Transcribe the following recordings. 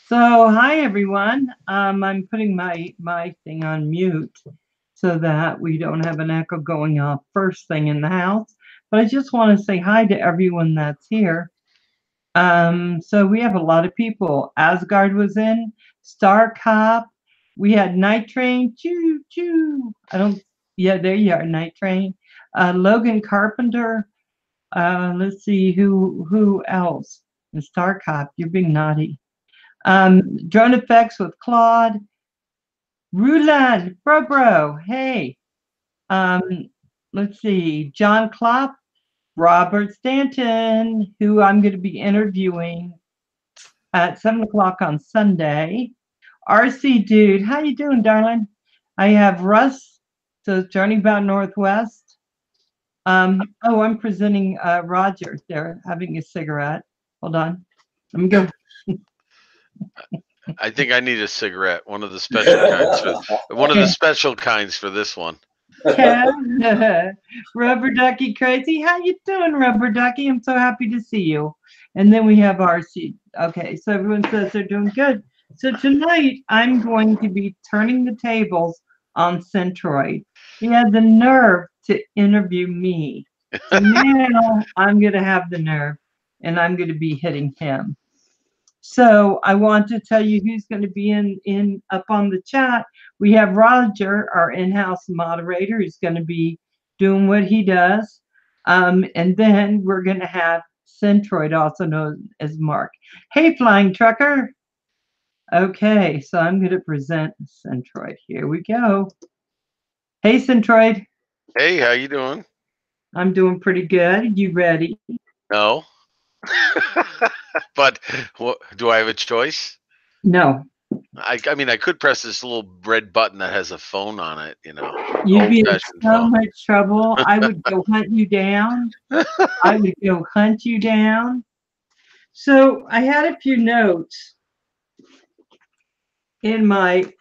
So, hi everyone. I'm putting my thing on mute so that we don't have an echo going off first thing in the house. But I just want to say hi to everyone that's here. So we have a lot of people. Asgard was in, Star Cop. We had Night Train. Choo choo. I don't. Yeah, there you are, Night Train. Logan Carpenter. Let's see who else. And Star Cop. You're being naughty. Drone effects with Claude. Ruland, bro, hey. Um, let's see, John Klopp, Robert Stanton, who I'm going to be interviewing at 7 o'clock on Sunday. RC Dude, how you doing, darling? I have Russ, so Journey About Northwest. Oh, I'm presenting Roger. They're having a cigarette. Hold on. Let me go. I think I need a cigarette. One of the special kinds for this one. Rubber Ducky Crazy. How you doing, Rubber Ducky? I'm so happy to see you. And then we have RC. Okay, so everyone says they're doing good. So tonight I'm going to be turning the tables on Centroid. He had the nerve to interview me. So now I'm going to have the nerve and I'm going to be hitting him. So I want to tell you who's going to be in up on the chat. We have Roger, our in-house moderator, who's going to be doing what he does. And then we're going to have Centroid, also known as Mark. Hey, Flying Trucker. Okay, so I'm going to present Centroid. Here we go. Hey, Centroid. Hey, how you doing? I'm doing pretty good. You ready? No. But do I have a choice? No. I mean, I could press this little red button that has a phone on it, You'd be in so much trouble. I would go hunt you down. I would go hunt you down. So I had a few notes in my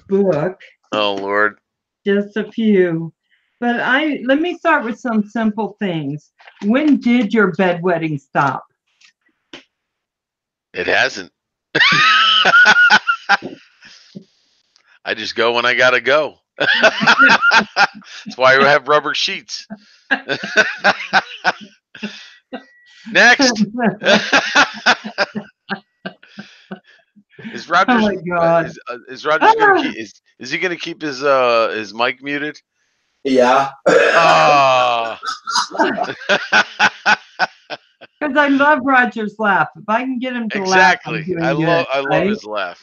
book. Oh, Lord. Just a few. But let me start with some simple things. When did your bedwetting stop? It hasn't. I just go when I gotta go. That's why we have rubber sheets. Next. Is Roger? Oh my God. Is Roger gonna keep? Is he gonna keep his mic muted? Yeah. Because I love Roger's laugh. If I can get him to laugh, I'm doing I good, love his laugh.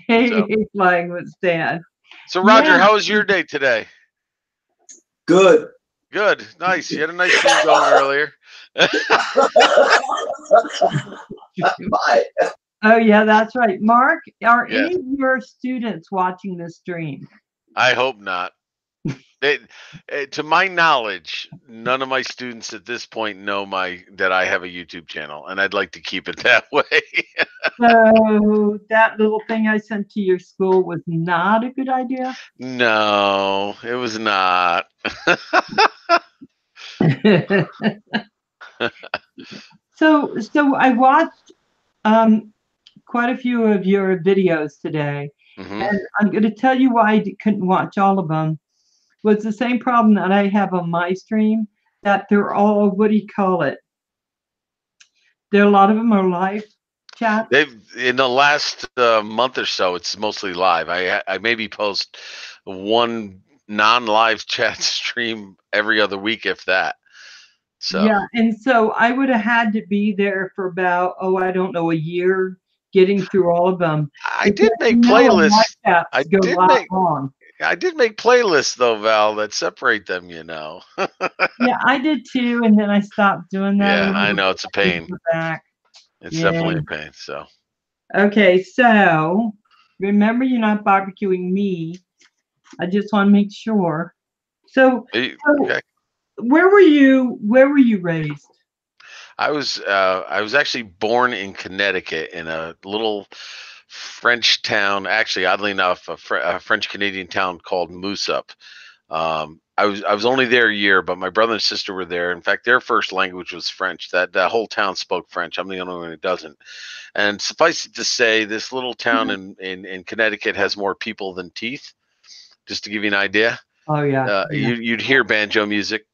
He's flying with Stan. So Roger, how was your day today? Good. Good. Nice. You had a nice stream going earlier. Bye. Oh yeah, that's right. Mark, are any of your students watching this stream? I hope not. To my knowledge, none of my students at this point know that I have a YouTube channel, and I'd like to keep it that way. So that little thing I sent to your school was not a good idea? No, it was not. So I watched quite a few of your videos today, and I'm going to tell you why I couldn't watch all of them. Was the same problem that I have on my stream, that they're all, what do you call it? A lot of them are live chats. In the last month or so, it's mostly live. I maybe post one non-live chat stream every other week, if that. So yeah, and so I would have had to be there for about I don't know, a year, getting through all of them. I did make playlists. I did make playlists though, Val, that separate them. Yeah, I did too, and then I stopped doing that. Yeah, I know it's a pain. It's definitely a pain. So okay, so remember, you're not barbecuing me. I just want to make sure. So, okay. Where were you raised? I was actually born in Connecticut in a little French town. Actually, oddly enough, a French Canadian town called Moosup. I was only there a year, but my brother and sister were there. In fact, their first language was French. That whole town spoke French. I'm the only one who doesn't. And suffice it to say, this little town in Connecticut has more people than teeth. Just to give you an idea, Oh yeah. Yeah. you'd hear banjo music.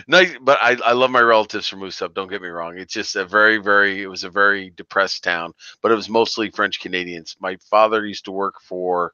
Nice, but I love my relatives from Moose Up. Don't get me wrong. It's just it was a very depressed town, but it was mostly French Canadians. My father used to work for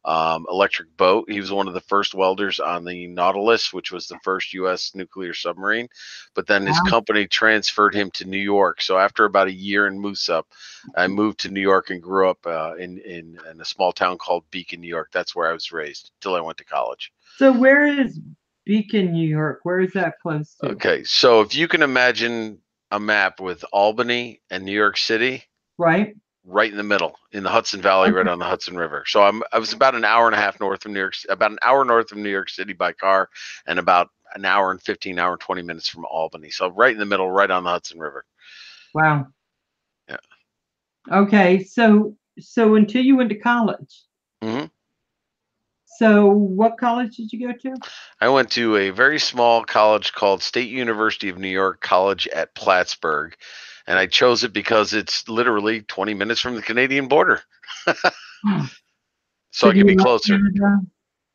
Electric Boat. He was one of the first welders on the Nautilus, which was the first U.S. nuclear submarine. But then his Wow. company transferred him to New York. So after about a year in Moose Up, I moved to New York and grew up in a small town called Beacon, New York. That's where I was raised till I went to college. So where is Beacon, New York? Where is that close to? Okay, so if you can imagine a map with Albany and New York City Right? right in the middle in the Hudson Valley, right on the Hudson River. So I was about an hour and a half north of New York, about an hour north of New York City by car, and about an hour and 15, hour and 20 minutes from Albany. So right in the middle, right on the Hudson River. Wow. Yeah. Okay. So until you went to college. hmm So what college did you go to? I went to a very small college called State University of New York College at Plattsburgh, and I chose it because it's literally 20 minutes from the Canadian border. So I do could you be like closer. Canada?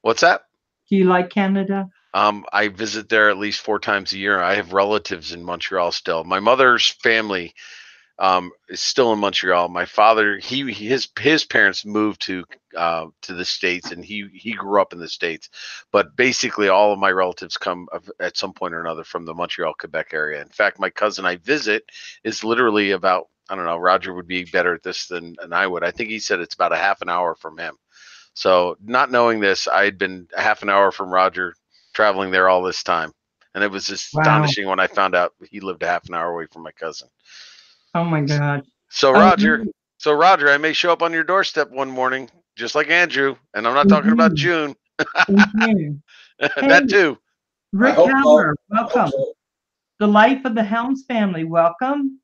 What's that? Do you like Canada? I visit there at least 4 times a year. I have relatives in Montreal still. My mother's family is still in Montreal. My father, his parents moved to the States, and he grew up in the States. But basically, all of my relatives come at some point or another from the Montreal, Quebec area. In fact, my cousin I visit is literally about, I don't know, Roger would be better at this than I would. I think he said it's about a half an hour from him. So not knowing this, I had been a half an hour from Roger, traveling there all this time. And it was Wow. astonishing when I found out he lived a half an hour away from my cousin. Oh my God. So Oh, Roger, I may show up on your doorstep one morning, just like Andrew, and I'm not talking about mhm, June. mhm. Hey, That too. I Rick hope so. Hammer, I hope welcome. so. The Life of the Helms family, welcome.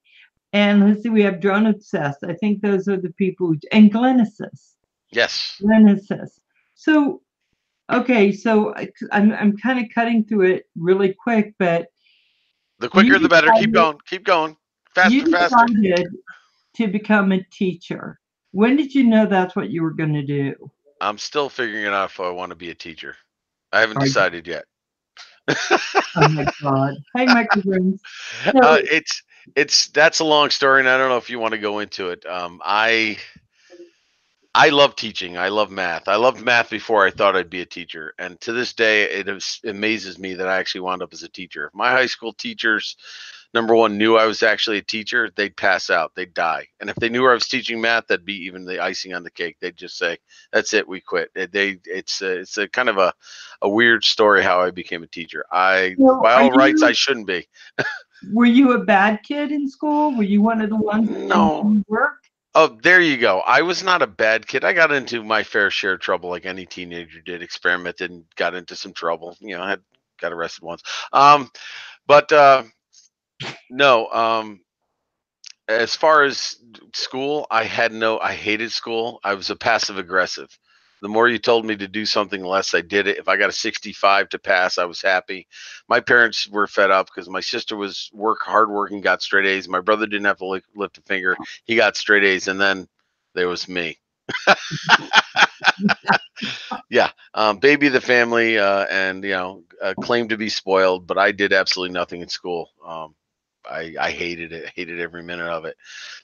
And let's see, we have Drone Obsessed. I think those are the people and Glenesis. Yes. Glenesis. So, okay, so I'm kind of cutting through it really quick, but The you quicker the better. Keep decided, going. Keep going. you Faster, faster. decided to become a teacher. When did you know that's what you were going to do? I'm still figuring it out if I want to be a teacher. I haven't Are you- decided yet. Oh my God. Hi, microphones. So, That's a long story, and I don't know if you want to go into it. I love teaching. I love math. I loved math before I thought I'd be a teacher. And to this day, amazes me that I actually wound up as a teacher. If my high school teachers, number one, knew I was actually a teacher, they'd pass out. They'd die. And if they knew I was teaching math, that'd be even the icing on the cake. They'd just say, "That's it. We quit." It's a kind of a weird story how I became a teacher. so By all rights, I shouldn't be. were you a bad kid in school? Were you one of the ones that No. didn't work? Oh, there you go. I was not a bad kid. I got into my fair share of trouble like any teenager did, experimented and got into some trouble. I had got arrested once. But no, as far as school, I hated school. I was a passive aggressive. The more you told me to do something, the less I did it. If I got a 65 to pass, I was happy. My parents were fed up because my sister was hardworking, got straight A's. My brother didn't have to lift a finger. He got straight A's. And then there was me. Yeah. Baby of the family, and, claimed to be spoiled, but I did absolutely nothing in school. I hated it. I hated every minute of it.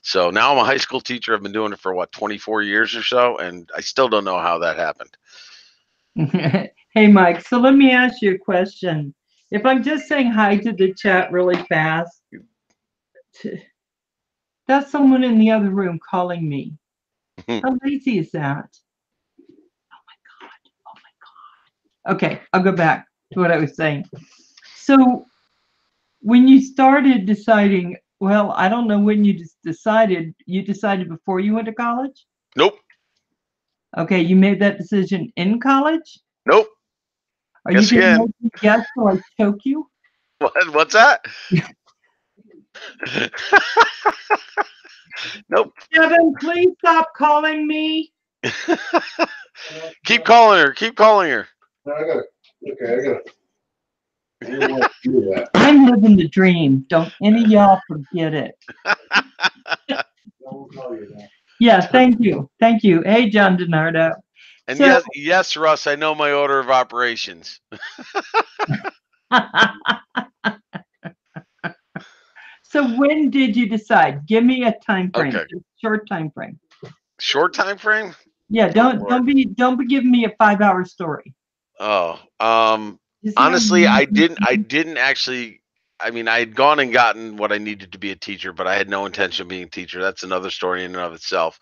So now I'm a high school teacher. I've been doing it for 24 years or so, and I still don't know how that happened. Hey, Mike. So let me ask you a question. If I'm just saying hi to the chat really fast, that's someone in the other room calling me. How lazy is that? Oh my God. Oh my God. Okay, I'll go back to what I was saying. So when you started deciding, well, I don't know when you decided before you went to college? Nope. Okay, you made that decision in college? Nope. Are Guess you going again. to guess so I choke you? What's that? Nope. Kevin, please stop calling me. Keep calling her. Keep calling her. I didn't want to do that. I'm living the dream. Don't any of y'all forget it. I won't call you that. Yeah, thank you. Thank you. Hey, John DiNardo. And So, yes, Russ, I know my order of operations. so when did you decide? Give me a time frame, Okay. just short time frame. Short time frame? Yeah, Lord. don't be giving me a 5-hour story. Oh, You see how honestly, I you- didn't actually. I mean, I had gone and gotten what I needed to be a teacher, but I had no intention of being a teacher. That's another story in and of itself.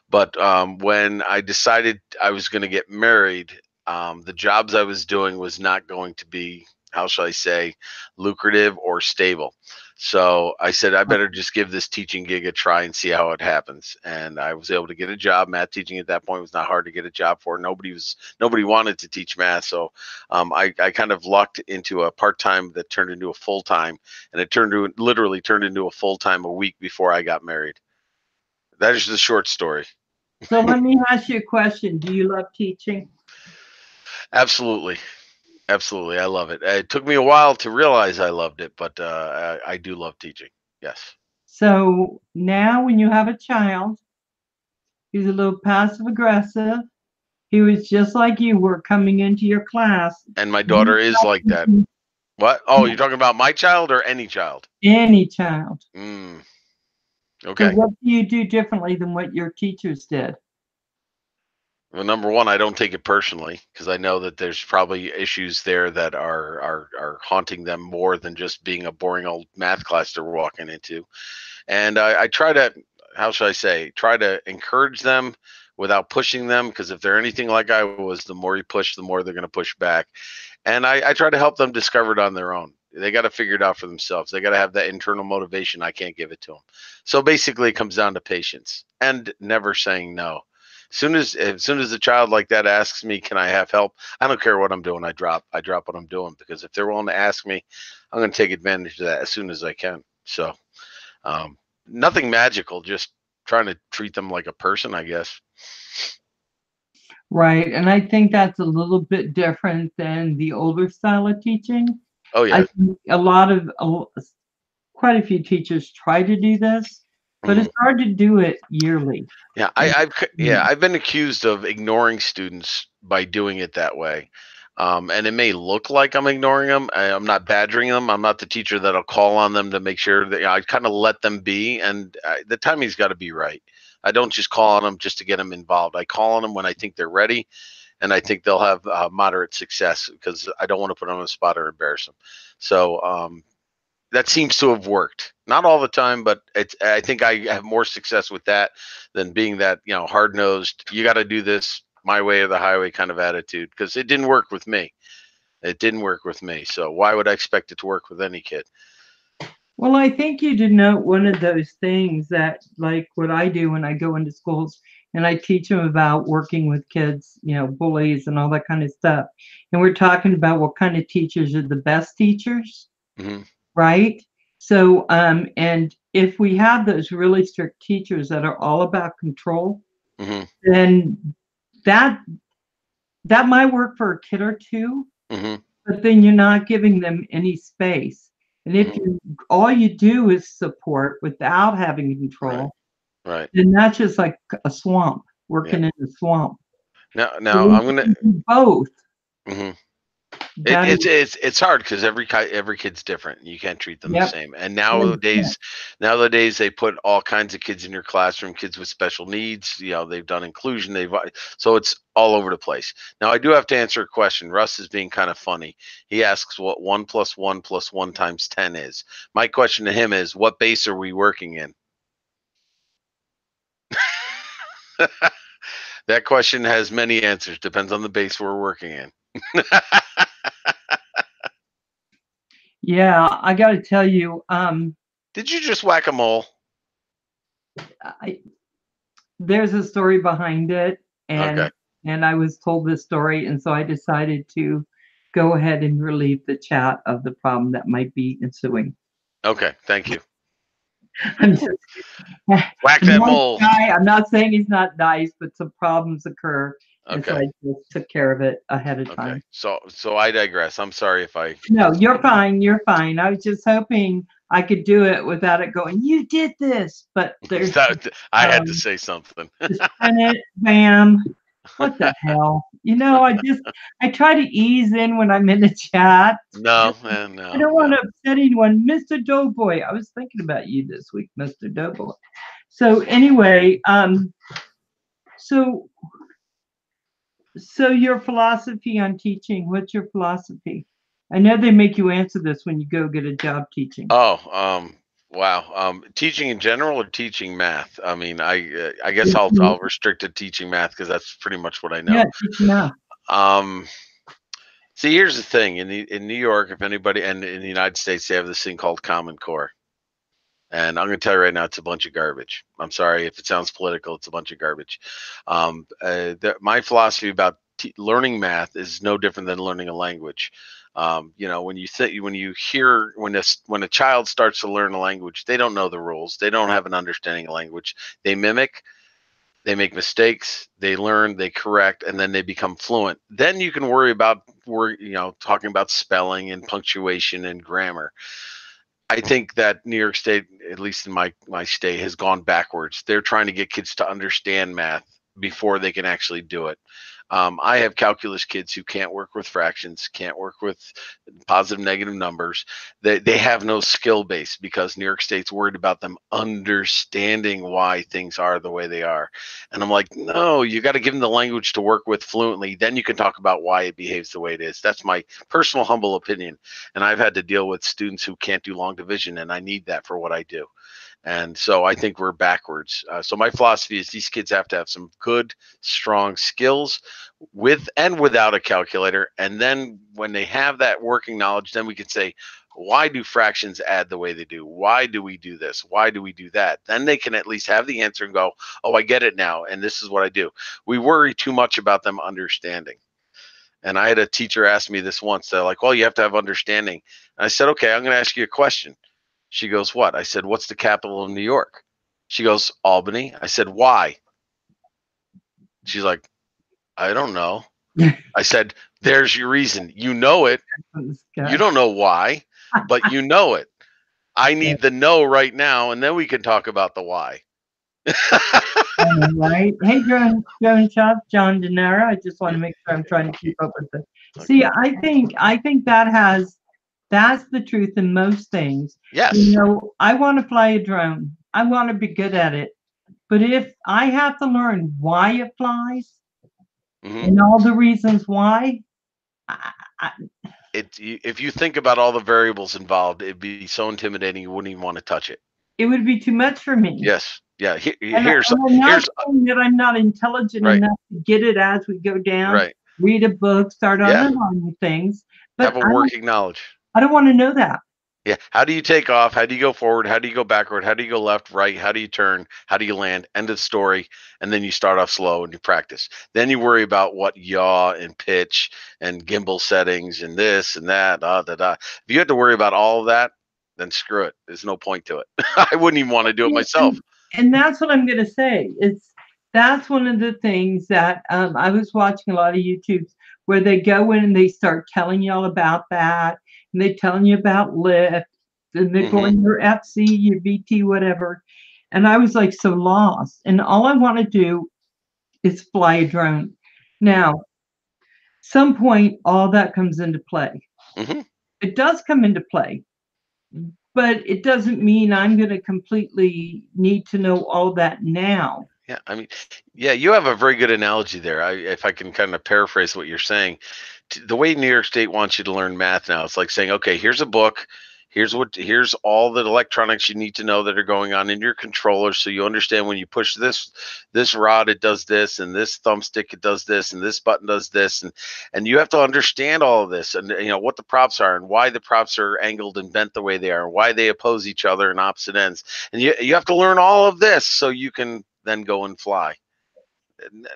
But when I decided I was going to get married, the jobs I was doing was not going to be, how shall I say, lucrative or stable. So I said, I better just give this teaching gig a try and see how it happens. And I was able to get a job. Math teaching at that point was not hard to get a job for. Nobody wanted to teach math. So I kind of lucked into a part-time that turned into a full-time, and it literally turned into a full-time a week before I got married. That is the short story. So let me ask you a question. Do you love teaching? Absolutely. Absolutely. I love it. It took me a while to realize I loved it, but I do love teaching. Yes. So now when you have a child, he's a little passive aggressive. He was just like you were coming into your class. And my daughter is like that. What? Oh, you're talking about my child or any child? Any child. Mm, So okay. what do you do differently than what your teachers did? Well, number one, I don't take it personally because I know that there's probably issues there that are haunting them more than just being a boring old math class they're walking into. And I try to, how should I say, try to encourage them without pushing them, because if they're anything like I was, the more you push, the more they're going to push back. And I try to help them discover it on their own. They got to figure it out for themselves. They got to have that internal motivation. I can't give it to them. So basically, it comes down to patience and never saying no. As soon as a child like that asks me, "Can I have help?" I don't care what I'm doing. I drop what I'm doing, because if they're willing to ask me, I'm going to take advantage of that as soon as I can. So nothing magical, just trying to treat them like a person, I guess. Right. And I think that's a little bit different than the older style of teaching. Oh I yeah. think quite a few teachers try to do this, but Mhm. it's hard to do it yearly. Yeah, I've been accused of ignoring students by doing it that way. And it may look like I'm ignoring them. I'm not badgering them. I'm not the teacher that'll call on them to make sure that, I kind of let them be. And the timing's got to be right. I don't just call on them just to get them involved. I call on them when I think they're ready, and I think they'll have moderate success, because I don't want to put them on the spot or embarrass them. So that seems to have worked. Not all the time, but I think I have more success with that than being that, hard nosed, you got to do this my way or the highway kind of attitude, because it didn't work with me. It didn't work with me. So why would I expect it to work with any kid? Well, I think you denote one of those things that, like what I do when I go into schools and I teach them about working with kids, bullies and all that kind of stuff. And we're talking about what kind of teachers are the best teachers, Hmm. right? So, and if we have those really strict teachers that are all about control, Hmm. then that that might work for a kid or two, Hmm. but then you're not giving them any space. And if Hmm. you all you do is support without having Right. control, Right. then that's just like a swamp, Yeah. working in a swamp. So Now when I'm gonna. you do both, Mhm. that is, It's hard because every kid's different. You can't treat them the yep. same. And Yeah. nowadays they put all kinds of kids in your classroom. Kids with special needs. They've done inclusion. So it's all over the place. Now I do have to answer a question. Russ is being kind of funny. He asks what 1 + 1 + 1 × 10 is. My question to him is, what base are we working in? That question has many answers. Depends on the base we're working in. Yeah, I got to tell you, Did you just whack a mole? I, there's a story behind it, and Okay. I was told this story, and so I decided to go ahead and relieve the chat of the problem that might be ensuing. Okay. Thank you. I'm just Whack a that nice mole. guy. I'm not saying he's not nice, but some problems occur, And so Okay. I just took care of it ahead of Okay. time. So I digress. I'm sorry if I. No, you're fine. You're fine. I was just hoping I could do it without it going, you did this. But there's I had to um, say something. just print it, bam. What the hell? I try to ease in when I'm in a chat. No, I don't want no. to upset anyone. Mr. Doughboy, I was thinking about you this week, Mr. Doughboy. So anyway, so so your philosophy on teaching, what's your philosophy? I know they make you answer this when you go get a job teaching. Oh, wow. Teaching in general or teaching math? I mean, I guess I'll restrict to teaching math because that's pretty much what I know. Yeah, teach math. Um, See, here's the thing in New York, if anybody, and in the United States, they have this thing called Common Core. And I'm going to tell you right now, it's a bunch of garbage. I'm sorry if it sounds political, it's a bunch of garbage. My philosophy about learning math is no different than learning a language. When you hear when a child starts to learn a language, they don't know the rules. They don't have an understanding of language. They mimic. They make mistakes, they learn, they correct, and then they become fluent. Then you can worry about talking about spelling and punctuation and grammar. I think that New York State, at least in my state, has gone backwards. They're trying to get kids to understand math before they can actually do it. I have calculus kids who can't work with fractions, can't work with positive, negative numbers. They have no skill base because New York State's worried about them understanding why things are the way they are. And I'm like, no, you got to give them the language to work with fluently. Then you can talk about why it behaves the way it is. That's my personal humble opinion. And I've had to deal with students who can't do long division, and I need that for what I do. And so I think we're backwards. So my philosophy is these kids have to have some good, strong skills with and without a calculator. And then when they have that working knowledge, then we can say, why do fractions add the way they do? Why do we do this? Why do we do that? Then they can at least have the answer and go, oh, I get it now. And this is what I do. We worry too much about them understanding. And I had a teacher ask me this once. They're like, well, you have to have understanding. And I said, okay, I'm going to ask you a question. She goes, what? I said, what's the capital of New York? She goes, Albany. I said, why? She's like, I don't know. I said, there's your reason. You know it. You don't know why, but you know it. I need the no right now, and then we can talk about the why. Right? Hey, Joan Chubb, John Denera. I just want to make sure I'm trying to keep up with it. Okay. See, I think that's the truth in most things. Yes. I want to fly a drone. I want to be good at it. But if I have to learn why it flies and all the reasons why, if you think about all the variables involved, it'd be so intimidating you wouldn't even want to touch it. It would be too much for me. Yes. Yeah. Here's saying that I'm not intelligent enough to get it as we go down. Right. Read a book, start underlining things. But have a working knowledge. I don't want to know that. Yeah. How do you take off? How do you go forward? How do you go backward? How do you go left, right? How do you turn? How do you land? End of story. And then you start off slow and you practice. Then you worry about what yaw and pitch and gimbal settings and this and that. If you have to worry about all of that, then screw it. There's no point to it. I wouldn't even want to do it myself. And that's what I'm going to say. That's one of the things that I was watching a lot of YouTubes where they go in and they start telling you all about that. And they're telling you about lift, and they're going your FC, your VT, whatever. And I was like so lost. And all I want to do is fly a drone. Now, some point, all that comes into play. It does come into play, but it doesn't mean I'm going to completely need to know all that now. Yeah, I mean, yeah, you have a very good analogy there. If I can kind of paraphrase what you're saying, the way New York State wants you to learn math now, it's like saying, okay, here's a book, here's all the electronics you need to know that are going on in your controller, so you understand when you push this rod, it does this, and this thumbstick, it does this, and this button does this, and you have to understand all of this, and what the props are, and why the props are angled and bent the way they are, and why they oppose each other in opposite ends, and you have to learn all of this so you can then go and fly. And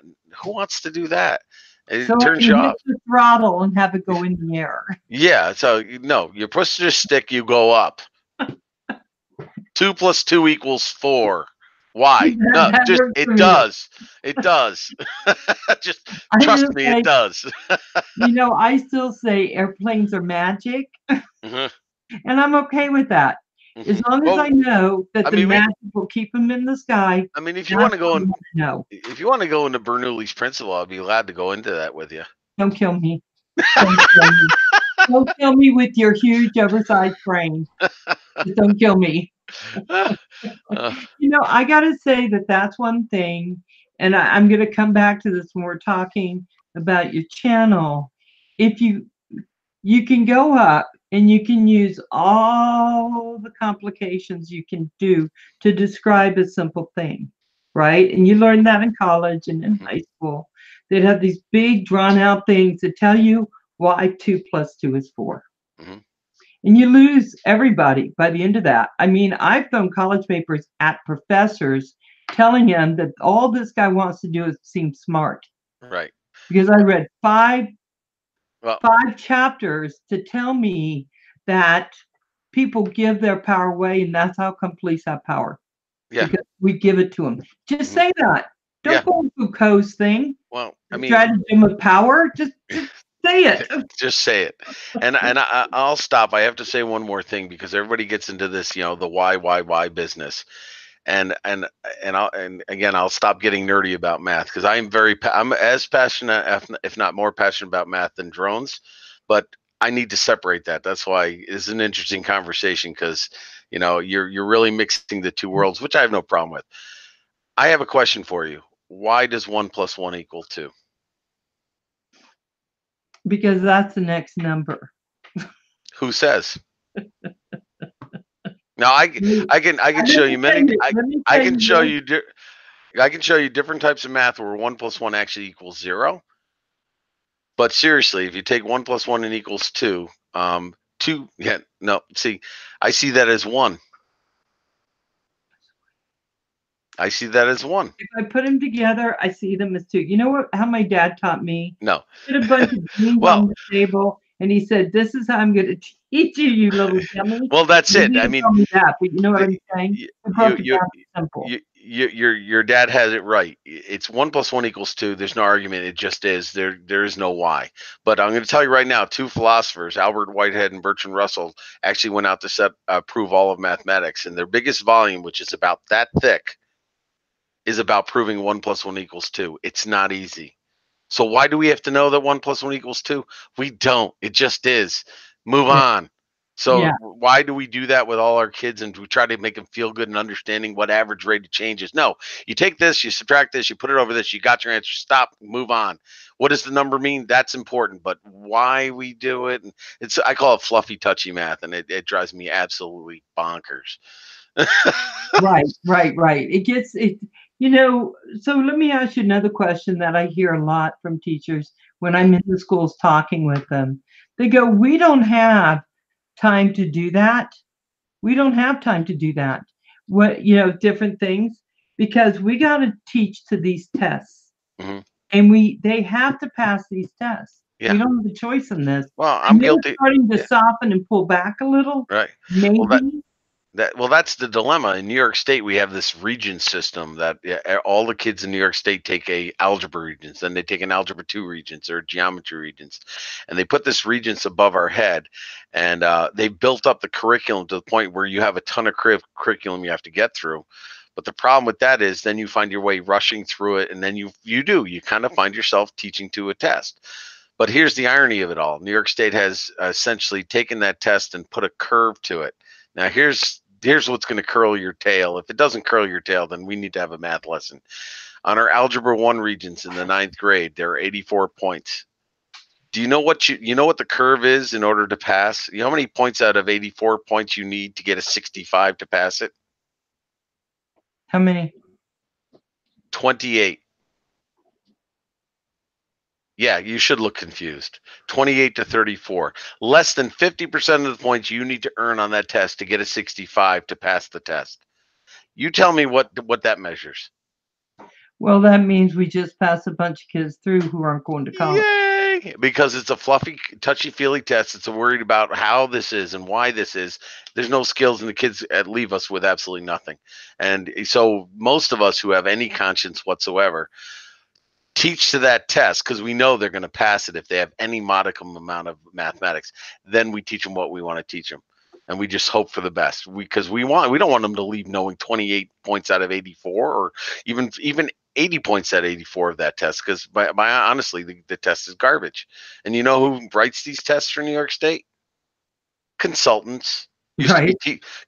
who wants to do that? It turns you off. The throttle and have it go in the air. Yeah, so no, you push the stick, you go up. 2 + 2 = 4. Why? No, That just works for it me. does. It does. Just I trust just me, it say, does. I still say airplanes are magic, Hmm. and I'm okay with that. As Hmm. long as I Well, know that I the mean, magic will keep them in the sky, I mean, if you want that's to what go I in, want to know. if you want to go into Bernoulli's principle, I'd be glad to go into that with you. Don't kill me. Don't kill me. Don't kill me with your huge oversized brain. Just don't kill me. Uh, I got to say that that's one thing, and I'm going to come back to this when we're talking about your channel. If you can go up and you can use all the complications you can do to describe a simple thing, right? And you learn that in college and in high school. They'd have these big drawn out things that tell you why 2 plus 2 is 4. mhm. And you lose everybody by the end of that. I mean, I've thrown college papers at professors telling them that all this guy wants to do is seem smart Right. because I read Well, five chapters to tell me that people give their power away, and that's how come police have power yeah. because we give it to them. Just Mhm. say that. Yeah. Don't go with Foucault's thing. Well, I mean, Stratagem of power. Just say it. just say it. And I'll stop. I have to say one more thing because everybody gets into this, the why business. And again, I'll stop getting nerdy about math because I'm as passionate, if not more passionate about math than drones, but I need to separate that. That's why it's an interesting conversation because you're really mixing the two worlds, which I have no problem with. I have a question for you. Why does 1 + 1 = 2? Because that's the next number. Who says? Now I can show you many. Let me I tell can you show this. you. I can show you different types of math where 1 + 1 actually equals 0. But seriously, if you take 1 + 1 and equals 2, 2, yeah, no, see, I see that as 1. I see that as 1. If I put them together, I see them as 2. You know how my dad taught me? No. Put a bunch of beans Well, on the table, and he said, "This is how I'm going to teach you, you little dummy." well, that's He it. I didn't mean, tell me that, but you know what the, I'm saying? you, He you, broke it you, down simple. your dad has it right. It's 1 + 1 = 2. There's no argument. It just is. There is no why. But I'm going to tell you right now, two philosophers, Albert Whitehead and Bertrand Russell, actually went out to prove all of mathematics, and their biggest volume, which is about that thick, is about proving 1 + 1 = 2. It's not easy. So why do we have to know that 1 + 1 = 2? We don't. It just is. Move Yeah. on. So Yeah. why do we do that with all our kids and we try to make them feel good and understanding what average rate of change is? No, you take this, you subtract this, you put it over this, you got your answer. Stop, move on. What does the number mean? That's important, but why we do it? And I call it fluffy, touchy math, and it drives me absolutely bonkers. Right. It gets it. So let me ask you another question that I hear a lot from teachers when I'm in the schools talking with them. They go, "We don't have time to do that. We don't have time to do that. Different things because we got to teach to these tests, Hmm. and they have to pass these tests. We Yeah. don't have a choice in this." Well, And I'm they're guilty. starting to Yeah. soften and pull back a little, Right. Well, maybe. that's the dilemma. In New York State, we have this region system that all the kids in New York State take a algebra regents, then they take an algebra 2 regents or geometry regents, and they put this regents above our head, and they built up the curriculum to the point where you have a ton of curriculum you have to get through. But the problem with that is then you find your way rushing through it, and then you kind of find yourself teaching to a test. But here's the irony of it all. New York State has essentially taken that test and put a curve to it. Now here's what's going to curl your tail. If it doesn't curl your tail, then we need to have a math lesson. On our algebra 1 regents in the 9th grade, there are 84 points. Do you know what the curve is in order to pass? You know how many points out of 84 points you need to get a 65 to pass it? How many? 28. Yeah, you should look confused. 28 to 34. Less than 50% of the points you need to earn on that test to get a 65 to pass the test. You tell me what that measures. Well, that means we just pass a bunch of kids through who aren't going to college. Yay! Okay, because it's a fluffy, touchy-feely test. It's a worried about how this is and why this is. There's no skills, and the kids leave us with absolutely nothing. And so most of us who have any conscience whatsoever teach to that test because we know they're going to pass it if they have any modicum amount of mathematics. Then we teach them what we want to teach them, and we just hope for the best. Because we don't want them to leave knowing 28 points out of 84, or even 80 points out of 84 of that test. Because by honestly, the test is garbage. And you know who writes these tests for New York State? Consultants. Right.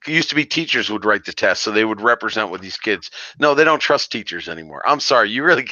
Used to be teachers would write the test, so they would represent with these kids. No, they don't trust teachers anymore. I'm sorry, you really.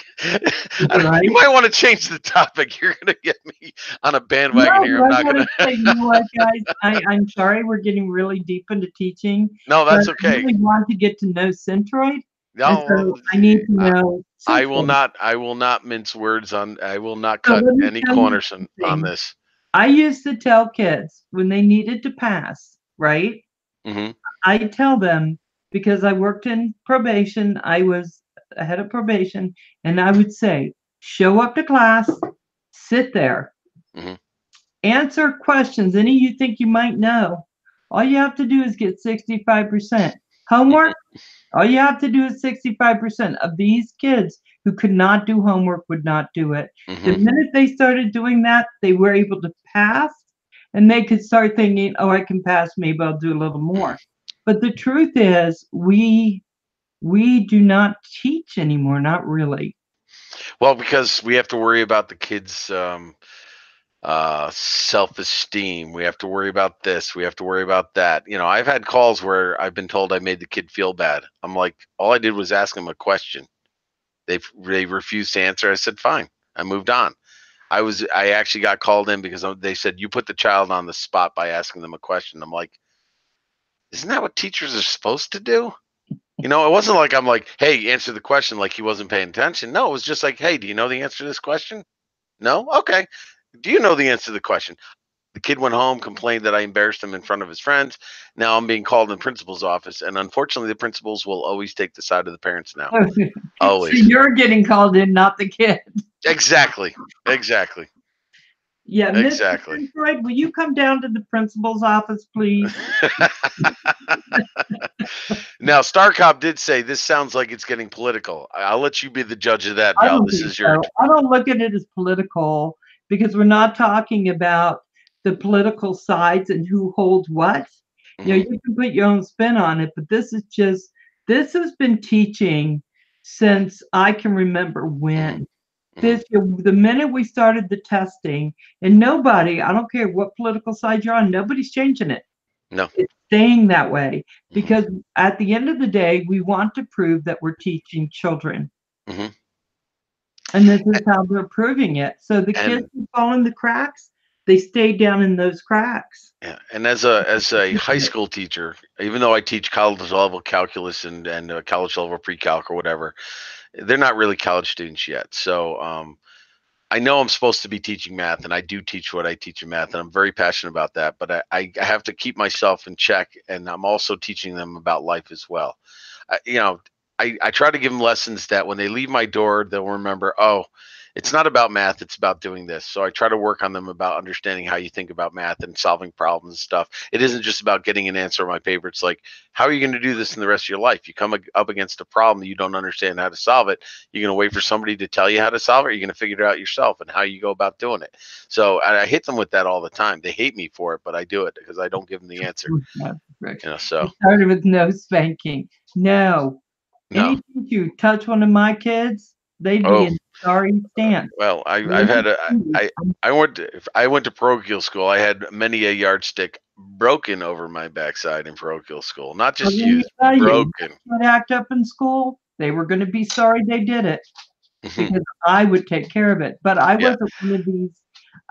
Right. You might want to change the topic. You're going to get me on a bandwagon No, here. but I'm I not going gotta to. say, you know what, guys? I'm sorry we're getting really deep into teaching, No, but that's I okay. really want to get to know Centroid, and No, so I need to know I will Centroid. not. I will not mince words on. I will not So cut let me any tell you corners on something. this. I used to tell kids when they needed to pass, right? Hmm. I tell them because I worked in probation, I was head of probation, and I would say, show up to class, sit there, Hmm. answer questions, any you think you might know. All you have to do is get 65%. Homework, all you have to do is 65% of these kids who could not do homework would not do it. The Hmm. minute they started doing that, they were able to pass and they could start thinking, oh, I can pass, maybe I'll do a little more. But the truth is, we do not teach anymore, not really. Well, because we have to worry about the kids' self-esteem. We have to worry about this. We have to worry about that. You know, I've had calls where I've been told I made the kid feel bad. I'm like, all I did was ask him a question. They refused to answer. I said, fine. I moved on. I actually got called in because they said you put the child on the spot by asking them a question. I'm like, isn't that what teachers are supposed to do? You know, it wasn't like I'm like, hey, answer the question like he wasn't paying attention. No, it was just like, hey, do you know the answer to this question? No? Okay. Do you know the answer to the question? The kid went home, complained that I embarrassed him in front of his friends. Now I'm being called in the principal's office. And unfortunately, the principals will always take the side of the parents now. So Always. you're getting called in, not the kid. Exactly. Exactly. Yeah, Mr. Exactly. Centroid, will you come down to the principal's office, please? Now, Star Cop did say this sounds like it's getting political. I'll let you be the judge of that, I Val. don't This think is your. so. I don't look at it as political because we're not talking about the political sides and who holds what. You know, Mhm. you can put your own spin on it, but this has been teaching since I can remember when. Mhm. The minute we started the testing, and nobody, I don't care what political side you're on, nobody's changing it. No. It's staying that way Mhm. because at the end of the day, we want to prove that we're teaching children. Mhm. And this is how they're proving it. So the kids And who fall in the cracks, they stay down in those cracks. yeah, and as a high school teacher, even though I teach college level calculus and college level pre-calc or whatever, they're not really college students yet. So I know I'm supposed to be teaching math, and I do teach what I teach in math, and I'm very passionate about that. But I have to keep myself in check, and I'm also teaching them about life as well. You know, I try to give them lessons that when they leave my door, they'll remember, oh, it's not about math, it's about doing this. So I try to work on them about understanding how you think about math and solving problems and stuff. It isn't just about getting an answer on my paper. It's like, how are you going to do this in the rest of your life? You come up against a problem that you don't understand how to solve it. You're going to wait for somebody to tell you how to solve it. Or you're going to figure it out yourself and how you go about doing it. So I hit them with that all the time. They hate me for it, but I do it because I don't give them the answer. You know, so It started with no spanking. No. no. Anything you touch one of my kids, they'd be Oh, in sorry stance. well, I've had I went to parochial school. I had many a yardstick broken over my backside in parochial school. Not Well, just let me used, tell you, broken. would act up in school, they were going to be sorry they did it Mhm. because I would take care of it. But I Yeah, wasn't one of these.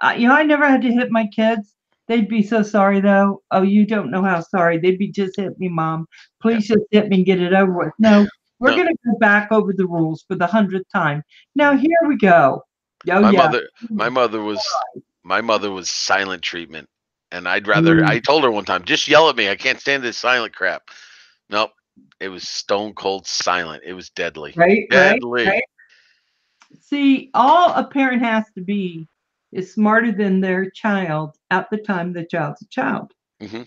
I never had to hit my kids. They'd be so sorry though. Oh, you don't know how sorry. They'd be just hit me, mom. yeah. Please just hit me and get it over with. No, we're No, going to go back over the rules for the 100th time. Now here we go. Oh my yeah. mother, my mother was, my mother was silent treatment, and I'd rather. Mm, I told her one time, just yell at me. I can't stand this silent crap. Nope, it was stone cold silent. It was deadly, right, right, deadly. right. See, all a parent has to be is smarter than their child at the time the child's a child. Hmm.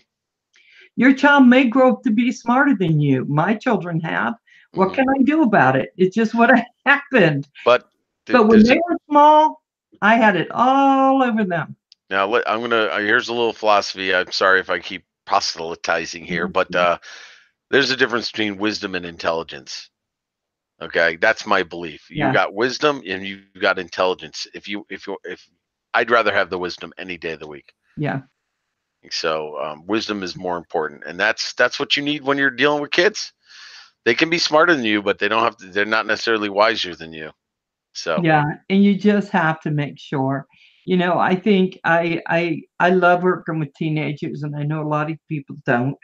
Your child may grow up to be smarter than you. My children have. What Hmm. can I do about it? It's just what happened. But But when there's they were small, I had it all over them. now I'm gonna here's a little philosophy. I'm sorry if I keep proselytizing here, but there's a difference between wisdom and intelligence. Okay, that's my belief. You Yeah. got wisdom and you got intelligence. If I'd rather have the wisdom any day of the week. Yeah. So wisdom is more important, and that's what you need when you're dealing with kids. They can be smarter than you, but they don't have to. They're not necessarily wiser than you. So Yeah. And you just have to make sure. I think I love working with teenagers, and I know a lot of people don't.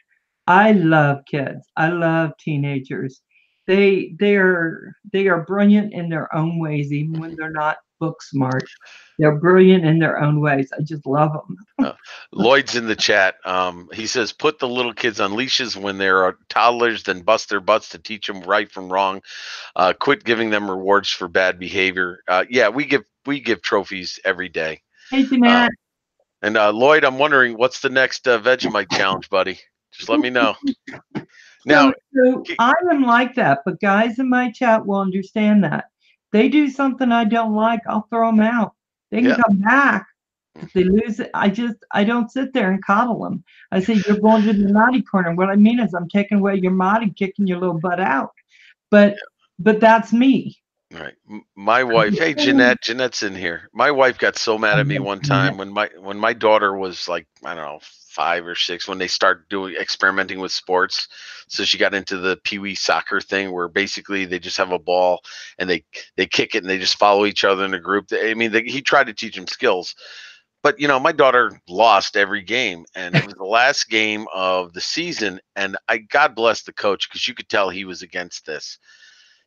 I love kids. I love teenagers. They are brilliant in their own ways, even when they're not book smart. They're brilliant in their own ways. I just love them. Lloyd's in the chat. He says, put the little kids on leashes when they're toddlers, then bust their butts to teach them right from wrong. Quit giving them rewards for bad behavior. Yeah, we give trophies every day. Hey, Uh, Jeanette. and Lloyd, I'm wondering what's the next Vegemite challenge, buddy? Just let me know. Now, So I am like that, but guys in my chat will understand that. They do something I don't like, I'll throw them out. They can yeah, come back. If they lose it, I don't sit there and coddle them. I say, you're going to the naughty corner. What I mean is I'm taking away your mod and kicking your little butt out. But that's me. right. My wife, hey Jeanette's in here. My wife got so mad at me one time when my daughter was like, I don't know, 5 or 6, when they start experimenting with sports. So she got into the pee-wee soccer thing where basically they just have a ball and they kick it and they just follow each other in a group. He tried to teach them skills. But my daughter lost every game, and it was the last game of the season. And God bless the coach, because you could tell he was against this.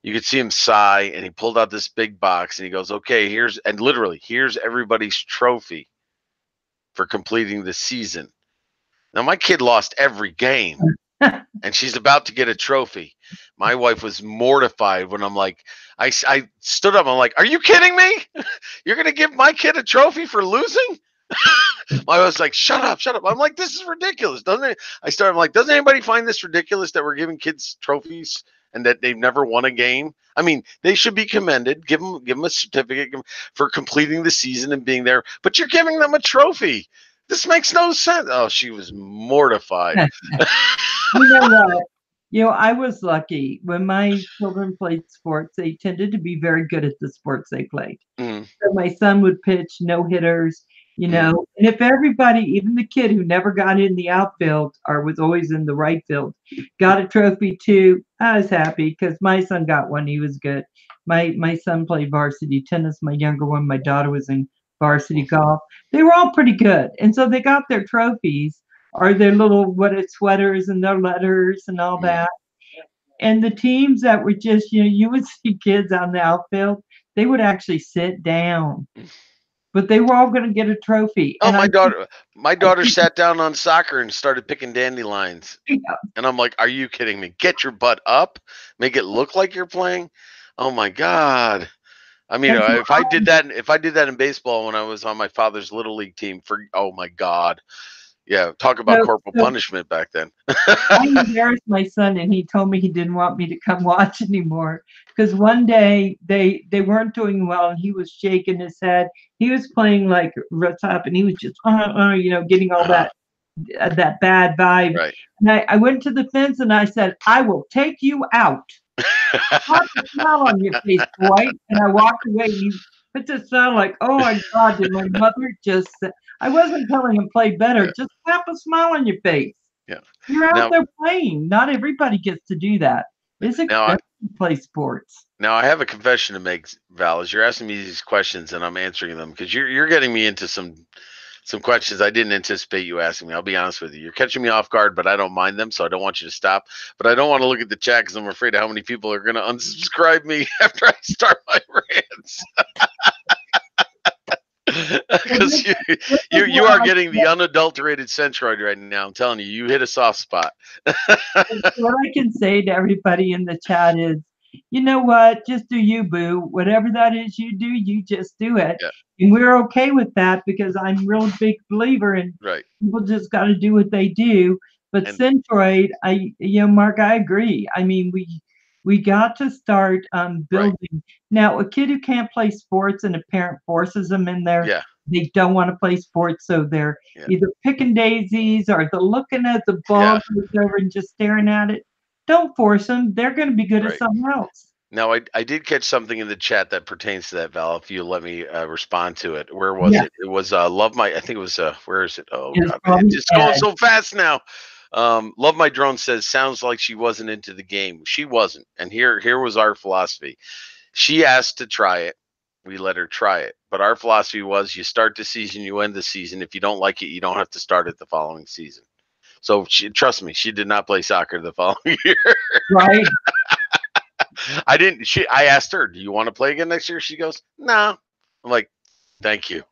You could see him sigh, and he pulled out this big box and he goes, okay, here's everybody's trophy for completing the season. Now, my kid lost every game and she's about to get a trophy. My wife was mortified when I'm like, I stood up. I'm like, are you kidding me? You're going to give my kid a trophy for losing? My wife's like, shut up. I'm like, this is ridiculous. I'm like, doesn't anybody find this ridiculous that we're giving kids trophies and that they've never won a game? I mean, they should be commended. Give them a certificate for completing the season and being there, but you're giving them a trophy. This makes no sense. Oh, she was mortified. You know what? I was lucky. When my children played sports, they tended to be very good at the sports they played. Mm. So my son would pitch no hitters, and if everybody, even the kid who never got in the outfield or was always in the right field, got a trophy too, I was happy because my son got one. He was good. My son played varsity tennis. My younger one, my daughter, was in varsity golf. They were all pretty good. And so they got their trophies or their little sweaters and their letters and all that. And the teams that were just, you would see kids on the outfield, they would actually sit down. But they were all going to get a trophy. Oh, And my daughter sat down on soccer and started picking dandelions. Yeah. And I'm like, are you kidding me? Get your butt up, make it look like you're playing. Oh my God. I mean, if I did that in baseball when I was on my father's little league team, oh my God. Yeah, talk about corporal punishment back then. I embarrassed my son, and he told me he didn't want me to come watch anymore because one day they weren't doing well, and he was shaking his head. He was playing like what's up, and he was just getting all that bad vibe. Right. And I went to the fence and I said, "I will take you out." Put a smile on your face, boy. And I walked away, and he put this smile like, "Oh my God!" Did my mother just? I wasn't telling him play better. Yeah. Just have a smile on your face. Yeah. You're out there playing. Not everybody gets to do that. It's expensive to play sports. Now I have a confession to make, Val. As you're asking me these questions and I'm answering them, because you're getting me into some questions I didn't anticipate you asking me. I'll be honest with you. You're catching me off guard, but I don't mind them, so I don't want you to stop. But I don't want to look at the chat because I'm afraid of how many people are going to unsubscribe me after I start my rants. Because you are getting the unadulterated Centroid right now. I'm telling you, you hit a soft spot. What I can say to everybody in the chat is, you know what? Just do you, boo. Whatever that is you do, you just do it. Yeah. And we're okay with that because I'm a real big believer in Right. people just got to do what they do. But And Centroid, Mark, I agree. I mean, we got to start right. building. Now, a kid who can't play sports and a parent forces them in there, Yeah. they don't want to play sports, so they're Yeah. either picking daisies or they're looking at the ball Yeah. goes over and just staring at it. Don't force them. They're going to be good at Right. something else. Now, I did catch something in the chat that pertains to that, Val. If you let me respond to it, where was Yeah, it? It was love my. I think it was where is it? Oh it's God, it's probably just going so fast now. Love my drone says sounds like she wasn't into the game. She wasn't, and here was our philosophy. She asked to try it. We let her try it, but our philosophy was: you start the season, you end the season. If you don't like it, you don't have to start it the following season. So trust me, she did not play soccer the following year. right. I didn't. I asked her, "Do you want to play again next year?" She goes, "No." I'm like, "Thank you."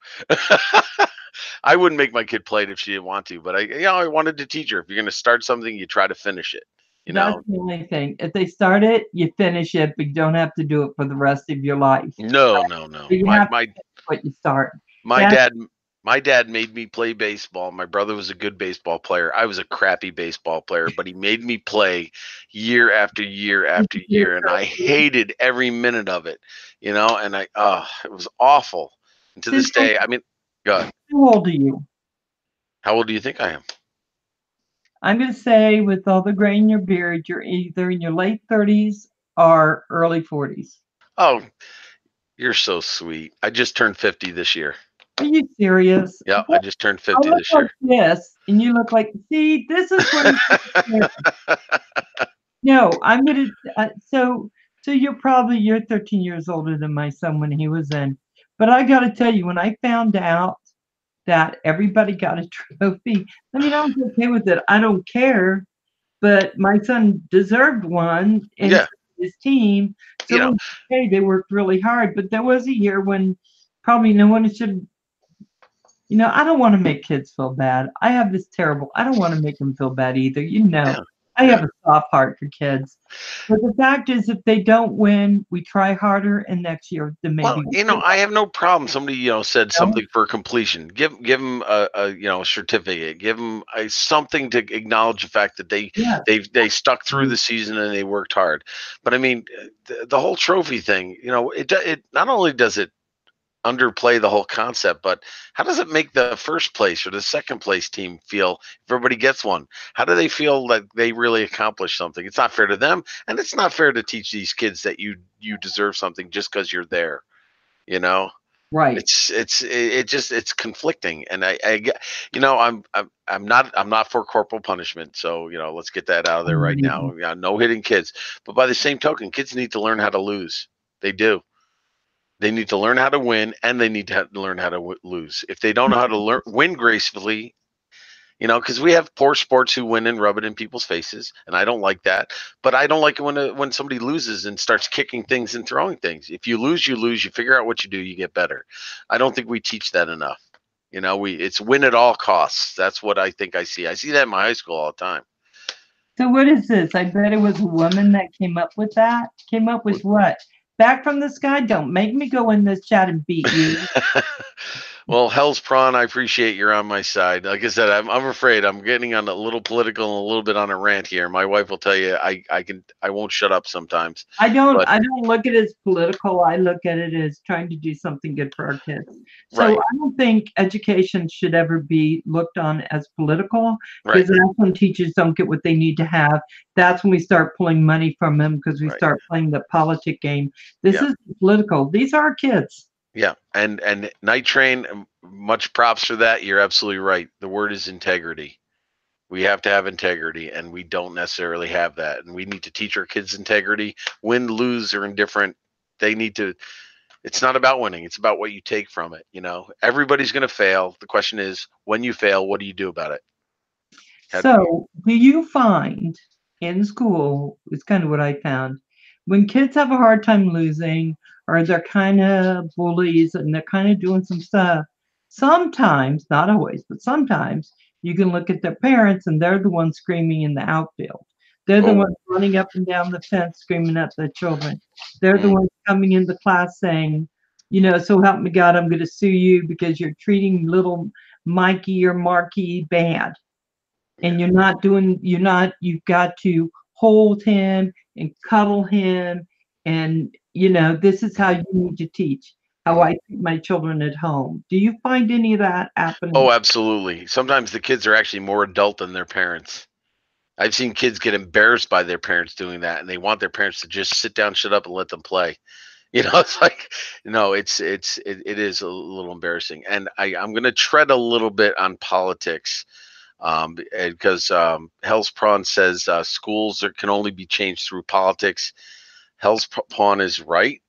I wouldn't make my kid play it if she didn't want to, but I wanted to teach her. If you're going to start something, you try to finish it. You That's know, the only thing. If they start it, you finish it, but you don't have to do it for the rest of your life. no, no, no. But you My have to my finish what you start. my That's dad my dad made me play baseball. My brother was a good baseball player. I was a crappy baseball player, but he made me play year after year after year, and I hated every minute of it. And it was awful. And to this Central. day, I mean, God, How old are you? how old do you think I am? I'm going to say, with all the gray in your beard, you're either in your late 30s or early 40s. Oh, you're so sweet. I just turned 50 this year. Are you serious? Yeah, I What? just turned I 50 look this like year. this, and you look like, see, this is where no, I'm gonna. So you're 13 years older than my son when he was in. But I got to tell you, when I found out that everybody got a trophy, I mean, I was okay with it. I don't care, but my son deserved one in Yeah, his team. you So know, okay, they worked really hard. But there was a year when probably no one should. I don't want to make kids feel bad. I have this terrible. I don't want to make them feel bad either. yeah, I yeah. have a soft heart for kids. But the fact is, if they don't win, we try harder, and next year then Well, maybe we I have no problem. Somebody, said will. something for completion. Give them a certificate. Give them something to acknowledge the fact that Yeah. they stuck through the season and they worked hard. But I mean, the whole trophy thing, it not only does it underplay the whole concept, but how does it make the first place or the second place team feel if everybody gets one? How do they feel that they really accomplished something? It's not fair to them, and it's not fair to teach these kids that you deserve something just because you're there. You know, Right. it's conflicting, and I get, I'm not for corporal punishment, so let's get that out of there right now. Yeah, no hitting kids, but by the same token, kids need to learn how to lose. They do. They need to learn how to win, and they need to learn how to lose. If they don't know how to win gracefully, because we have poor sports who win and rub it in people's faces, and I don't like that. But I don't like it when somebody loses and starts kicking things and throwing things. If you lose, you lose. You figure out what you do, you get better. I don't think we teach that enough. It's win at all costs. That's what I think I see. I see that in my high school all the time. So what is this? I bet it was a woman that came up with that. Came up with what? Back from the sky? Don't make me go in this chat and beat you. Well, Hell's Prawn, I appreciate you're on my side. Like I said, I'm afraid I'm getting on a little political and a little bit on a rant here. My wife will tell you I won't shut up sometimes. I don't But I don't look at it as political. I look at it as trying to do something good for our kids. So right, I don't think education should ever be looked on as political right, because that's when teachers don't get what they need to have. That's when we start pulling money from them because we right. start playing the politic game. This Yeah. is political. These are our kids. Yeah, and Night Train, much props for that. You're absolutely right. The word is integrity. We have to have integrity, and we don't necessarily have that. And we need to teach our kids integrity. Win, lose, or indifferent, they need to. It's not about winning. It's about what you take from it. Everybody's going to fail. The question is, when you fail, what do you do about it? So do you find in school, it's kind of what I found, when kids have a hard time losing or they're kind of bullies and they're kind of doing some stuff, sometimes, not always, but sometimes you can look at their parents and they're the ones screaming in the outfield. They're the Oh, ones running up and down the fence screaming at the children. They're the mm, ones coming into class saying, you know, so help me God, I'm going to sue you because you're treating little Mikey or Marky bad. And yeah. you've got to hold him and cuddle him. And, you know, this is how Mhm, you need to teach, how mhm. I treat my children at home. Do you find any of that happening? Oh, absolutely. Sometimes the kids are actually more adult than their parents. I've seen kids get embarrassed by their parents doing that, and they want their parents to just sit down, shut up, and let them play. It's like, no, it is a little embarrassing. And I'm going to tread a little bit on politics, because Hell's Prawn says can only be changed through politics. Hell's Prawn is right,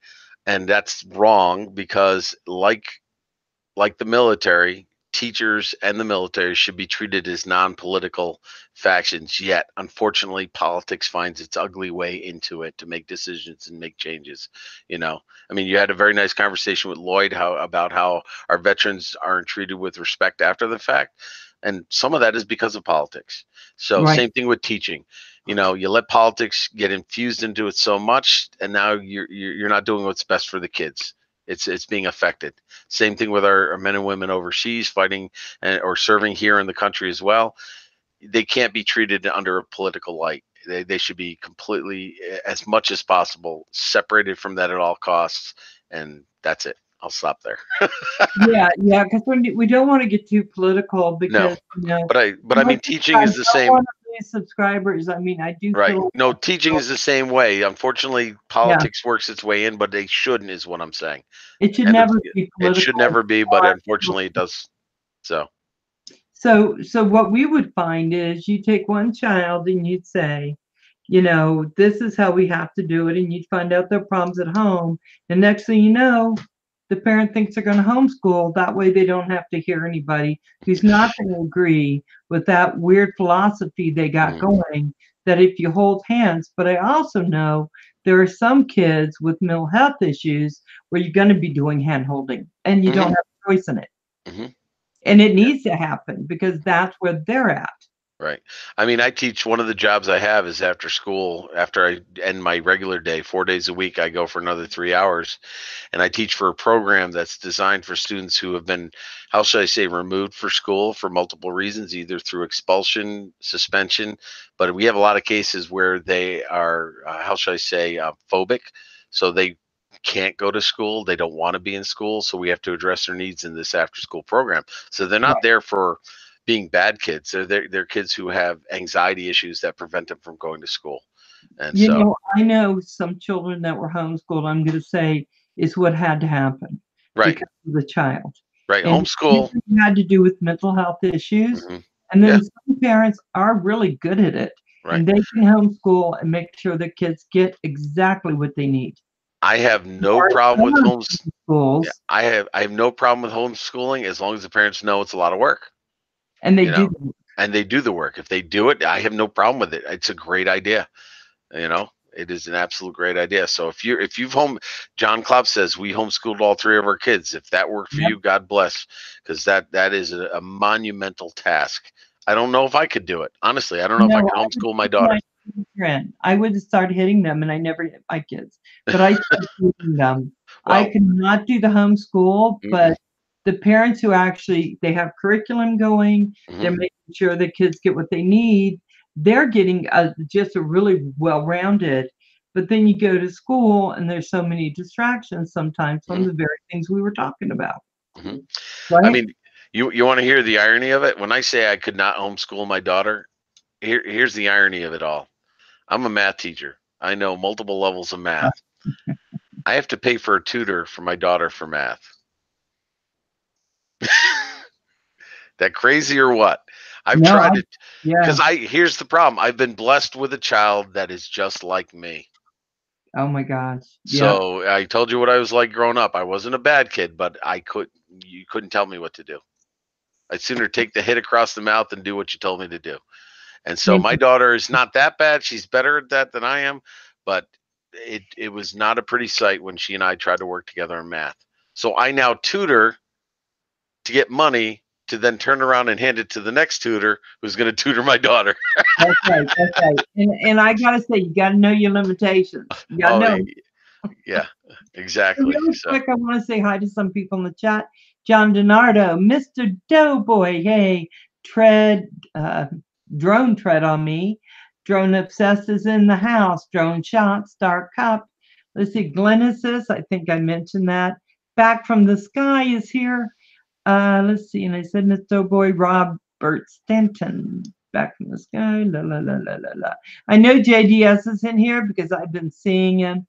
and that's wrong because like the military, teachers and the military should be treated as non-political factions. Yet, unfortunately, politics finds its ugly way into it to make decisions and make changes. I mean, you had a very nice conversation with Lloyd about how our veterans aren't treated with respect after the fact, and some of that is because of politics. So, Right. same thing with teaching. You let politics get infused into it so much, and now you're not doing what's best for the kids. It's being affected. Same thing with our men and women overseas fighting or serving here in the country as well. They can't be treated under a political light. They should be completely, as much as possible, separated from that at all costs. And that's it. I'll stop there. Yeah, yeah, because we don't want to get too political No, because, you know, but I much mean, as teaching I is the don't same. want to lose subscribers. I mean, I do Right. feel, No, teaching is the same way. Unfortunately, yeah, politics works its way in, but they shouldn't, is what I'm saying. it should And never be it should political. never be, but unfortunately, it does. So, So what we would find is you take one child and you'd say, you know, this is how we have to do it, and you'd find out their problems at home. And next thing you know, the parent thinks they're going to homeschool. That way they don't have to hear anybody who's not going to agree with that weird philosophy they got mhm, going that if you hold hands. But I also know there are some kids with mental health issues where you're going to be doing hand holding and you don't mhm, have a choice in it. mhm. And it needs to happen because that's where they're at. Right. I mean, I teach. One of the jobs I have is after school, after I end my regular day, 4 days a week, I go for another 3 hours and I teach for a program that's designed for students who have been, how should I say, removed for school for multiple reasons, either through expulsion, suspension. But we have a lot of cases where they are, how should I say, phobic. So they can't go to school. They don't want to be in school. So we have to address their needs in this after school program. So they're not Right. there for being bad kids. They're kids who have anxiety issues that prevent them from going to school. And You so, know, I know some children that were homeschooled, I'm going to say, is what had to happen right, because of the child. right, And homeschool. it had to do with mental health issues. Hmm. And Yeah, then some parents are really good at it right. and they can homeschool and make sure the kids get exactly what they need. I have no Or problem some with of homes. the Yeah, schools, I have no problem with homeschooling as long as the parents know it's a lot of work, and they you know, do. and they do the work. If they do it, I have no problem with it. It's a great idea. It is an absolute great idea. So if you've John Klopp says we homeschooled all three of our kids. If that worked for Yep. you, God bless, because that is a monumental task. I don't know if I could do it. Honestly, I don't know if I No, could I would homeschool my take my daughter. children. I would start hitting them, and I never hit my kids, but I started hitting them. I Well, could not do the homeschool, mm-mm, but the parents who actually they have curriculum going, mhm, they're making sure the kids get what they need. They're getting just a really well-rounded. But then you go to school, and there's so many distractions sometimes from mhm, the very things we were talking about, mhm. I right? mean, you want to hear the irony of it? When I say I could not homeschool my daughter, here's the irony of it all. I'm a math teacher. I know multiple levels of math. I have to pay for a tutor for my daughter for math. That crazy or what? I've No, tried it yeah. because here's the problem. I've been blessed with a child that is just like me. Oh my gosh. Yep. So I told you what I was like growing up. I wasn't a bad kid, but you couldn't tell me what to do. I'd sooner take the hit across the mouth than do what you told me to do. And so Same my daughter is not that bad. She's better at that than I am, but it was not a pretty sight when she and I tried to work together in math. So I now tutor to get money to then turn around and hand it to the next tutor who's going to tutor my daughter. That's right. That's right. And I gotta say, you gotta know your limitations. You gotta Oh, know. yeah, exactly. Really So quick, I want to say hi to some people in the chat. John Donardo, Mr. Doughboy, hey, tread, drone tread on me. Drone Obsessed is in the house. Drone Shot, Star Cup. Let's see, Glennesis, I think I mentioned that. Back from the Sky is here. Let's see, and I said Mr. Doughboy, Robert Stanton. Back from the Sky, la la la la la la. I know JDS is in here because I've been seeing him.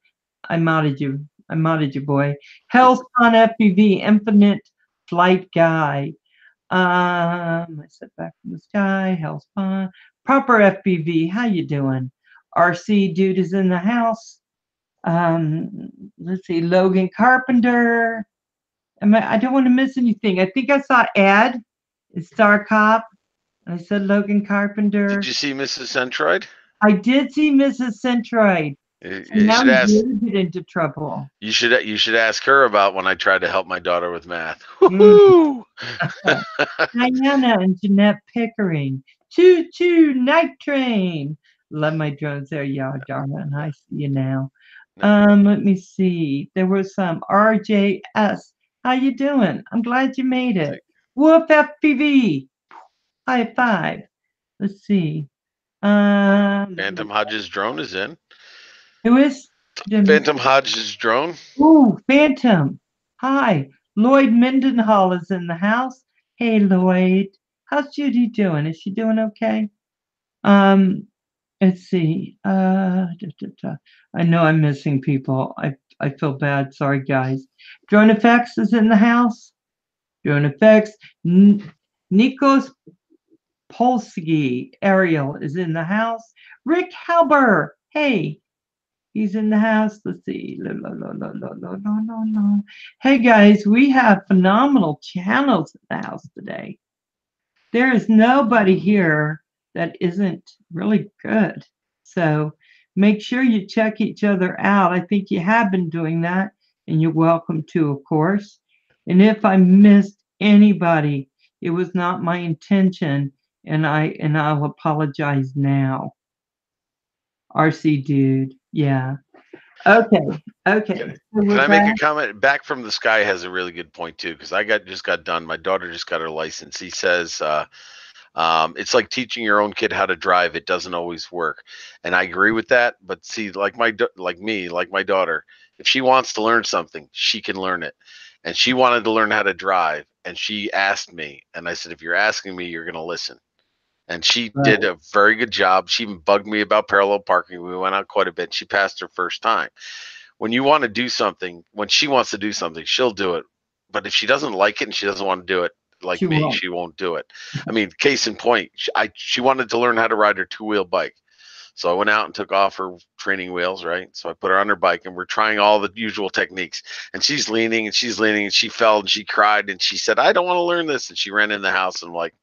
I modded you. I modded you, boy. Hellspawn FPV, Infinite Flight Guy. I said Back from the Sky, Hellspawn. Proper FPV, how you doing? RC Dude is in the house. Let's see, Logan Carpenter. I don't want to miss anything. I think I saw Ed, Star Cop. I said Logan Carpenter. did you see Mrs. Centroid? I did see Mrs. Centroid. You And now should ask. you get into trouble. You should ask her about when I tried to help my daughter with math. Mm. Diana and Jeanette Pickering. Choo choo, night train. Love my drones there, yeah, darling. I see you now. Let me see. There was some RJS. How you doing? I'm glad you made it. Woof FPV. High five. Let's see. Phantom Hodges drone is in. Who is? Phantom Hodges drone. Ooh, Phantom. Hi. Lloyd Mendenhall is in the house. Hey, Lloyd. How's Judy doing? Is she doing okay? Let's see. I know I'm missing people. I feel bad. Sorry, guys. Drone Effects is in the house. Drone Effects. Nikos Polsky Ariel is in the house. Rick Halber. Hey, he's in the house. Let's see. Hey, guys, we have phenomenal channels in the house today. There is nobody here that isn't really good. So make sure you check each other out. I think you have been doing that, and you're welcome to, of course. And if I missed anybody, it was not my intention, and I'll apologize now. RC Dude, yeah. Okay. Can I make a comment? Back from the Sky has a really good point too, because I just got done. My daughter just got her license. He says it's like teaching your own kid how to drive. It doesn't always work, and I agree with that. But see, like my daughter, if she wants to learn something, she can learn it. And she wanted to learn how to drive, and she asked me, and I said, if you're asking me, you're going to listen. And she did a very good job. She even bugged me about parallel parking. We went out quite a bit. She passed her first time. When you want to do something, when she wants to do something, she'll do it. But if she doesn't like it and she doesn't want to do it, like me, she won't do it. I mean, case in point, she wanted to learn how to ride her two-wheel bike. So I went out and took off her training wheels, right? So I put her on her bike, and we're trying all the usual techniques. And she's leaning, and she fell, and she cried, and she said, I don't want to learn this. And she ran in the house, and I'm like,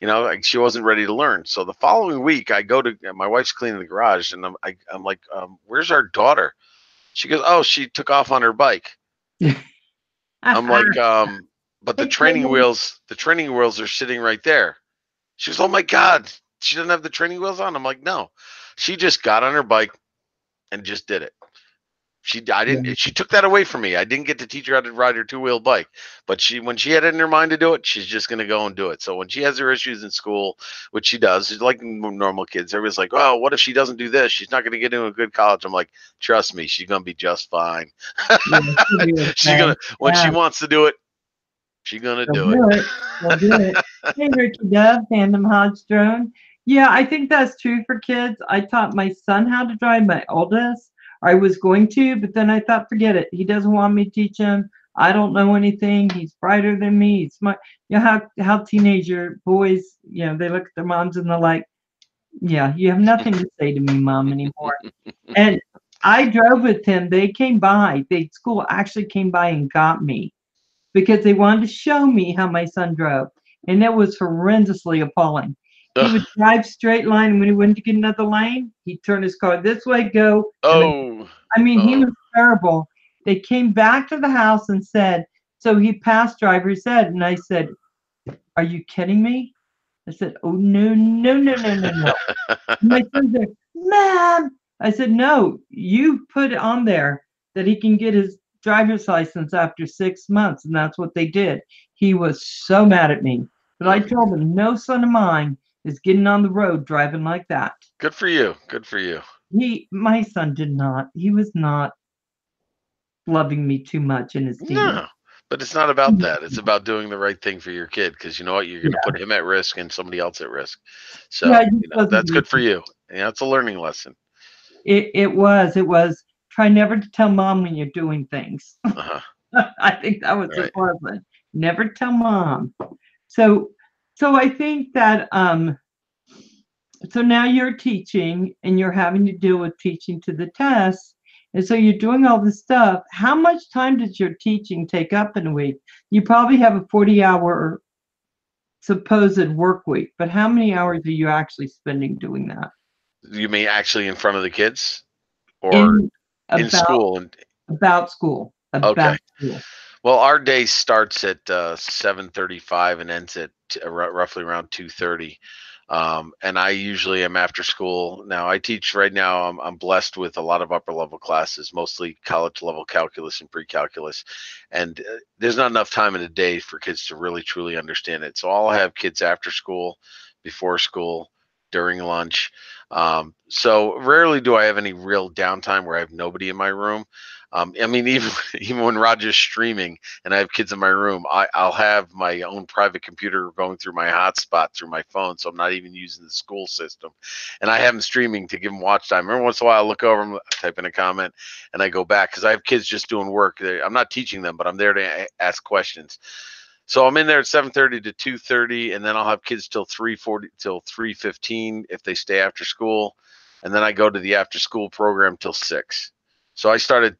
like she wasn't ready to learn. So the following week, I go to my wife's cleaning the garage, and I'm like, where's our daughter? She goes, oh, she took off on her bike. I'm like, but the training wheels are sitting right there. She goes, oh my God, she doesn't have the training wheels on. I'm like, no, she just got on her bike and just did it. She took that away from me. I didn't get to teach her how to ride her two-wheel bike, but when she had it in her mind to do it, she's just going to go and do it. So when she has her issues in school, which she does, she's like normal kids. Everybody's like, oh, what if she doesn't do this? She's not going to get into a good college. I'm like, trust me, she's going to be just fine. When she wants to do it, she's going to do it. She'll do it. Hey, Ricky Dove, Phantom Hodge Drone. Yeah, I think that's true for kids. I taught my son how to drive, my oldest. I was going to, but then I thought, forget it. He doesn't want me to teach him. I don't know anything. He's brighter than me. He's smart. You know how teenager boys, they look at their moms and they're like, yeah, you have nothing to say to me, Mom, anymore. And I drove with him. They came by. School actually came by and got me because they wanted to show me how my son drove. And it was horrendously appalling. He would drive straight line, and when he went to get another lane, he'd turn his car this way, go. Oh. He was terrible. They came back to the house and said, so he passed driver's ed. And I said, Are you kidding me? I said, oh, no, no, no, no, no, no. My son's there, Mom. I said, no, you put on there that he can get his driver's license after 6 months. And that's what they did. He was so mad at me. But I told him, no son of mine is getting on the road driving like that. Good for you. Good for you. My son did not. He was not loving me too much in his teenage. No, but it's not about that. It's about doing the right thing for your kid, because you know what? You're going to put him at risk and somebody else at risk. So, Yeah, that's good for you. Yeah, it's a learning lesson. It was try never to tell mom when you're doing things. Uh-huh. I think that was Right. important. Never tell mom. So I think that so now you're teaching and you're having to deal with teaching to the test. And so you're doing all this stuff. How much time does your teaching take up in a week? You probably have a 40-hour supposed work week, but how many hours are you actually spending doing that? You mean actually in front of the kids, or in school? About school. Okay. Well, our day starts at 7:35 and ends at roughly around 2:30. And I usually am after school. Now I teach right now. I'm blessed with a lot of upper level classes, mostly college level calculus and pre-calculus. And there's not enough time in a day for kids to really truly understand it. So I'll have kids after school, before school, during lunch. So rarely do I have any real downtime where I have nobody in my room. I mean, even when Roger's streaming and I have kids in my room, I'll have my own private computer going through my hotspot through my phone, so I'm not even using the school system. And I have them streaming to give them watch time. Every once in a while, I look over them, type in a comment, and I go back, because I have kids just doing work. I'm not teaching them, but I'm there to ask questions. So I'm in there at 7:30 to 2:30, and then I'll have kids till 3:40 till 3:15 if they stay after school, and then I go to the after school program till 6. So I started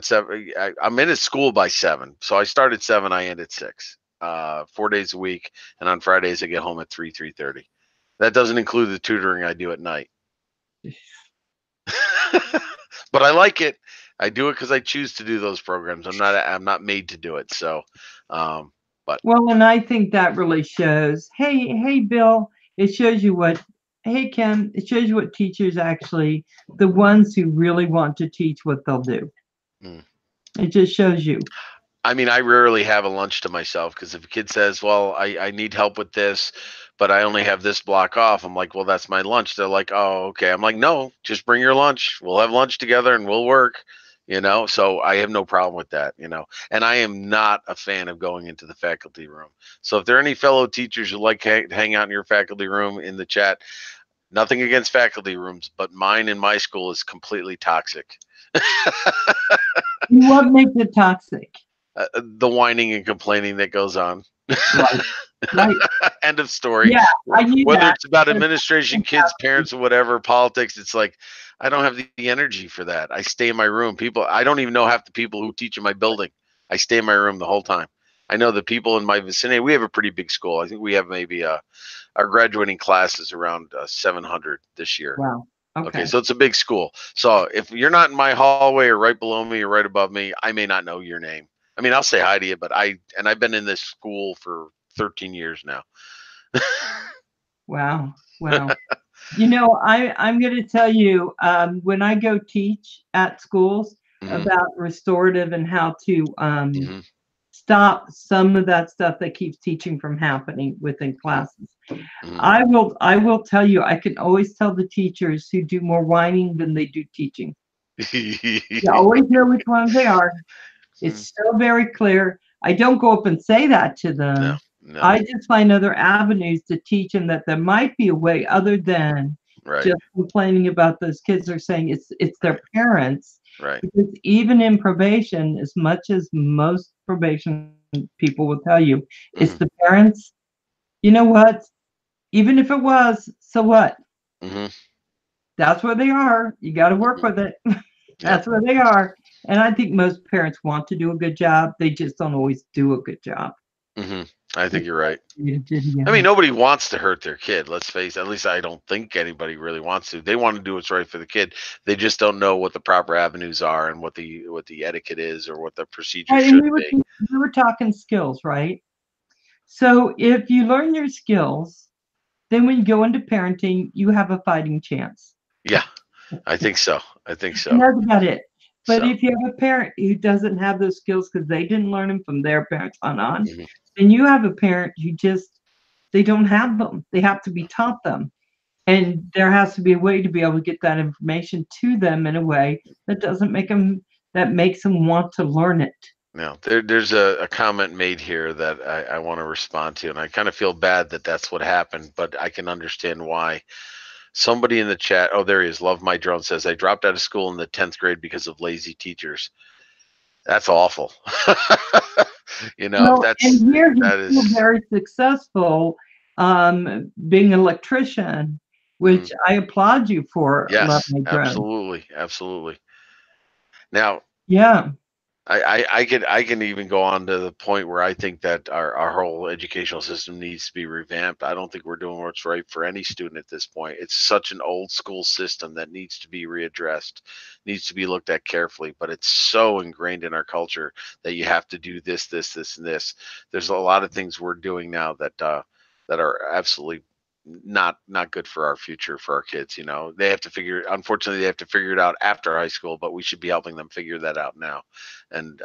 7. I'm in at school by 7. So I start at 7. I end at 6. 4 days a week, and on Fridays I get home at 3:30. That doesn't include the tutoring I do at night. But I like it. I do it because I choose to do those programs. I'm not made to do it. So, well, and I think that really shows. Hey, Bill. It shows you what. Hey, Ken. It shows you what teachers actually, the ones who really want to teach, what they'll do. It just shows you. I mean, I rarely have a lunch to myself, because if a kid says, well, I need help with this, but I only have this block off, I'm like, well, that's my lunch. They're like, oh, okay. I'm like, no, just bring your lunch. We'll have lunch together and we'll work, So I have no problem with that, And I am not a fan of going into the faculty room. So if there are any fellow teachers who like to hang out in your faculty room, in the chat, nothing against faculty rooms, but mine in my school is completely toxic. What makes it toxic? The whining and complaining that goes on. Right. End of story. Yeah, Whether it's about administration, kids, parents, or whatever, politics, it's like, I don't have the energy for that. I stay in my room. I don't even know half the people who teach in my building. I stay in my room the whole time. I know the people in my vicinity. We have a pretty big school. I think we have maybe our graduating class is around 700 this year. Wow. Okay. So it's a big school. So if you're not in my hallway or right below me or right above me, I may not know your name. I mean, I'll say hi to you, but I've been in this school for 13 years now. Wow. I'm going to tell you, when I go teach at schools about restorative and how to stop some of that stuff that keeps teaching from happening within classes. I will tell you, I can always tell the teachers who do more whining than they do teaching. You always know which ones they are. It's so very clear. I don't go up and say that to them. No. I just find other avenues to teach them that there might be a way other than just complaining about those kids. Are saying it's their parents. Right. Because even in probation, as much as most probation people will tell you, it's the parents. You know what? Even if it was, so what? That's where they are. You got to work with it. That's where they are. And I think most parents want to do a good job. They just don't always do a good job. I think you're right. I mean, nobody wants to hurt their kid. Let's face it. At least I don't think anybody really wants to. They want to do what's right for the kid. They just don't know what the proper avenues are and what the etiquette is or what the procedure should be. We were talking skills, right? So if you learn your skills, then when you go into parenting, you have a fighting chance. Yeah, I think so. I think And so. that's about it. But So, if you have a parent who doesn't have those skills because they didn't learn them from their parents on, mhm. then you have a parent who just they don't have them. They have to be taught them. And there has to be a way to be able to get that information to them in a way that doesn't make them that makes them want to learn it. Now, there's a comment made here that I want to respond to, and I kind of feel bad that that's what happened, but I can understand why. Somebody in the chat, oh, there he is. Love My Drone says, I dropped out of school in the 10th grade because of lazy teachers. That's awful. Well, That's and here he's that still is. very successful being an electrician, Mhm. which I applaud you for, Love Yes, My Drone. absolutely, absolutely. Now, Yeah. I can even go on to the point where I think that our whole educational system needs to be revamped. I don't think we're doing what's right for any student at this point. It's such an old school system that needs to be readdressed, needs to be looked at carefully, but it's so ingrained in our culture that you have to do this, this, this, and this. There's a lot of things we're doing now that are absolutely not good for our future, for our kids. They have to figure, unfortunately they have to figure it out after high school, but we should be helping them figure that out now. And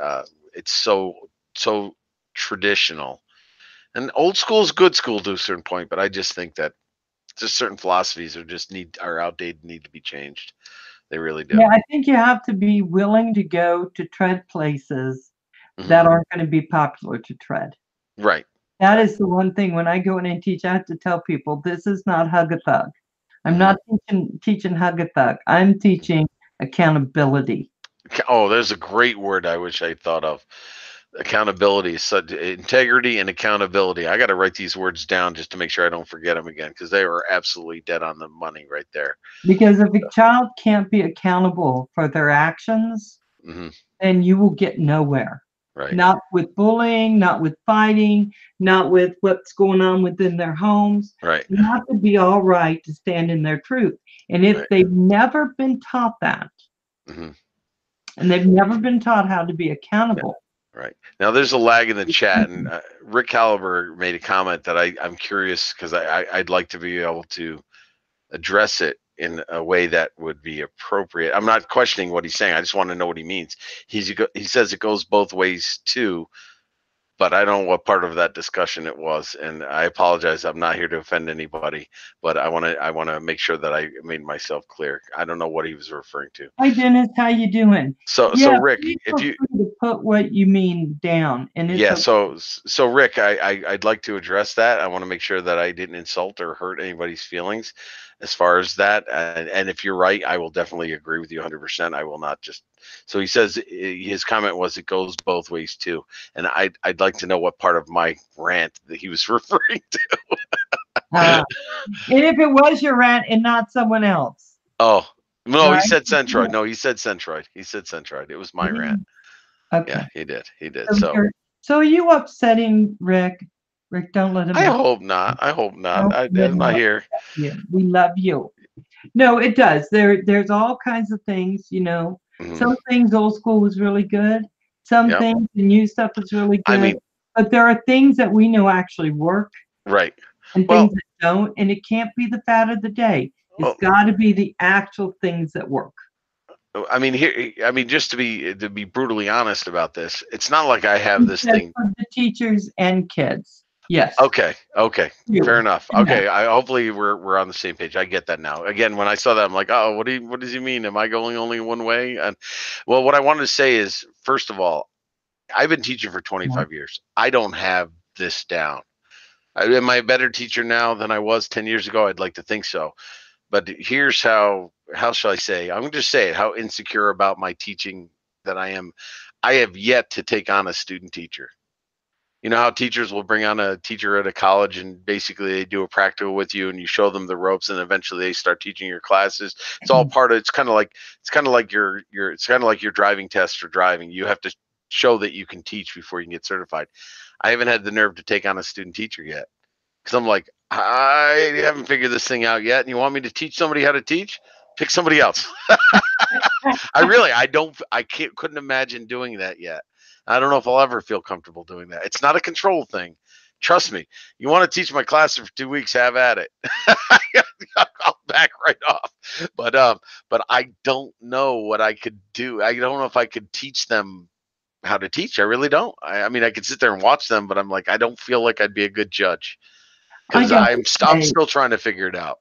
it's so traditional, and old school is good school to a certain point, but I just think that just certain philosophies are outdated, need to be changed. They really do. Yeah, I think you have to be willing to go to tread places Hmm. that aren't going to be popular to tread. Right. That Right. is the one thing when I go in and teach, I have to tell people this is not hug a thug. I'm Hmm. not teaching hug a thug. I'm teaching accountability. Oh, there's a great word I wish I thought of. Accountability, such integrity and accountability. I got to write these words down just to make sure I don't forget them again, because they were absolutely dead on the money right there. Because if a child can't be accountable for their actions, Hmm. then you will get nowhere. Right. Not with bullying, not with fighting, not with what's going on within their homes. Right. They have to be all right to stand in their truth. And if Right. they've never been taught that, Hmm. and they've never been taught how to be accountable, Right. Now there's a lag in the chat, and Rick Caliber made a comment that I'm curious, because I'd like to be able to address it in a way that would be appropriate. I'm not questioning what he's saying. I just want to know what he means. He says it goes both ways too, but I don't know what part of that discussion it was, and I apologize. I'm not here to offend anybody, but I want to make sure that I made myself clear. I don't know what he was referring to. hi Dennis, how you doing? So Yeah, Rick, please if feel you free to put what you mean down, and it's yeah, okay. so Rick, I'd like to address that. I want to make sure that I didn't insult or hurt anybody's feelings as far as that. And if you're right, I will definitely agree with you 100%. I will not just. So he says his comment was it goes both ways too, and I'd like to know what part of my rant that he was referring to. Uh, and if it was your rant and not someone else, Oh no, he right? said Centroid. No, he said Centroid. He said Centroid. It was my rant. Okay. Yeah, he did. He did. So So so are you upsetting Rick? Rick, don't let him I up. hope not. I hope not. No, I'm not no, here. you. We love you. No, it does. There's all kinds of things, you know. Hmm. Some things old school was really good. Some Yep. things the new stuff is really I good. mean, But there are things that we know actually work right. and things Well, that don't, and it can't be the fad of the day. It's well, got to be the actual things that work. I mean, here, I mean, just to be brutally honest about this, it's not like I have You this said thing. for the teachers and kids. Yes, Okay, okay, fair you. enough. And that. Okay, I hopefully we're on the same page. I get that now. Again, when I saw that, I'm like, oh, what does he mean? Am I going only one way? And well, what I wanted to say is, first of all, I've been teaching for 25 years. I don't have this down. Am I a better teacher now than I was 10 years ago? I'd like to think so. But here's how shall I say? I'm going to just say it, how insecure about my teaching that I am. I have yet to take on a student teacher. You know how teachers will bring on a teacher at a college and basically they do a practical with you and you show them the ropes and eventually they start teaching your classes. It's all part of it's kind of like your driving test for driving. You have to show that you can teach before you can get certified. I haven't had the nerve to take on a student teacher yet, because I'm like, I haven't figured this thing out yet, and you want me to teach somebody how to teach? Pick somebody else. Couldn't imagine doing that yet. I don't know if I'll ever feel comfortable doing that. It's not a control thing. Trust me. You want to teach my class for 2 weeks? Have at it. I'll back right off. But I don't know what I could do. I don't know if I could teach them how to teach. I really don't. I mean, I could sit there and watch them, but I'm like, I don't feel like I'd be a good judge I because gotta I'm say, still trying to figure it out.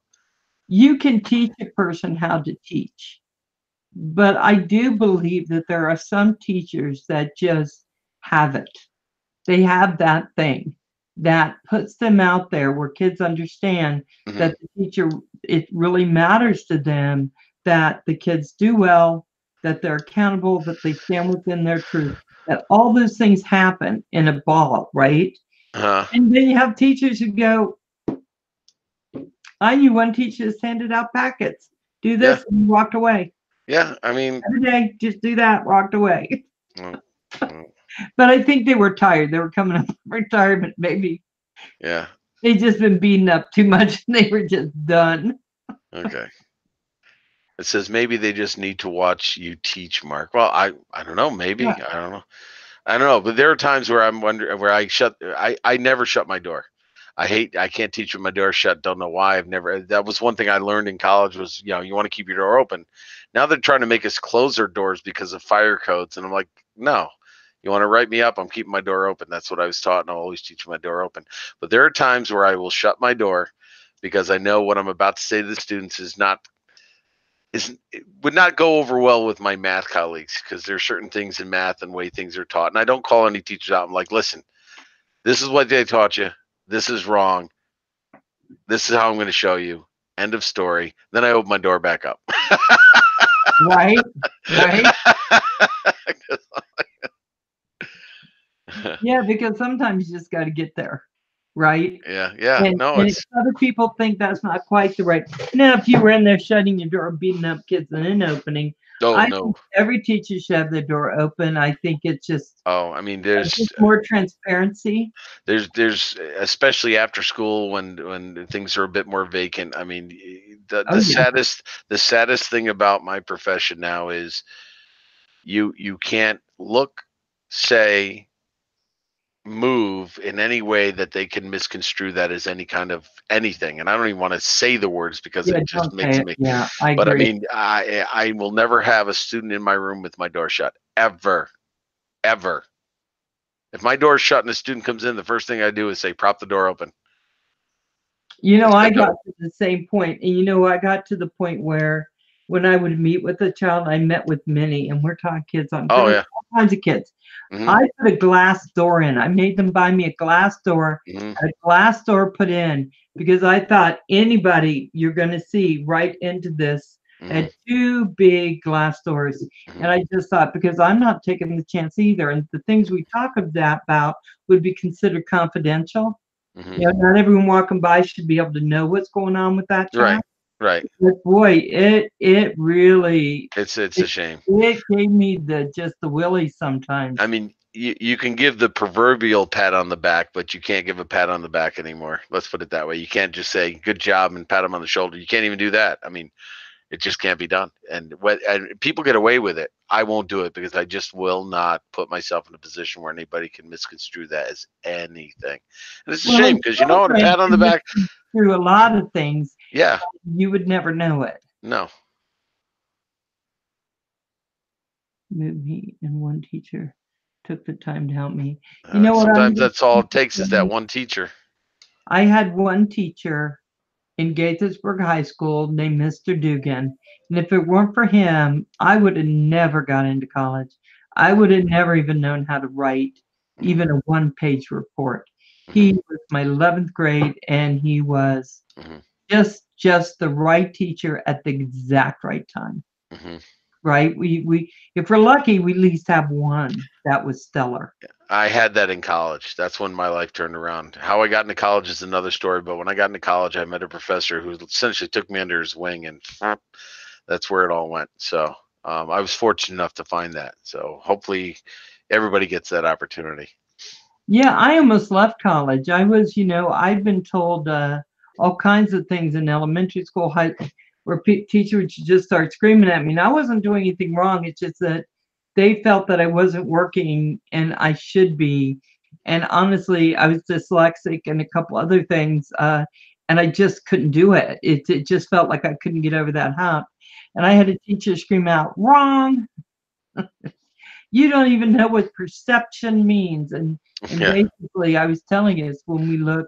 you can teach a person how to teach, but I do believe that there are some teachers that just have it. They have that thing that puts them out there where kids understand Hmm. that the teacher, it really matters to them that the kids do well, that they're accountable, that they stand within their truth, that all those things happen in a ball, right? Uh, And then you have teachers who go, I knew one teacher just handed out packets. Do yeah, this and walked away. yeah. I mean, Every day, just do that, walked away. mm, mm, But I think they were tired. They were coming up from retirement, maybe. yeah. They just been beaten up too much and they were just done. Okay. It says maybe they just need to watch you teach, Mark. Well, I don't know. Maybe Yeah. I don't know. I don't know. But there are times where I'm wondering where I never shut my door. I can't teach with my door shut. Don't know why. I've never. That was one thing I learned in college was, you want to keep your door open. Now they're trying to make us close our doors because of fire codes, and I'm like, no. You want to write me up? I'm keeping my door open. That's what I was taught, and I'll always teach my door open. But there are times where I will shut my door because I know what I'm about to say to the students it would not go over well with my math colleagues because there are certain things in math and way things are taught. And I don't call any teachers out. I'm like, listen, this is what they taught you. This is wrong. This is how I'm going to show you. End of story. Then I open my door back up. Right? Right? Yeah, because sometimes you just got to get there. Right? yeah. And, No, and if other people think that's not quite the right. Now, if you were in there shutting your door, beating up kids and then opening, oh I no. think every teacher should have their door open. I think it's just Oh, I mean, there's more transparency. there's especially after school when things are a bit more vacant. I mean, the Oh, yeah. saddest thing about my profession now is you can't look, say, move in any way that they can misconstrue that as any kind of anything. And I don't even want to say the words because Yeah, it just don't makes say it. me. Yeah, I But I agree. mean, I will never have a student in my room with my door shut ever, ever. If my door is shut and a student comes in, the first thing I do is say, "Prop the door open." I Except, got to the same point, and I got to the point where when I would meet with a child, I met with many, and we're talking kids on oh yeah, all kinds of kids. hmm I put a glass door in. I made them buy me a glass door, hmm put in because I thought anybody you're going to see right into this hmm had two big glass doors. And I just thought, because I'm not taking the chance either. And the things we talk about would be considered confidential. hmm Not everyone walking by should be able to know what's going on with that child. right, right. But boy, it really It's a it, shame. it gave me the willies sometimes. I mean, you can give the proverbial pat on the back, but you can't give a pat on the back anymore. Let's put it that way. You can't just say good job and pat them on the shoulder. You can't even do that. I mean, it just can't be done. And people get away with it. I won't do it because I just will not put myself in a position where anybody can misconstrue that as anything. And it's a shame because a pat on the back. Through a lot of things, Yeah. you would never know it. No. Me and one teacher took the time to help me. What? Sometimes that's all it takes is that one teacher. I had one teacher in Gaithersburg High School named Mr. Dugan. And if it weren't for him, I would have never got into college. I would have never even known how to write even a one-page report. He was my 11th grade, and he was just the right teacher at the exact right time. Right? We if we're lucky, we at least have one that was stellar. I had that in college. That's when my life turned around. How I got into college is another story, but when I got into college, I met a professor who essentially took me under his wing, and that's where it all went. So I was fortunate enough to find that. So hopefully everybody gets that opportunity. Yeah, I almost left college. I was, I've been told all kinds of things in elementary school, where teacher would just start screaming at me. And I wasn't doing anything wrong. It's just that they felt that I wasn't working and I should be. And honestly, I was dyslexic and a couple other things, and I just couldn't do it. It just felt like I couldn't get over that hump. And I had a teacher scream out, "Wrong! You don't even know what perception means." And Yeah. basically, I was telling us when we look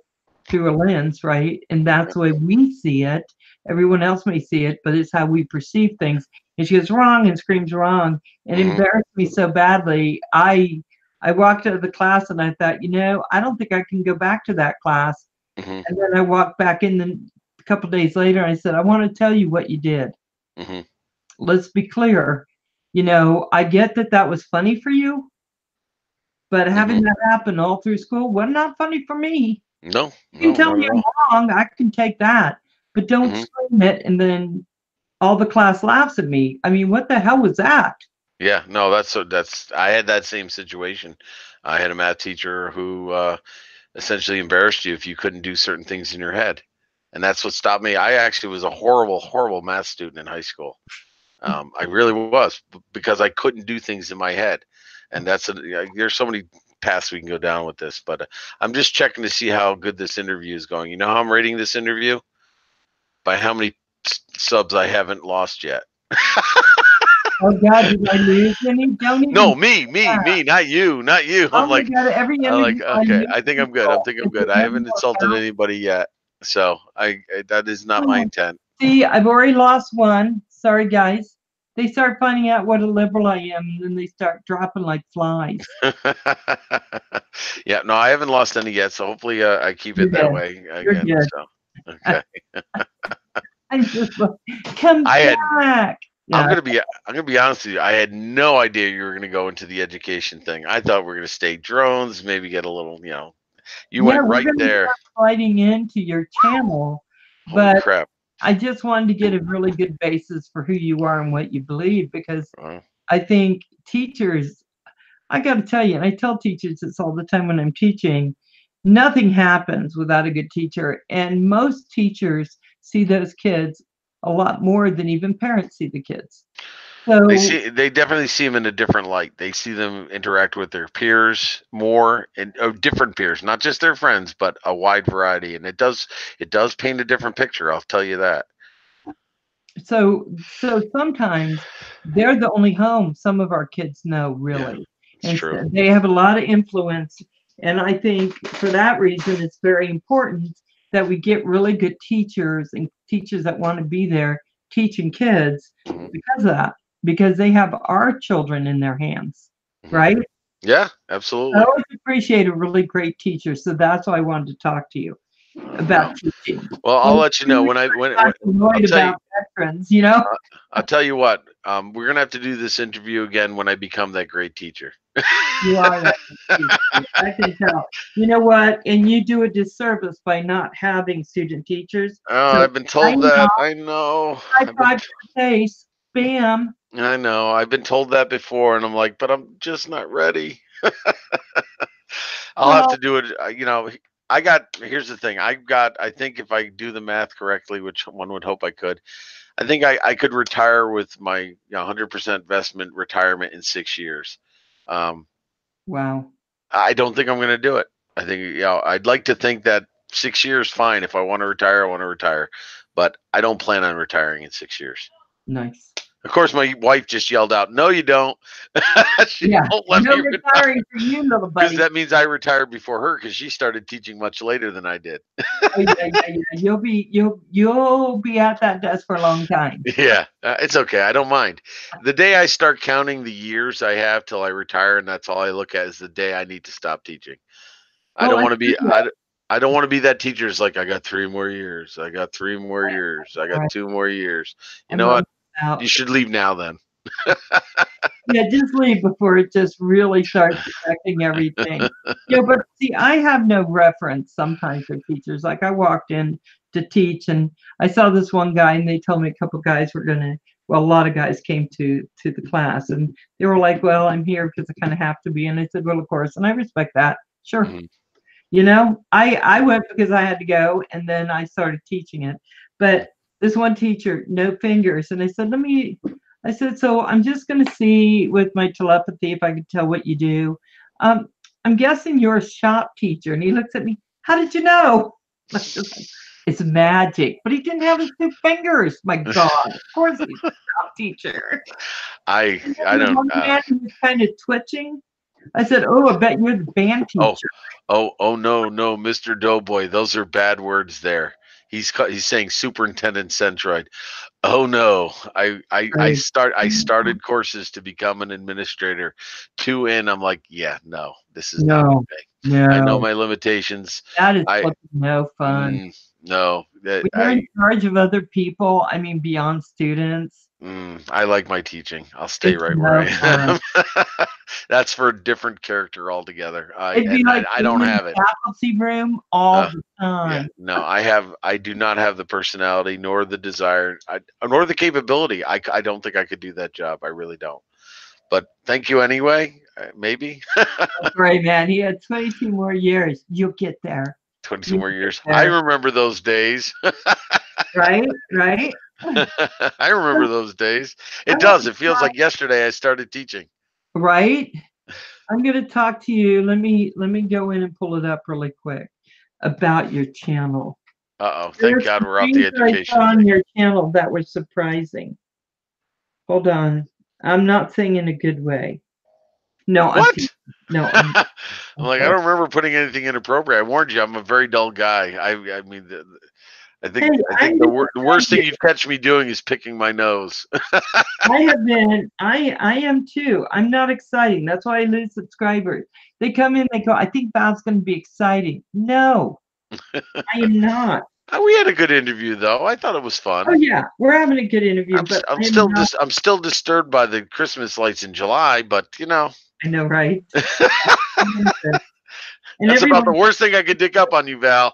through a lens, right? And that's the way we see it. Everyone else may see it, but it's how we perceive things. And she goes, "Wrong," and screams wrong, and Hmm. embarrassed me so badly. I walked out of the class and I thought, I don't think I can go back to that class. Hmm. And then I walked back in a couple days later and I said, "I want to tell you what you did. Hmm. Let's be clear. I get that that was funny for you, but Hmm. having that happen all through school was not funny for me. No, You can no, tell not me at I'm all. wrong. I can take that, but don't Hmm. scream it and then all the class laughs at me. I mean, what the hell was that?" Yeah, no, that's I had that same situation. I had a math teacher who essentially embarrassed you if you couldn't do certain things in your head, and that's what stopped me. I actually was a horrible, horrible math student in high school. I really was because I couldn't do things in my head, and there's so many paths we can go down with this. But I'm just checking to see how good this interview is going. You know how I'm rating this interview? By how many subs I haven't lost yet. Oh God, did I lose any? Don't even No, say that. me, not you, not you. Oh my God, every I'm like, interview I okay, lose I think I'm good. I'm people. think I'm Is good. it I no haven't more insulted count? anybody yet, so that is not my Oh, intent. see, I've already lost one. Sorry, guys. They start finding out what a liberal I am, and then they start dropping like flies. Yeah, no, I haven't lost any yet, so hopefully I keep You're it that good. way You're again. good. So, okay, I'm just like, come I had. back. I'm Yeah, gonna be. I'm gonna be honest with you. I had no idea you were gonna go into the education thing. I thought we are gonna stay drones, maybe get a little. You yeah, went we're right gonna there. start sliding into your channel, Holy but crap! I just wanted to get a really good basis for who you are and what you believe because Uh, I think teachers, I got to tell you, and I tell teachers this all the time when I'm teaching, nothing happens without a good teacher. And most teachers see those kids a lot more than even parents see the kids. So, They definitely see them in a different light. They see them interact with their peers more and different peers, not just their friends, but a wide variety. And it does paint a different picture. I'll tell you that. so sometimes they're the only home some of our kids know, Yeah, really. it's And true. so they have a lot of influence. And I think for that reason, it's very important that we get really good teachers and teachers that want to be there teaching kids Hmm. because of that, because they have our children in their hands, Hmm. right? Yeah, I absolutely. always appreciate a really great teacher. So that's why I wanted to talk to you about Well, teaching. well, I'll When let you know really when not I'll annoyed tell you. about veterans. I'll tell you what. We're gonna have to do this interview again when I become that great teacher. You are that teacher. I can tell. You know what? And you do a disservice by not having student teachers. Oh, So I've been told signing that. off, I know. high five to the face, bam. I know. I've been told that before, and I'm like, but I'm just not ready. I'll have Well, to do it. I got. Here's the thing. I think if I do the math correctly, which one would hope I could, I think I could retire with my 100% investment retirement in 6 years. Um, wow. I don't think I'm going to do it. I think I'd like to think that 6 years fine. If I want to retire, I want to retire, but I don't plan on retiring in 6 years. Nice. Of course, my wife just yelled out, "No, you don't." She Yeah. won't let No me retire retiring for you, little because buddy. that means I retired before her because she started teaching much later than I did. Oh yeah, yeah, yeah. You'll be at that desk for a long time. Yeah, it's okay. I don't mind. The day I start counting the years I have till I retire, and that's all I look at is the day I need to stop teaching. I Well, don't I want to tell be. you what, I don't want to be that teacher. It's like I got 3 more years. I got 3 more years. I all got right, 2 more years. You I'm know almost what? out. You should leave now then. Yeah, just leave before it just really starts affecting everything. But see, I have no reference sometimes for teachers. Like I walked in to teach and I saw this one guy and they told me a couple guys were a lot of guys came to the class and they were like, "Well, I'm here because I kind of have to be." And I said, "Well, of course." And I respect that. Sure. Mhm. I went because I had to go and then I started teaching it. But this one teacher, no fingers. And I said, "So I'm just going to see with my telepathy if I can tell what you do. Um, I'm guessing you're a shop teacher. And he looks at me, how did you know? It's magic. But he didn't have his 2 fingers. My God. Of course he's a shop teacher. I And I then the don't. one man who was kind of twitching. I said, oh, I bet you're the band Oh, teacher. oh no, Mr. Doughboy, those are bad words there. He's saying Superintendent Centroid. Oh no, I Right. started courses to become an administrator. 2 in, I'm like, yeah, no, this is not No, me. I know no. my limitations. That is I flipping no fun. no, that When you're in charge of other people, I mean, beyond students, I like my teaching. I'll stay it's right where no I fun. am. That's for a different character altogether. It'd be like I being don't in have the it. faculty room all the Yeah, time. no, I do not have the personality nor the desire, nor the capability. I don't think I could do that job. I really don't. But thank you anyway. Maybe That's right, man. He had 22 more years. You'll get there. 22 You'll more get years. I there. remember those days. Right? Right? I remember those days. I It want does. to It feels like yesterday I started teaching. right? I'm going to talk to you. Let me go in and pull it up really quick about your channel. Uh-oh. Thank There's God some we're off the things that I education saw on thing. your channel that were surprising. Hold on. I'm not saying in a good way. No, I'm What? no, I'm like, I sorry. don't remember putting anything inappropriate. I warned you, I'm a very dull guy. I mean, Hey, I think I'm the, gonna the tell worst thing you, you'd catch me doing is picking my nose. I have been, I am too. I'm not exciting. That's why I lose subscribers. They come in, they go, I think Val's going to be exciting. No, I am not. We had a good interview though. I thought it was Oh fun. yeah, we're having a good interview, but I am not. I'm still disturbed by the Christmas lights in July, but you know, I know, right? And that's about the everyone, worst thing I could dig up on you, Val.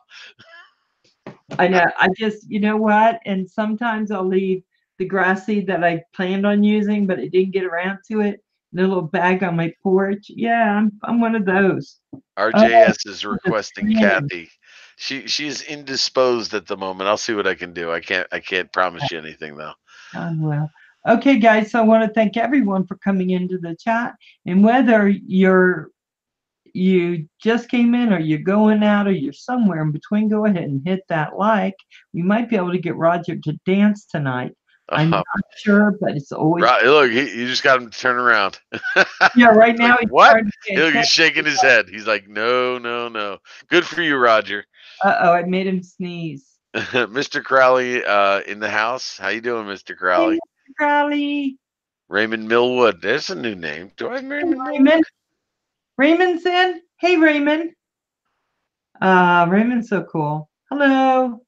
I know, I just, you know what? And sometimes I'll leave the grass seed that I planned on using, but I didn't get around to it, in a little bag on my porch. Yeah, I'm one of those. Oh, RJS is the requesting fan. Kathy. She's indisposed at the moment. I'll see what I can do. I can't promise you anything though. Oh, well. Okay, guys, so I want to thank everyone for coming into the chat. And whether you just came in or you're going out or you're somewhere in between, go ahead and hit that like. We might be able to get Roger to dance tonight. I'm not sure, but it's always Right, look, you just got him to turn around. yeah. Right now Like, he's what? starting to Look, he's dance. shaking his head. He's like, no, no, no. Good for you, Roger. Uh-oh, I made him sneeze. Mr. Crowley in the house. How you doing, Mr. Crowley? Hey, Mr. Crowley. Raymond Millwood. There's a new name. Do I have Hey, Raymond Millwood? Raymond. Raymond's in. Hey, Raymond. Raymond's so cool. Hello.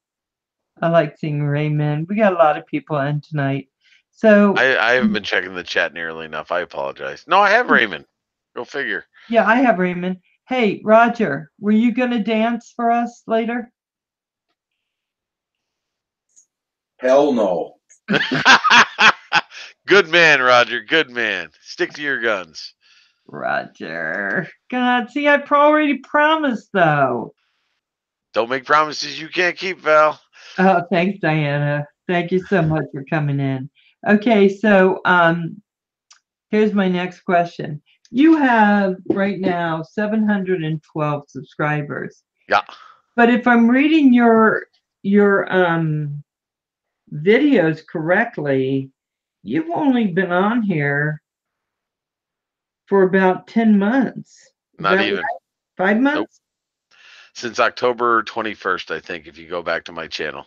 I like seeing Raymond. We got a lot of people in tonight. So I haven't been checking the chat nearly enough. I apologize. No, I have Raymond. Go figure. yeah, I have Raymond. Hey, Roger, were you gonna dance for us later? Hell no. Good man, Roger. Good man. Stick to your guns. Roger. God, see, I already promised though. Don't make promises you can't keep, Val. Oh, thanks, Diana. Thank you so much for coming in. Okay, so here's my next question. You have right now 712 subscribers. Yeah. But if I'm reading your videos correctly, you've only been on here for about 10 months. Is Not that even. right? 5 months? Nope. Since October 21st, I think, if you go back to my channel.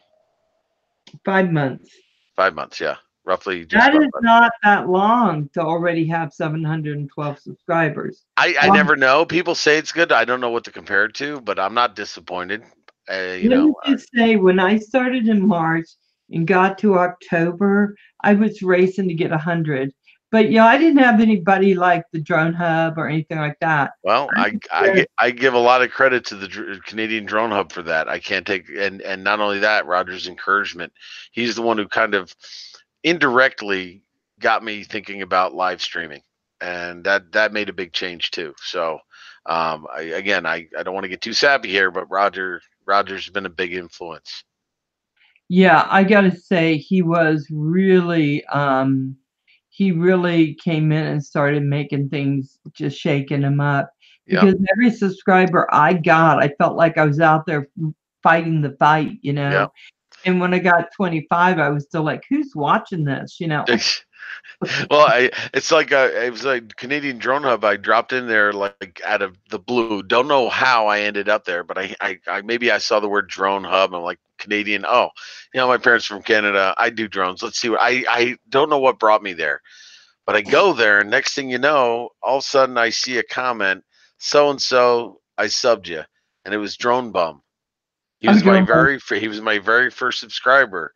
5 months. 5 months, yeah. Roughly just That about is not that long to already have 712 subscribers. I never know. People say it's good. I don't know what to compare it to, but I'm not disappointed. Let me just say, when I started in March and got to October, I was racing to get 100. But I didn't have anybody like the Drone Hub or anything like that. Well, I give a lot of credit to the Canadian Drone Hub for that. I can't take and not only that, Roger's encouragement. He's the one who kind of indirectly got me thinking about live streaming, and that made a big change too. So, I don't want to get too sappy here, but Roger's been a big influence. Yeah, I gotta say he was really he really came in and started making things, just shaking him up. Yeah. because every subscriber I got, I felt like I was out there fighting the fight, you Yeah. know. And when I got 25, I was still like, who's watching this, you know? Well, it's like it was like Canadian Drone Hub. I dropped in there like out of the blue. Don't know how I ended up there, but I maybe I saw the word Drone Hub. I'm like Canadian. Oh, you know, my parents from Canada. I do drones. Let's see what I don't know what brought me there, but I go there, and next thing you know, all of a sudden I see a comment. So and so, I subbed you, and it was Drone Bum. I'm doing He was my very first subscriber.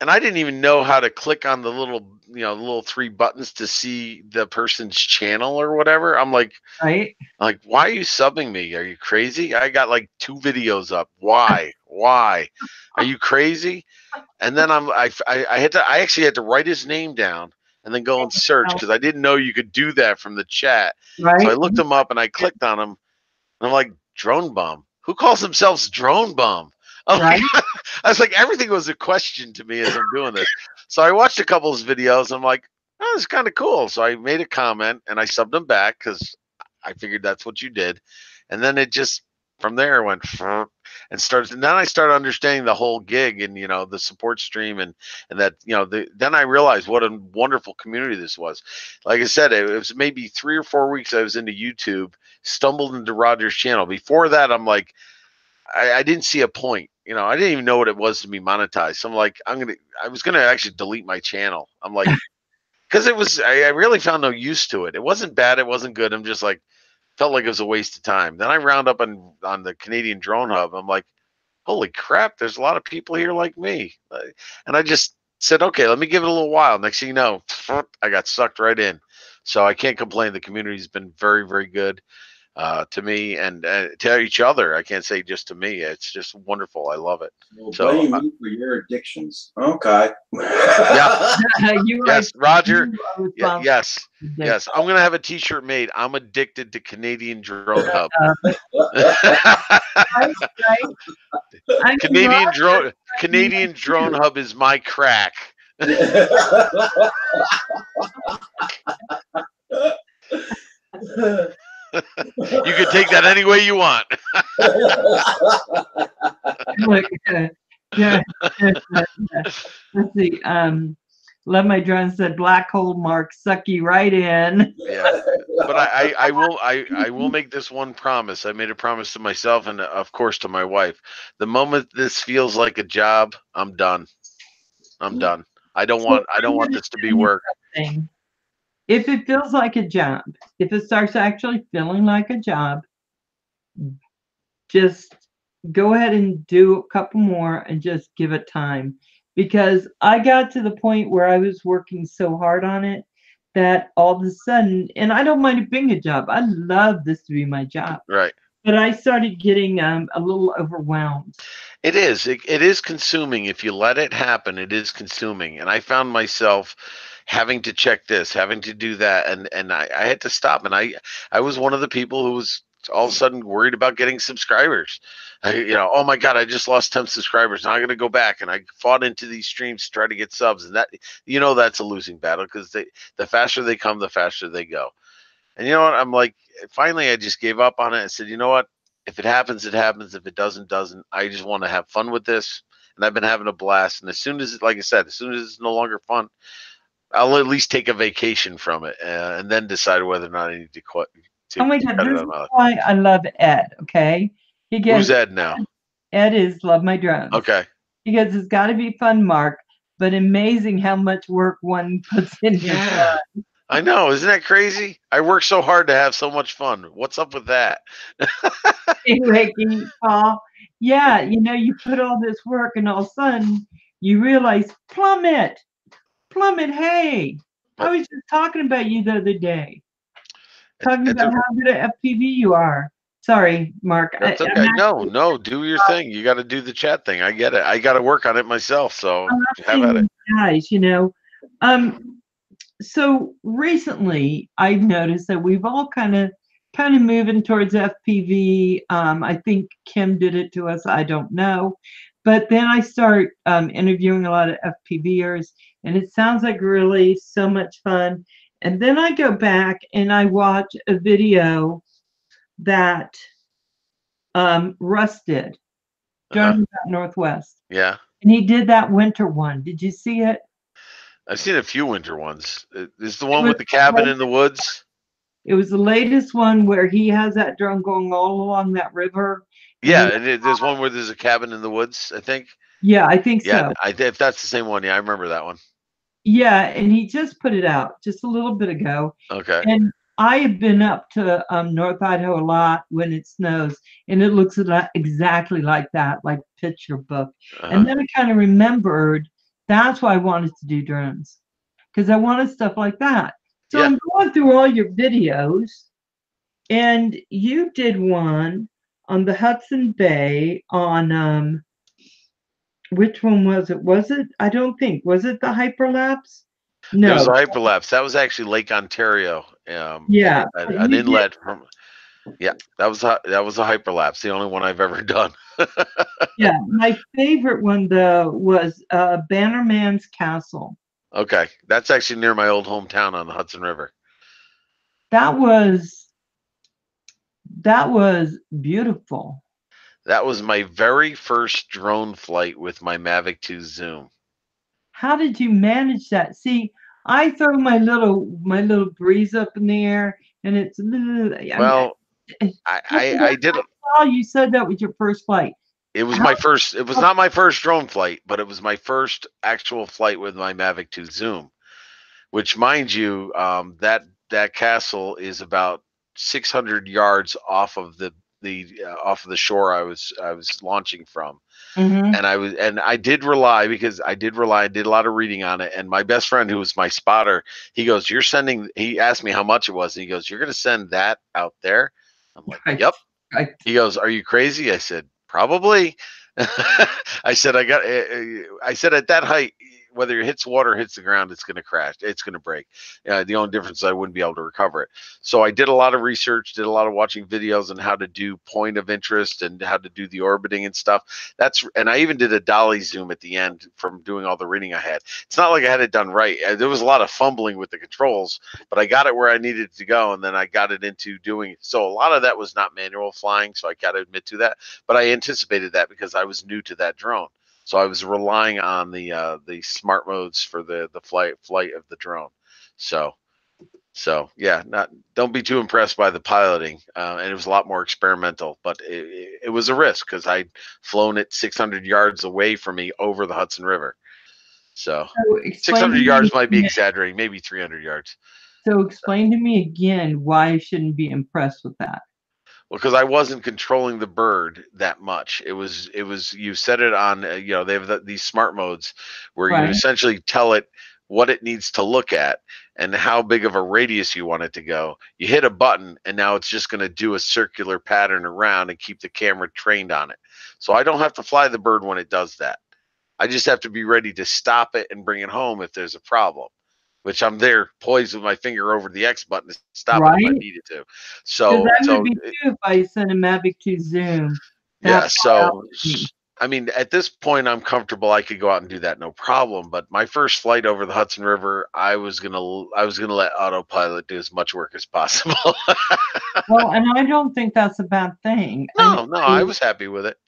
And I didn't even know how to click on the little, you know, the little three buttons to see the person's channel or whatever. right. Why are you subbing me? Are you crazy? I got like 2 videos up. Why? Why? Are you crazy? And then I actually had to write his name down and then go and search because I didn't know you could do that from the chat. So I Right. looked him up and I clicked on him, and I'm like, Drone Bum. Who calls themselves Drone Bum? I'm Right. like, I was like, everything was a question to me as I'm doing this. So I watched a couple of his videos. I'm like, oh, this is kind of cool. So I made a comment and I subbed him back because I figured that's what you did. And then it just from there went and started. And then I started understanding the whole gig and you know the support stream and that you know then I realized what a wonderful community this was. Like I said, it was maybe 3 or 4 weeks I was into YouTube, stumbled into Roger's channel. Before that, I'm like, I didn't see a point. You know, I didn't even know what it was to be monetized. So I'm like, I was gonna actually delete my channel. I'm like, because I really found no use to it. It wasn't bad, it wasn't good. I'm just like, felt like it was a waste of time. Then I round up on the Canadian Drone Hub. I'm like, holy crap, there's a lot of people here like me. And I just said, okay, let me give it a little while. Next thing you know, I got sucked right in. So I can't complain. The community's been very, very good to me and to each other. I can't say just to me. It's just wonderful. I love it. Well, So, blame me for your addictions. Okay. Yeah. You Yes, Roger. you are Yeah, responsible yes, for this. yes. I'm gonna have a T-shirt made. I'm addicted to Canadian Drone Hub. Right, right. I mean, Canadian Drone Hub is my crack. You can take that any way you want. look, yeah, let's see. Love My Drone said black hole mark suck you right in. Yeah, but I will make this one promise. I made a promise to myself and of course to my wife. The moment this feels like a job, I'm done. I'm done. I don't want this to be work. Thing. If it feels like a job, if it starts actually feeling like a job, just go ahead and do a couple more and just give it time. Because I got to the point where I was working so hard on it that all of a sudden, and I don't mind it being a job, I love this to be my job, Right. but I started getting a little overwhelmed. It is. It is consuming. If you let it happen, it is consuming. And I found myself having to check this, having to do that, and I had to stop. And I was one of the people who was all of a sudden worried about getting subscribers. You know, oh my God, I just lost 10 subscribers. Now I'm gonna go back, and I fought into these streams to try to get subs, and that you know that's a losing battle because the faster they come, the faster they go. And you know what? I'm like, finally, I just gave up on it and said, you know what? If it happens, it happens. If it doesn't, doesn't. I just want to have fun with this. And I've been having a blast. And as soon as, like I said, as soon as it's no longer fun, I'll at least take a vacation from it and then decide whether or not I need to quit. Oh my God, this is why I love Ed, okay? He Who's gets Ed now? Ed is Love My Drones. Okay. Because it's got to be fun, Mark, but amazing how much work one puts into Yeah. I know. Isn't that crazy? I work so hard to have so much fun. What's up with that? Waking, Paul. Yeah, you know, you put all this work and all of a sudden you realize, Plummet, hey, I was just talking about you the other day. Talking about how good at FPV you are. Sorry, Mark. That's okay. No, do your thing. You got to do the chat thing. I get it. I got to work on it myself. So have at it. Guys, you know, so recently I've noticed that we've all kind of moving towards FPV. I think Kim did it to us. I don't know. But then I start interviewing a lot of FPVers, and it sounds like really so much fun. And then I go back and I watch a video that Russ did Uh-huh. during that Northwest. Yeah. And he did that winter one. Did you see it? I've seen a few winter ones. Is the It one was with the cabin in the woods? it was the latest one where he has that drone going all along that river. And Yeah, he, and there's one where there's a cabin in the woods, I think. yeah, I think Yeah, so. if that's the same one, yeah, I remember that one. Yeah, and he just put it out just a little bit ago. Okay. And I have been up to North Idaho a lot when it snows, and it looks exactly like that, like picture book. And Uh-huh. then I kind of remembered that's why I wanted to do drones, because I wanted stuff like that. So Yeah. I'm going through all your videos, and you did one on the Hudson Bay on which one was it? Was it? I don't think. Was it the hyperlapse? It was a No. hyperlapse. That was actually Lake Ontario, Yeah. But an you did. inlet from. Yeah, that was a hyperlapse. The only one I've ever done. Yeah. My favorite one though was Bannerman's Castle. Okay, that's actually near my old hometown on the Hudson River. That was that was beautiful. That was my very first drone flight with my Mavic 2 Zoom. How did you manage that? See, I throw my little breeze up in the air, and it's. I mean, Well, I did. you said that was your first flight. It was How? my first. It was not my first drone flight, but it was my first actual flight with my Mavic 2 Zoom. Which, mind you, that castle is about 600 yards off of the shore I was launching from. Mm-hmm. And I did rely because I did rely. I did a lot of reading on it. And my best friend, who was my spotter, he goes, "You're sending." He asked me how much it was, and he goes, "You're going to send that out there?" I'm like, Right. "Yep." Right. He goes, "Are you crazy?" I said, "Probably." I said, I said at that height, whether it hits water or hits the ground, it's going to crash. It's going to break. The only difference is I wouldn't be able to recover it. So I did a lot of research, did a lot of watching videos on how to do point of interest and how to do the orbiting and stuff. And I even did a dolly zoom at the end from doing all the reading I had. It's not like I had it done right. There was a lot of fumbling with the controls, but I got it where I needed it to go, and then I got it into doing it. So a lot of that was not manual flying, so I got to admit to that. But I anticipated that because I was new to that drone. So I was relying on the smart modes for the flight of the drone. So yeah, don't be too impressed by the piloting, and it was a lot more experimental. But it was a risk because I'd flown it 600 yards away from me over the Hudson River. So So explain 600 to me yards might be again. exaggerating, maybe 300 yards. So explain to me again why I shouldn't be impressed with that. Well, because I wasn't controlling the bird that much. You set it on, they have these smart modes where you Right. essentially tell it what it needs to look at and how big of a radius you want it to go. You hit a button and now it's just going to do a circular pattern around and keep the camera trained on it. So I don't have to fly the bird when it does that. I just have to be ready to stop it and bring it home if there's a problem, which I'm there poised with my finger over the X button to stop it if I Right. needed to. Because So, I would be too if I sent a Mavic 2 Zoom that yeah, far out so with me. I mean, at this point, I'm comfortable. I could go out and do that, no problem. But my first flight over the Hudson River, I was gonna let autopilot do as much work as possible. Well, and I don't think that's a bad thing. I mean, No, I was happy with it.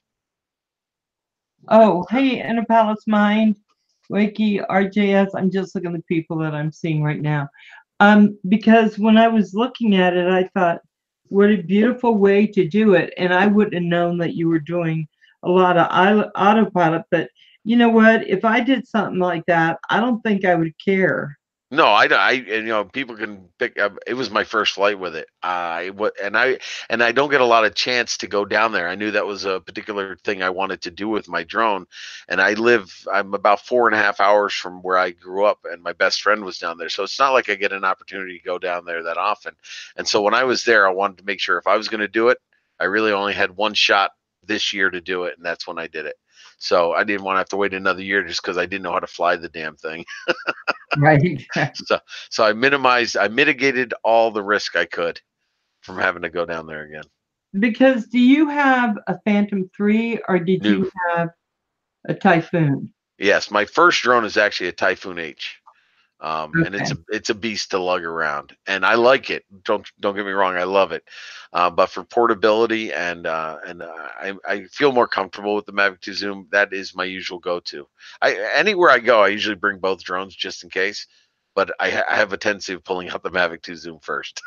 oh, hey, Inner Palace Mind, Wakey, RJS. I'm just looking at the people that I'm seeing right now. Because when I was looking at it, I thought, what a beautiful way to do it. And I wouldn't have known that you were doing a lot of autopilot. But you know what? If I did something like that, I don't think I would care. No, and people can pick up. It was my first flight with it. And I don't get a lot of chance to go down there. I knew that was a particular thing I wanted to do with my drone, and I'm about 4.5 hours from where I grew up, and my best friend was down there. So it's not like I get an opportunity to go down there that often. And so when I was there, I wanted to make sure if I was going to do it, I really only had one shot this year to do it, and that's when I did it. So I didn't want to have to wait another year just because I didn't know how to fly the damn thing. Right. So I mitigated all the risk I could from having to go down there again. Because do you have a Phantom 3 or did New. you have a Typhoon? Yes, my first drone is actually a Typhoon H. And Okay. it's a beast to lug around, and I like it. Don't get me wrong, I love it. But for portability I feel more comfortable with the Mavic 2 Zoom. That is my usual go-to. Anywhere I go, I usually bring both drones just in case. But I have a tendency of pulling out the Mavic 2 Zoom first.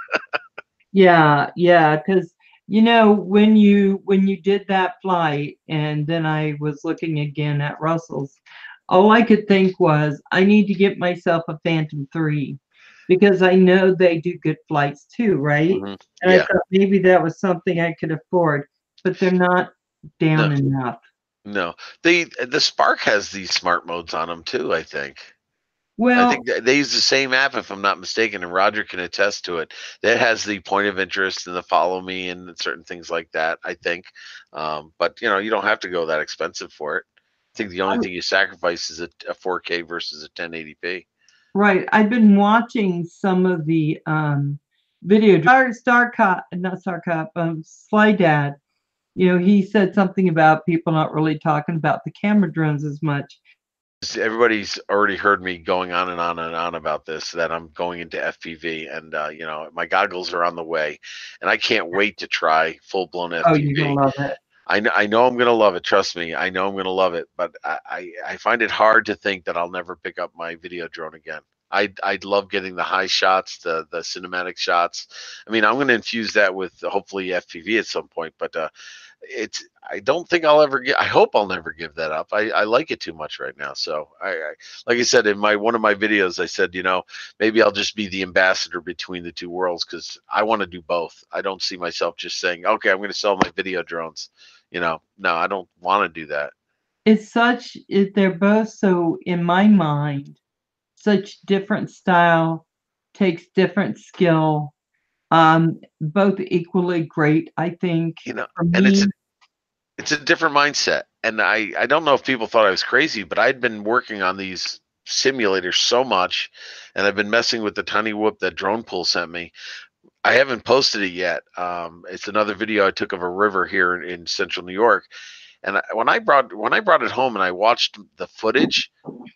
Yeah, yeah, because when you did that flight, and then I was looking again at Russell's, all I could think was I need to get myself a Phantom 3 because I know they do good flights too, right? Hmm. And I Yeah. thought maybe that was something I could afford, but they're not No, down enough. no. The Spark has these smart modes on them too, I think. I Well, think they use the same app, if I'm not mistaken, and Roger can attest to it. That has the point of interest and the follow me and certain things like that, I think. But you don't have to go that expensive for it. I think the only thing you sacrifice is a 4K versus a 1080p. right. I've been watching some of the video Star Cop, not Star Cop, Sly Dad. He said something about people not really talking about the camera drones as much. Everybody's already heard me going on and on and on about this, that I'm going into FPV, and my goggles are on the way, and I can't wait to try full blown Oh, you're FPV. gonna love it. I know I'm gonna love it. Trust me, I know I'm gonna love it. But I find it hard to think that I'll never pick up my video drone again. I'd love getting the high shots, the cinematic shots. I mean, I'm gonna infuse that with hopefully FPV at some point. But it's I don't think I'll ever get. I hope I'll never give that up. I like it too much right now. So like I said in my one of my videos, I said maybe I'll just be the ambassador between the two worlds because I want to do both. I don't see myself just saying, okay, I'm going to sell my video drones. No, I don't want to do that. They're both so, in my mind, such different style, takes different skill, both equally great, I think, for And me. it's a different mindset. And I don't know if people thought I was crazy, but I'd been working on these simulators so much, and I've been messing with the tiny whoop that Drone Pool sent me. I haven't posted it yet. It's another video I took of a river here in central New York, and when I brought it home and I watched the footage,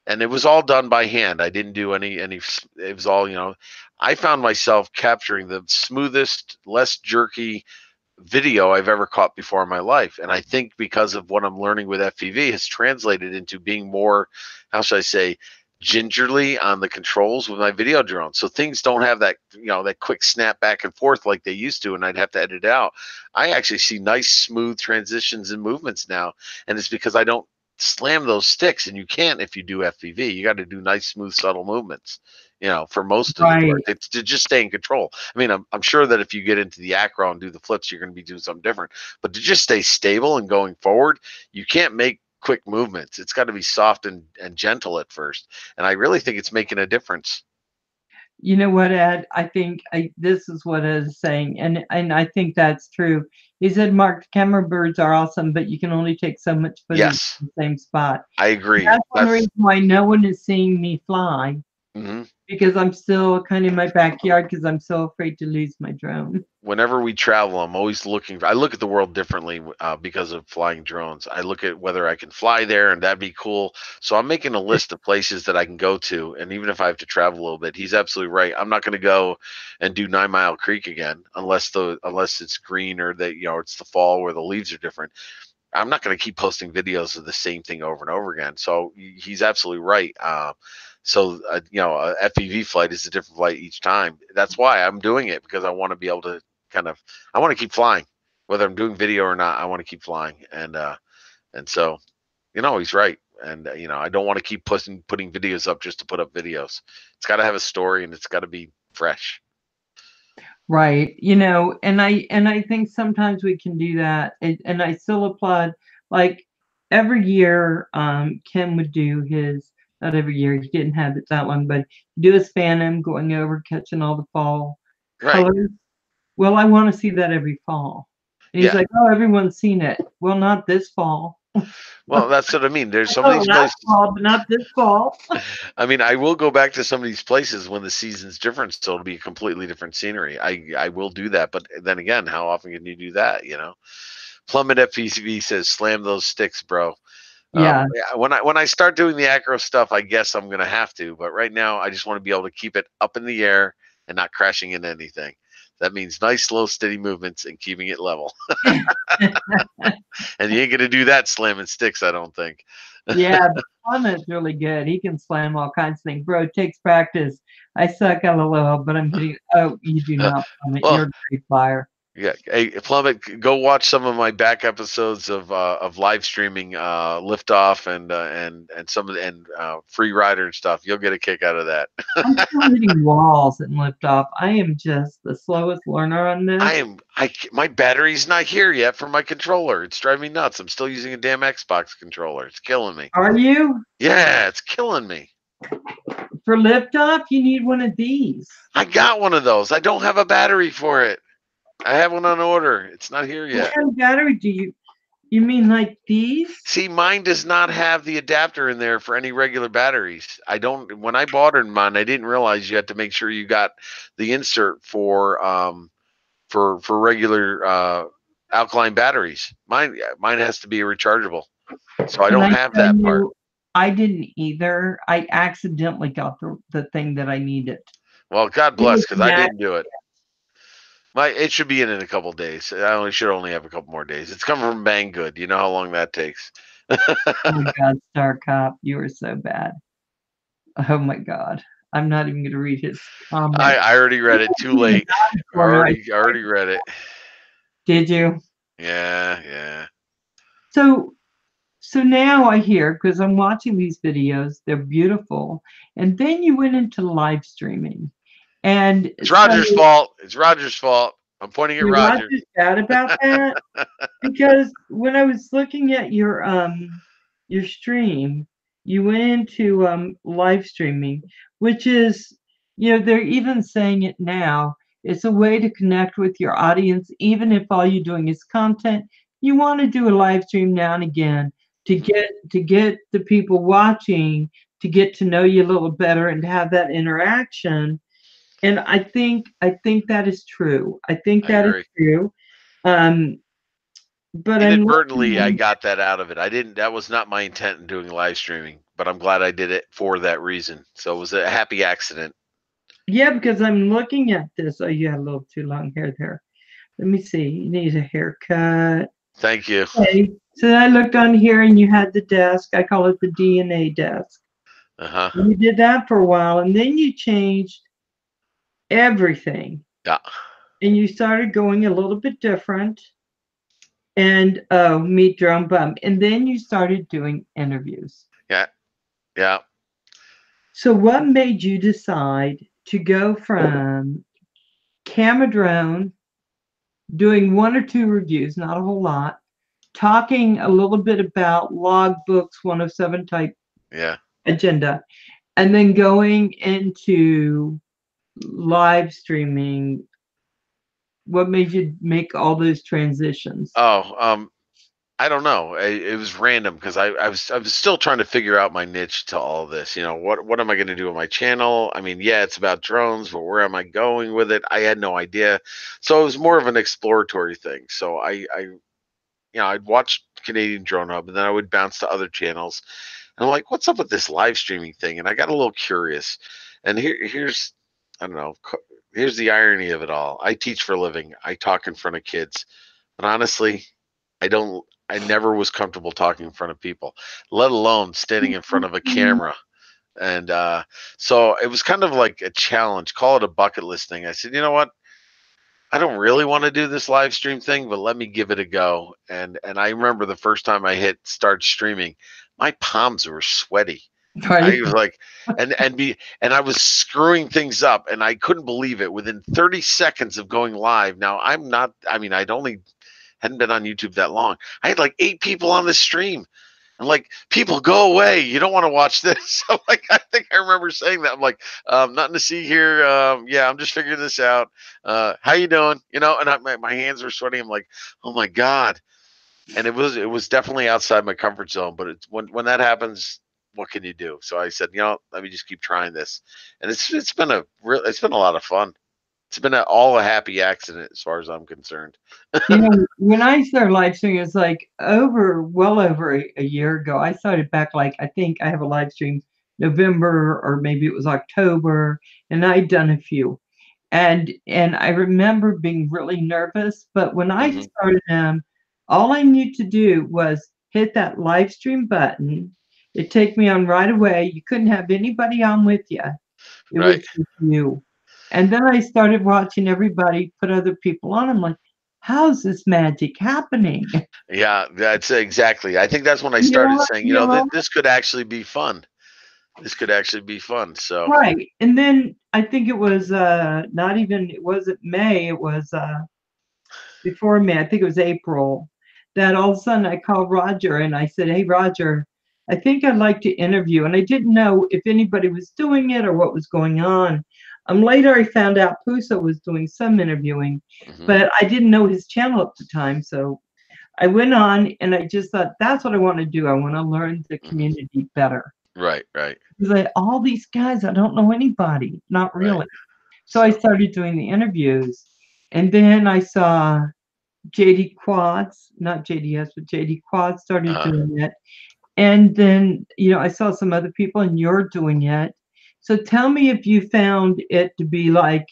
and it was all done by hand. I didn't do any. It was all. I found myself capturing the smoothest, less jerky video I've ever caught before in my life. And I think because of what I'm learning with FPV has translated into being more, how should I say, gingerly on the controls with my video drone. So things don't have that quick snap back and forth like they used to, and I'd have to edit it out. I actually see nice smooth transitions and movements now. And it's because I don't slam those sticks, and you can't if you do FPV. You got to do nice, smooth, subtle movements. For most of the part, Right. it's to just stay in control. I mean, I'm sure that if you get into the acro and do the flips, you're going to be doing something different. But to just stay stable and going forward, you can't make quick movements. It's got to be soft and gentle at first. And I really think it's making a difference. You know what, Ed? I think this is what Ed is saying, and I think that's true. He said, "Mark, the camera birds are awesome, but you can only take so much footage Yes, in the same spot." I agree. That's one That's reason why no one is seeing me fly, mhm. because I'm still kind of in my backyard because I'm so afraid to lose my drone. Whenever we travel, I'm always I look at the world differently because of flying drones. I look at whether I can fly there, and that'd be cool. So I'm making a list of places that I can go to, and even if I have to travel a little bit, he's absolutely right. I'm not going to go and do 9 Mile Creek again unless it's green or that it's the fall where the leaves are different. I'm not going to keep posting videos of the same thing over and over again. So he's absolutely right. A FEV flight is a different flight each time. That's why I'm doing it, because I want to be able to I want to keep flying, whether I'm doing video or not. I want to keep flying, and so he's right. And I don't want to keep putting videos up just to put up videos. It's got to have a story, and it's got to be fresh. Right. And I think sometimes we can do that. And I still applaud, like, every year, Kim would do his, not every year, he didn't have it that long, but do his Phantom going over, catching all the fall Right. colors. Well, I want to see that every fall. And he's Yeah. like, "Oh, everyone's seen it." Well, not this fall. Well, that's what I mean. There's some of Oh, these last places. fall, but not this fall. I mean, I will go back to some of these places when the season's different, so it'll be a completely different scenery. I will do that, but then again, how often can you do that? Plummet FPV says, "Slam those sticks, bro." Yeah. Yeah, when I start doing the acro stuff, I guess I'm gonna have to. But right now, I just want to be able to keep it up in the air and not crashing into anything. That means nice, slow, steady movements and keeping it level. And you ain't gonna do that slamming sticks, I don't think. Yeah, but Clement's really good. He can slam all kinds of things. Bro, it takes practice. I suck at a little, but I'm hitting. Oh, you do not, Clement. Well, You're a great flyer. yeah, hey, Plummet, go watch some of my back episodes of live streaming liftoff and some of the, and free rider and stuff. You'll get a kick out of that. I'm still hitting walls and lift off. I am just the slowest learner on this. My battery's not here yet for my controller. It's driving me nuts. I'm still using a damn Xbox controller. It's killing me. Are you? Yeah, it's killing me. For lift off, you need one of these. I got one of those. I don't have a battery for it. I have one on order. It's not here What yet. kind of battery do you mean like these? See, mine does not have the adapter in there for any regular batteries. I don't. When I bought it mine, I didn't realize you had to make sure you got the insert for regular alkaline batteries. Mine has to be rechargeable, so I Can don't I have tell that part. you, I didn't either. I accidentally got the thing that I needed. Well, God It bless, was because I mad. didn't do it. It should be in a couple days. Should only have a couple more days. It's coming from Banggood. You know how long that takes. Oh my God, Star Cop, you are so bad. Oh my God, I'm not even going to read his comment. I already read it. Too late. Already read it. Did you? Yeah. So now I hear, because I'm watching these videos, they're beautiful, and then you went into live streaming, and It's Roger's fault. It's Roger's fault. I'm pointing at Roger. Roger's bad about that. Because when I was looking at your stream, you went into live streaming, which is, they're even saying it now. It's a way to connect with your audience, even if all you're doing is content. You want to do a live stream now and again to get the people watching to get to know you a little better and to have that interaction. And I think that is true. I think I that is agree. true. But Inadvertently, I got that out of it. I didn't. That was not my intent in doing live streaming, but I'm glad I did it for that reason. So it was a happy accident. yeah, because I'm looking at this. Oh, you had a little too long hair there. Let me see. You need a haircut. Thank you. Okay. So I looked on here and you had the desk. I call it the DNA desk. Uh-huh. You did that for a while and then you changed everything. Yeah. And you started going a little bit different. And meet Drum Bum. And then you started doing interviews. Yeah. So what made you decide to go from camera drone, doing one or two reviews, not a whole lot, talking a little bit about logbooks 107 type agenda, and then going into live streaming? What made you make all those transitions? I don't know. It was random because I was still trying to figure out my niche to all this. What am I going to do with my channel? I mean, yeah, it's about drones, but where am I going with it? I had no idea. So it was more of an exploratory thing. So I'd watch Canadian Drone Hub, and then I would bounce to other channels. And I'm like, what's up with this live streaming thing? And I got a little curious. And here's I don't know. Here's the irony of it all. I teach for a living. I talk in front of kids, but honestly, I never was comfortable talking in front of people, let alone standing in front of a camera. And so it was kind of like a challenge, call it a bucket list thing. I said, you know what? I don't really want to do this live stream thing, but let me give it a go. And I remember the first time I hit start streaming, my palms were sweaty. I was like, and I was screwing things up, and I couldn't believe it. Within 30 seconds of going live, now I'd only hadn't been on YouTube that long. I had like 8 people on the stream. I'm like, people, go away. You don't want to watch this. So I think I remember saying that. I'm like, nothing to see here. Yeah, I'm just figuring this out. How you doing? And my hands were sweating. I'm like, oh my God. And it was definitely outside my comfort zone. But it's when that happens, what can you do? So I said, let me just keep trying this. And it's been a lot of fun. It's been all a happy accident as far as I'm concerned. You know, when I started live streaming, it's like well over a year ago. I started back, like, I think I have a live stream November or maybe it was October, and I'd done a few. And I remember being really nervous, but when I Hmm. started them, all I knew to do was hit that live stream button. It'd take me on right away. You couldn't have anybody on with you. It was Right. just you. And then I started watching everybody put other people on. I'm like, how's this magic happening? Yeah, that's exactly. I think that's when I You started know, saying, you know, this could actually be fun. This could actually be fun. So, right. And then I think it was not even, it wasn't May, it was before May, I think it was April, that all of a sudden I called Roger and I said, hey, Roger, I think I'd like to interview. And I didn't know if anybody was doing it or what was going on. Later, I found out Puso was doing some interviewing, hmm, but I didn't know his channel at the time. So I went on and I just thought, that's what I want to do. I want to learn the hmm, community better. right, right, Because all these guys, I don't know anybody, not right. really. So I So, started doing the interviews. And then I saw JD Quads, not JDS, but JD Quads started uh, doing it. And then, I saw some other people and you're doing it. So tell me if you found it to be like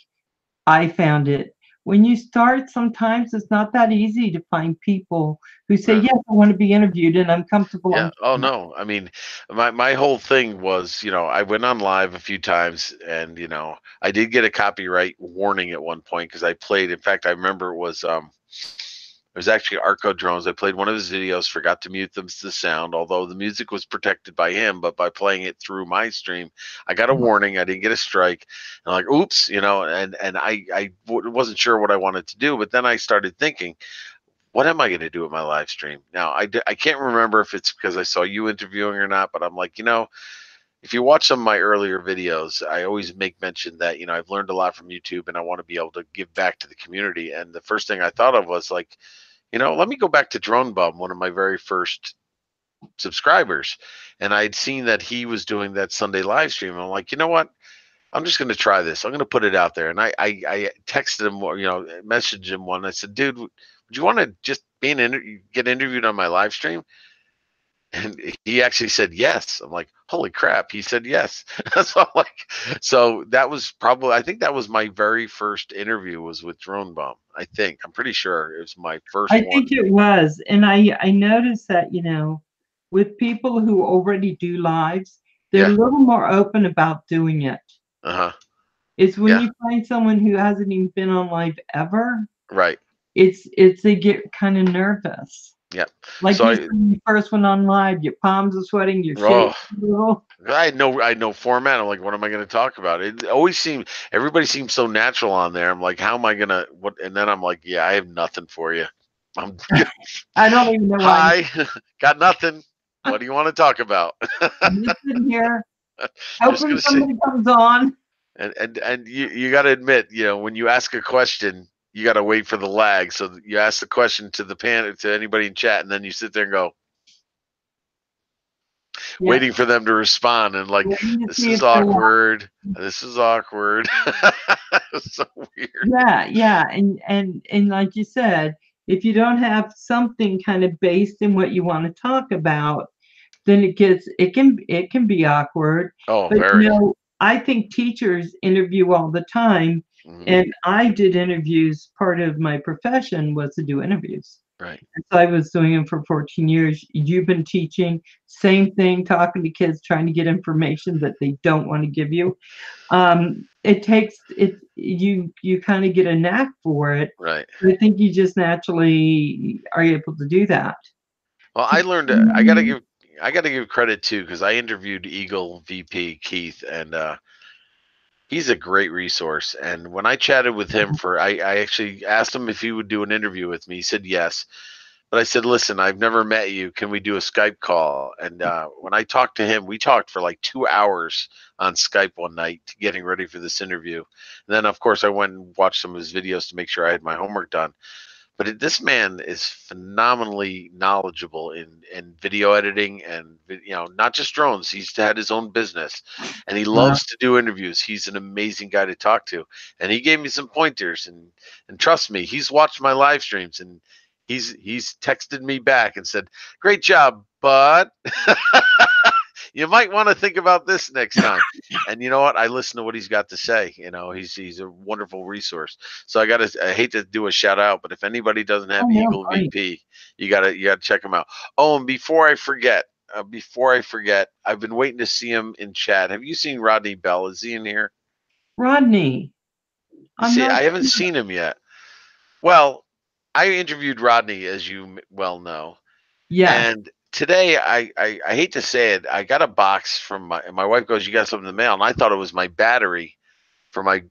I found it. When you start, sometimes it's not that easy to find people who say, uh, yes, I want to be interviewed and I'm comfortable yeah. on Oh camera. no. I mean, my whole thing was, I went on live a few times, and I did get a copyright warning at one point because I played. In fact, I remember it was actually Arco Drones. I played one of his videos, forgot to mute the sound, although the music was protected by him. But by playing it through my stream, I got a warning. I didn't get a strike. And like, oops, and wasn't sure what I wanted to do. But then I started thinking, what am I going to do with my live stream? Now, I can't remember if it's because I saw you interviewing or not, but I'm like, if you watch some of my earlier videos, I always make mention that, I've learned a lot from YouTube and I want to be able to give back to the community. And the first thing I thought of was like, let me go back to Drone Bum, one of my very first subscribers. And I'd seen that he was doing that Sunday live stream. And I'm like, you know what? I'm just going to try this. I'm going to put it out there. And I texted him, or, messaged him one. I said, dude, would you want to just get interviewed on my live stream? And he actually said yes. I'm like, holy crap, he said yes. So I'm like, so that was probably, I think that was my very first interview was with Drone Bomb. I'm pretty sure it was my first I one. think it was. And I noticed that, with people who already do lives, they're a Yeah. little more open about doing it. Uh-huh. It's when Yeah. you find someone who hasn't even been on live ever, Right. it's they get kind of nervous. Yeah. Like So you said, when you first went on live, your palms are sweating, you're shaking oh, a little. I had no format. I'm like, what am I going to talk about? It always seemed, everybody seems so natural on there. I'm like, how am I going to, what? And then I'm like, yeah, I have nothing for you. I'm I don't even know why hi, got nothing. What do you want to talk about? I'm just sitting here Just hoping gonna say, somebody comes on. and you got to admit, when you ask a question, you got to wait for the lag. So you ask the question to to anybody in chat, and then you sit there and go, Yeah, waiting for them to respond, and like, waiting to this see is if they're awkward. This is awkward. It's so weird. yeah, and like you said, if you don't have something kind of based in what you want to talk about, then it can be awkward. Oh, But very. I think teachers interview all the time, Hmm. and I did interviews. Part of my profession was to do interviews. Right. So I was doing them for 14 years. You've been teaching, same thing, talking to kids, trying to get information that they don't want to give you. It takes it. You kind of get a knack for it. Right. I think you just naturally are able to do that. Well, I learned. I gotta give credit too, because I interviewed Eagle VP Keith, and he's a great resource. And when I chatted with him I actually asked him if he would do an interview with me. He said yes. But I said, listen, I've never met you. Can we do a Skype call? And when I talked to him, we talked for like 2 hours on Skype one night, getting ready for this interview. And then, of course, I went and watched some of his videos to make sure I had my homework done. But this man is phenomenally knowledgeable in video editing and not just drones. He's had his own business, and he Wow. loves to do interviews. He's an amazing guy to talk to, and he gave me some pointers. And trust me, he's watched my live streams, and he's texted me back and said, "Great job, but." You might want to think about this next time. And you know what? I listen to what he's got to say. He's a wonderful resource. So I hate to do a shout out, but if anybody doesn't Oh, have no, Eagle great. VP, you gotta check him out. Oh, and before I forget, I've been waiting to see him in chat. Have you seen Rodney Bell? Is he in here? Rodney, You I'm see, not I haven't sure. seen him yet. Well, I interviewed Rodney, as you well know. Yes. And today, I hate to say it, I got a box from my wife goes, "You got something in the mail," and I thought it was my battery for my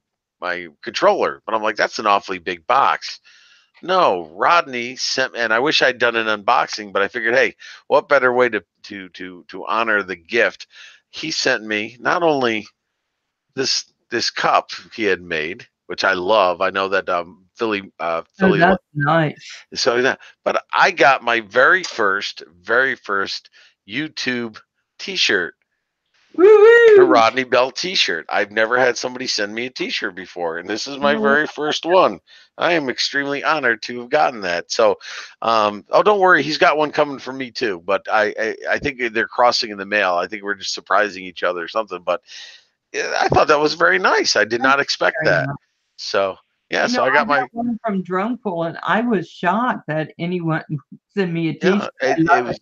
controller, but I'm like, that's an awfully big box. No, Rodney sent, and I wish I'd done an unboxing, but I figured, hey, what better way to honor the gift? He sent me not only this cup he had made, which I love. I know that Oh, Philly that's nice. so yeah, but I got my very first YouTube T-shirt, the Woo-woo! Rodney Bell T-shirt. I've never had somebody send me a T-shirt before, and this is my Oh, very first one. I am extremely honored to have gotten that. So, oh, don't worry, he's got one coming for me too. But I think they're crossing in the mail. I think we're just surprising each other or something. But yeah, I thought that was very nice. I did that's not expect very that. nice. So yeah, so I I got got my one from Drone Pool, and I was shocked that anyone would send me a yeah. T-shirt. I It love was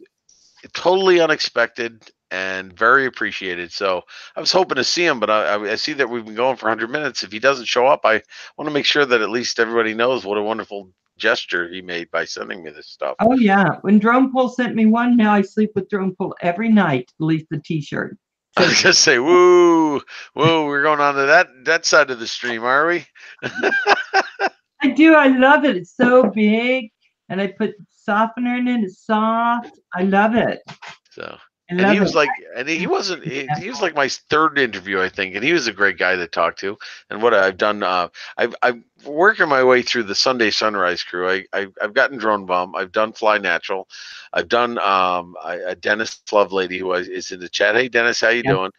totally unexpected and very appreciated. So I was hoping to see him, but I see that we've been going for 100 minutes. If he doesn't show up, I want to make sure that at least everybody knows what a wonderful gesture he made by sending me this stuff. Oh yeah, when Drone Pool sent me one, now I sleep with Drone Pool every night. At least the T-shirt I says was gonna say, woo, whoa, we're going on to that side of the stream, are we? I do. I love it. It's so big, and I put softener in it. It's soft. I love it. So, I and he love it. was like, and he wasn't, he was like my third interview, I think, and he was a great guy to talk to. And what I've done, I've working my way through the Sunday Sunrise crew. I've gotten Drone Bum, I've done Fly Natural, I've done a Dennis Lovelady who is in the chat. Hey Dennis, how you Yeah. doing?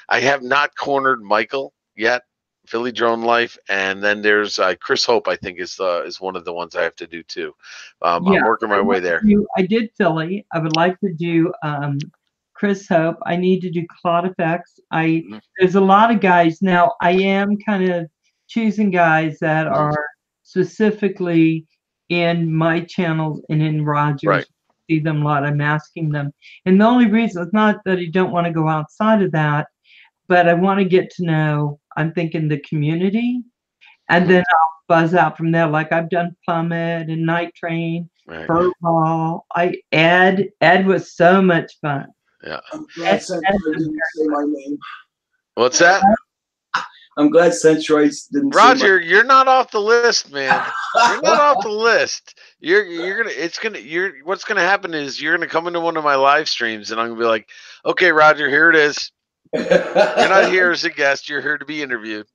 I have not cornered Michael yet. Philly Drone Life, and then there's Chris Hope. I think is one of the ones I have to do too. Yeah, I'm working my way there. I did Philly. I would like to do Chris Hope. I need to do Cloud Effects. Mhm. There's a lot of guys now. I am kind of choosing guys that Mhm. are specifically in my channels and in Rogers. Right. See them a lot. I'm asking them, and the only reason it's not that I don't want to go outside of that, but I want to get to know. I'm thinking the community. And Mhm. then I'll buzz out from there, like I've done Plummet and Night Train, Right. Furball. Ed was so much fun. Yeah. I'm Ed, glad Ed Centroid was didn't say my name. What's that? I'm glad Centroid didn't Roger, you're not off the list, man. You're not off say the list. You're what's gonna happen is you're gonna come into one of my live streams and I'm gonna be like, okay, Roger, here it is. my You're not name. here as a guest, you're here to be interviewed.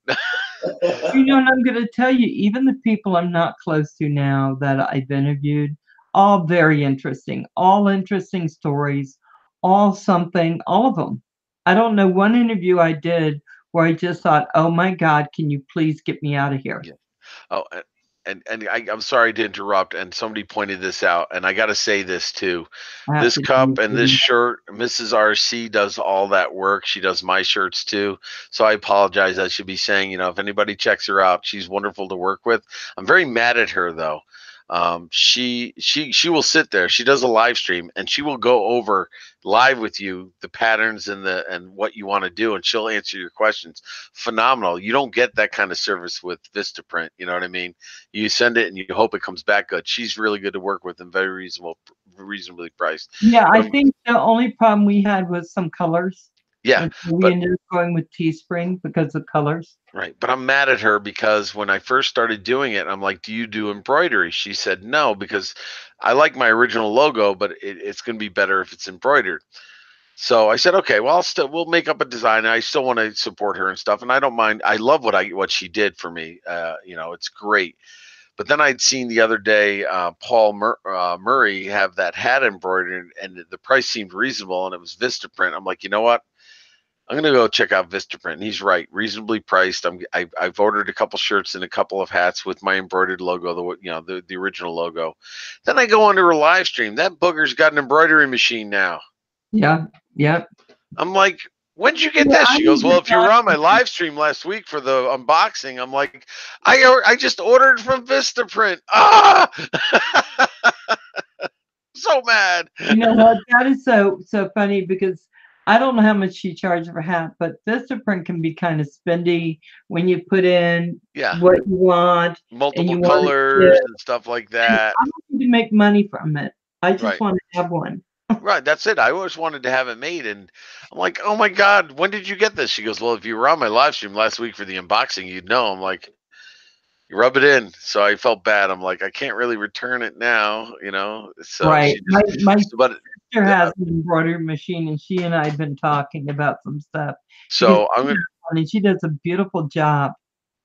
and I'm going to tell you, even the people I'm not close to now that I've interviewed, all very interesting, all interesting stories, all something, all of them. I don't know one interview I did where I just thought, oh my God, can you please get me out of here? Yeah. Oh, I'm sorry to interrupt. And somebody pointed this out, and I got to say this too. I have This to cup do and this shirt, Mrs. RC does all that work. She does my shirts too. So I apologize. I should be saying, if anybody checks her out, she's wonderful to work with. I'm very mad at her though. She will sit there. She does a live stream and she will go over live with you the patterns and what you want to do, and she'll answer your questions. Phenomenal. You don't get that kind of service with Vistaprint. You know what I mean? You send it and you hope it comes back good. She's really good to work with and very reasonably priced. Yeah, But I think the only problem we had was some colors. yeah, And so we but ended up going with Teespring because of colors. right. But I'm mad at her because when I first started doing it, I'm like, "Do you do embroidery?" She said no because I like my original logo, but it's going to be better if it's embroidered. So I said, okay, well, we'll make up a design. I still want to support her and stuff, and I don't mind. I love what she did for me. It's great. But then I'd seen the other day Paul Murray have that hat embroidered, and the price seemed reasonable, and it was Vistaprint. I'm like, you know what? I'm gonna go check out Vistaprint. And he's right, reasonably priced. I've ordered a couple shirts and a couple of hats with my embroidered logo, the original logo. Then I go onto her live stream. That booger's got an embroidery machine now. Yeah. Yep. I'm like, when'd you get Yeah, this? I She need goes, well, to if you were on my live stream last week for the unboxing, I'm like, I just ordered from Vistaprint. Ah, so mad. You know what? That is so funny because I don't know how much she charged for a hat, but Vistaprint can be kind of spendy when you put in Yeah, what you want and multiple you want it colors to. and stuff like And I that. don't need to make money from it. I just Right. want to have one. Right, that's it. I always wanted to have it made, and I'm like, oh my God, when did you get this? She goes, well, if you were on my live stream last week for the unboxing, you'd know. I'm like, you rub it in. So I felt bad. I'm like, I can't really return it now, So Right. she just, My but sister has an embroidery machine, and she and I have been talking about some stuff because so I'm gonna. and she does a beautiful job.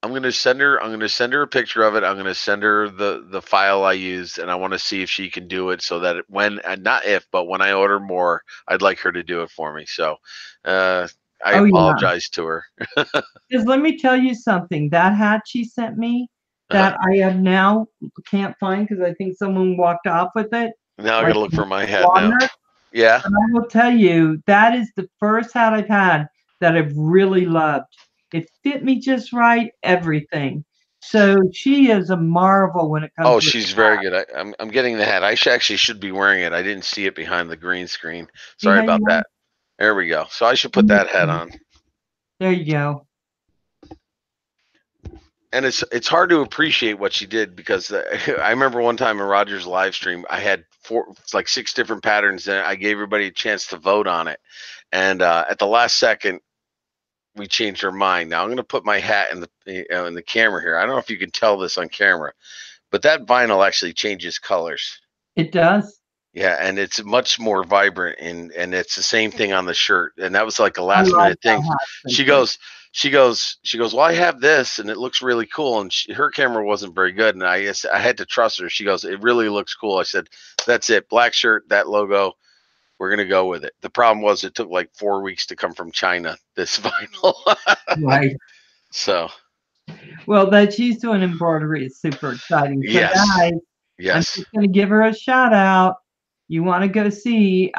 I'm gonna send her. I'm gonna send her a picture of it. I'm gonna send her the file I used, and I want to see if she can do it so that when, and not if, but when I order more, I'd like her to do it for me. So, I Oh yeah. apologize to her. Because let me tell you something. That hat she sent me Uh-huh. that I have now can't find because I think someone walked off with it. Now I Like gotta look for my hat now. wander. Yeah. And I will tell you, that is the first hat I've had that I've really loved. It fit me just right, everything. So she is a marvel when it comes Oh, to she's very good. I'm getting the hat. I actually should be wearing it. I didn't see it behind the green screen. Sorry behind about you. that. There we go. So I should put that hat on. There you go. And it's hard to appreciate what she did because I remember one time in Roger's live stream, I had like 6 different patterns, and I gave everybody a chance to vote on it. And at the last second, we changed our mind. Now I'm going to put my hat in the camera here. I don't know if you can tell this on camera, but that vinyl actually changes colors. It does. Yeah, and it's much more vibrant, and it's the same thing on the shirt. And that was like a I last love minute that thing. hat. She goes, well, I have this, and it looks really cool. And her camera wasn't very good, and I had to trust her. She goes, it really looks cool. I said, that's it, black shirt, that logo. We're gonna go with it. The problem was it took like 4 weeks to come from China. This vinyl. Right. So. Well, that she's doing embroidery is super exciting. So Yes. guys, I'm Yes. just going to give her a shout out. You want to go see?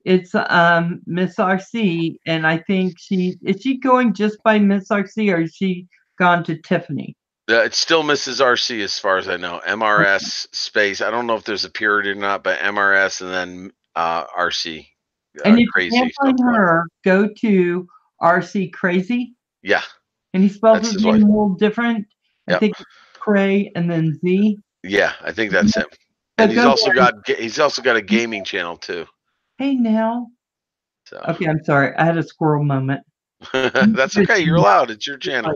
It's Miss RC, and I think is she going just by Miss RC, or is she gone to Tiffany? It's still Mrs. RC as far as I know. MRS space. I don't know if there's a period or not, but MRS and then RC. And if Crazy. you can't find her, go to RC Crazy. Yeah. And he spells That's his his name wife. a little different. I Yep. think Cray and then Z. Yeah, I think that's him. And he's also got a gaming channel too. Hey now. So. Okay, I'm sorry. I had a squirrel moment. That's okay. You're allowed. It's your channel.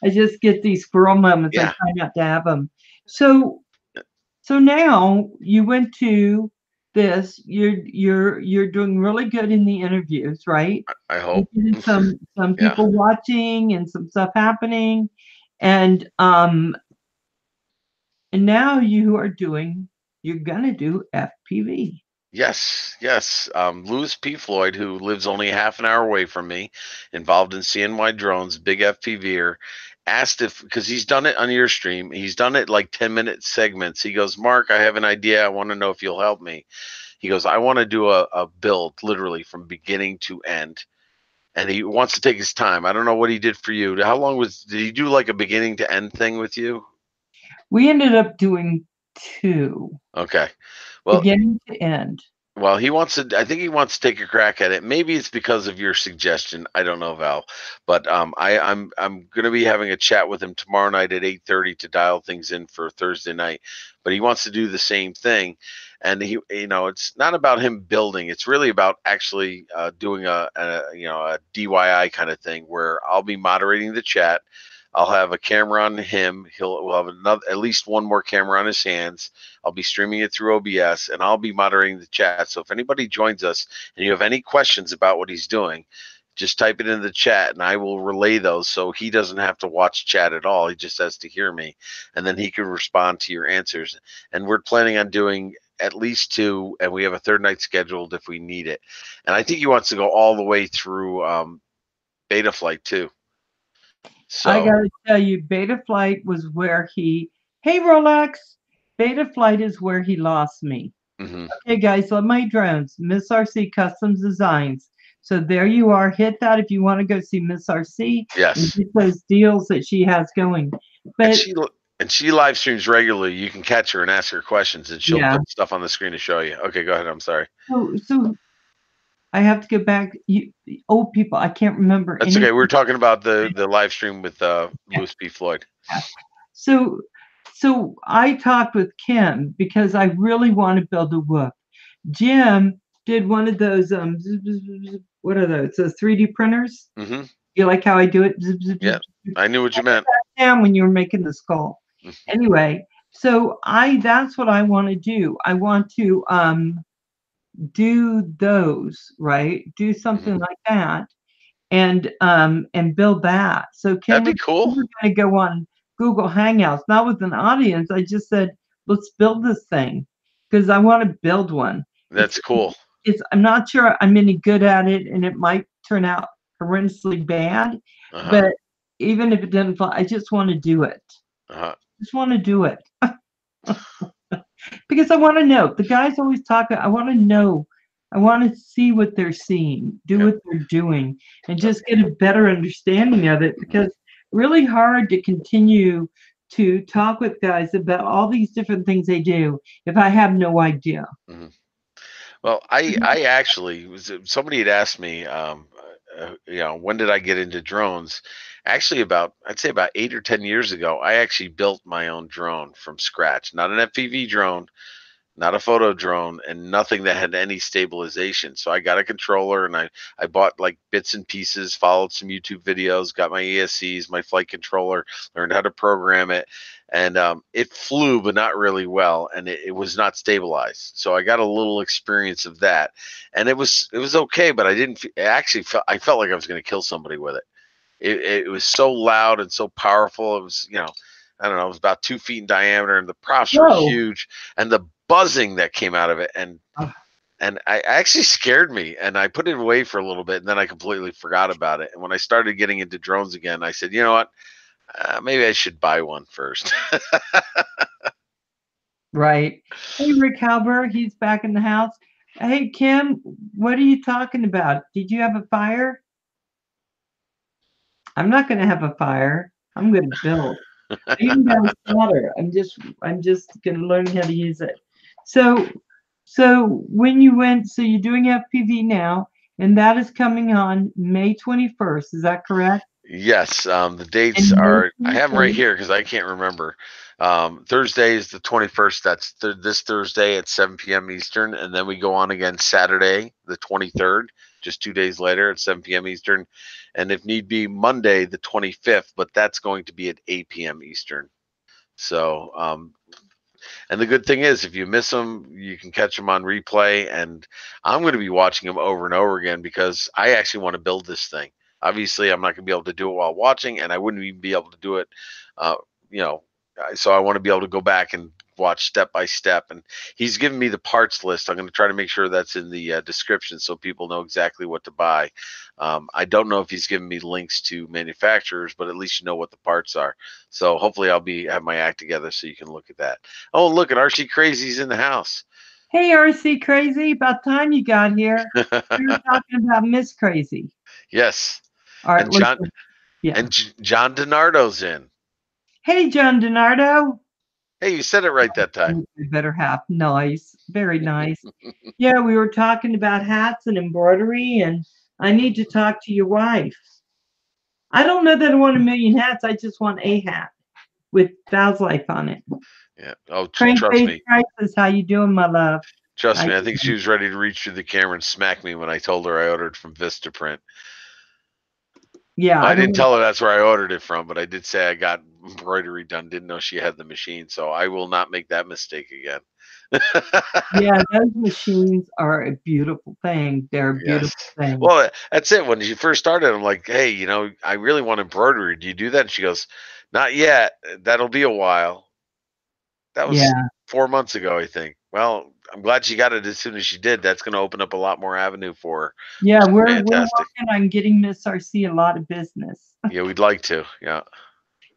I just get these squirrel moments. Yeah. I try not to have them. So now you went to this. You're doing really good in the interviews, right? I hope. Some people watching and some stuff happening, and now you're gonna do FPV. Yes. Louis P. Floyd, who lives only half an hour away from me, involved in CNY drones, big FPVer, asked because he's done it on your stream. He's done it like 10-minute segments. He goes, Mark, I have an idea. I want to know if you'll help me. He goes, I want to do a build literally from beginning to end. And he wants to take his time. I don't know what he did for you. How long did he do like a beginning to end thing with you? We ended up doing 2. Okay. Well, beginning to end. Well, I think he wants to take a crack at it. Maybe it's because of your suggestion. I don't know, Val, but I'm going to be having a chat with him tomorrow night at 8:30 to dial things in for Thursday night. But he wants to do the same thing, and it's not about him building. It's really about actually doing a DIY kind of thing where I'll be moderating the chat. I'll have a camera on him. We'll have at least one more camera on his hands. I'll be streaming it through OBS, and I'll be moderating the chat. So if anybody joins us and you have any questions about what he's doing, just type it in the chat and I will relay those, so he doesn't have to watch chat at all. He just has to hear me, and then he can respond to your answers. And we're planning on doing at least 2, and we have a third night scheduled if we need it. And I think he wants to go all the way through Beta Flight too. So I gotta tell you, Beta Flight was where hey Rolex, Beta Flight is where he lost me. mhm. Okay, guys, love my drones, Miss RC Customs Designs. So there you are. Hit that if you want to go see Miss RC and Yes. get those deals that she has going. But And she live streams regularly. You can catch her and ask her questions, and she'll yeah, put stuff on the screen to show you. Okay, go ahead. I'm sorry. so I have to go back. You old people, I can't remember That's any. okay. We were talking about the live stream with Louis P. Floyd. So I talked with Kim because I really want to build a whoop. Jim did one of those what are those? Those 3D printers? Mm-hmm. You like how I do it? Yeah, I knew what you meant. Down when you were making the skull. Anyway, so that's what I want to do. I want to do those, right? Do something like that and build that. So Kim, That'd be cool. we're going to go on Google Hangouts, not with an audience. I just said, let's build this thing because I want to build one. That's cool. I'm not sure I'm any good at it, and it might turn out horrendously bad. But even if it didn't fly, I just want to do it. Just want to do it because I want to know. The guys always talk. I want to know. I want to see what they're seeing, do what they're doing, and just get a better understanding of it. Because really hard to continue to talk with guys about all these different things they do if I have no idea. Well, I actually somebody had asked me, when did I get into drones? Actually, I'd say about 8 or 10 years ago, I actually built my own drone from scratch. Not an FPV drone, not a photo drone, and nothing that had any stabilization. So I got a controller and I bought like bits and pieces, followed some YouTube videos, got my ESCs, my flight controller, learned how to program it. And it flew, but not really well, and it was not stabilized. So I got a little experience of that, and it was okay, but I didn't. I felt like I was going to kill somebody with it. It was so loud and so powerful. It was, I don't know, it was about 2 feet in diameter, and the props were huge, and the buzzing that came out of it, and I actually scared me, and I put it away for a little bit, and then I completely forgot about it. And when I started getting into drones again, I said, you know what? Maybe I should buy one first. Right. Hey, Rick Halber, he's back in the house. Hey, Kim, what are you talking about? Did you have a fire? I'm not going to have a fire. I'm going to build. I even got a solder. I'm just going to learn how to use it. So when you went, so you're doing FPV now, and that is coming on May 21st. Is that correct? Yes, the dates are, I have them right here because I can't remember. Thursday is the 21st. That's this Thursday at 7 p.m. Eastern. And then we go on again Saturday, the 23rd, just 2 days later at 7 p.m. Eastern. And if need be, Monday, the 25th, but that's going to be at 8 p.m. Eastern. So, and the good thing is, if you miss them, you can catch them on replay. And I'm going to be watching them over and over again because I actually want to build this thing. Obviously, I'm not going to be able to do it while watching, and I wouldn't even be able to do it, so I want to be able to go back and watch step by step. And he's given me the parts list. I'm going to try to make sure that's in the description so people know exactly what to buy. I don't know if he's given me links to manufacturers, but at least you know what the parts are. So hopefully I'll have my act together so you can look at that. Oh, look at RC Crazy's in the house. Hey, RC Crazy, about time you got here. We were talking about Miss Crazy. Yes. All right, and John DiNardo's in. Hey, John DiNardo. Hey, you said it right that time. Better half. Nice. Very nice. Yeah, we were talking about hats and embroidery, and I need to talk to your wife. I don't know that I want a million hats. I just want a hat with Val's Life on it. Yeah. Oh, trust me. Prices, how you doing, my love? Trust me. I think she was ready to reach through the camera and smack me when I told her I ordered from Vistaprint. Yeah, I didn't tell her that's where I ordered it from, but I did say I got embroidery done. Didn't know she had the machine, so I will not make that mistake again. Yeah, those machines are a beautiful thing. They're a Yes. beautiful thing. Well, that's it. When she first started, I'm like, hey, I really want embroidery. Do you do that? And she goes, not yet. That'll be a while. That was Yeah. 4 months ago, I think. Well, I'm glad she got it as soon as she did. That's going to open up a lot more avenue for her, Yeah, which is we're fantastic. working on getting Miss RC a lot of business. Yeah, we'd like to. Yeah.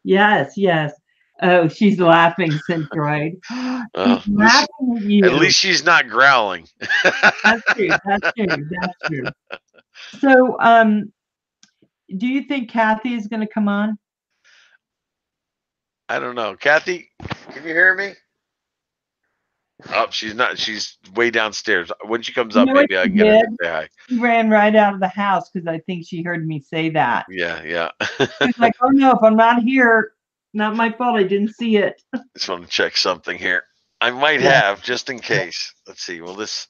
Yes, yes. Oh, she's laughing, Centroid. She's At least, laughing at at you. least she's not growling. That's true. That's true. That's true. So, do you think Kathy is going to come on? I don't know. Kathy, can you hear me? Oh, she's not. She's way downstairs. When she comes You up, know what maybe I she can get her did? to say hi. She ran right out of the house because I think she heard me say that. Yeah, yeah. She's like, "Oh no, if I'm not here, not my fault. I didn't see it." Just want to check something here. I might Yeah. have just in case. Let's see. Will this?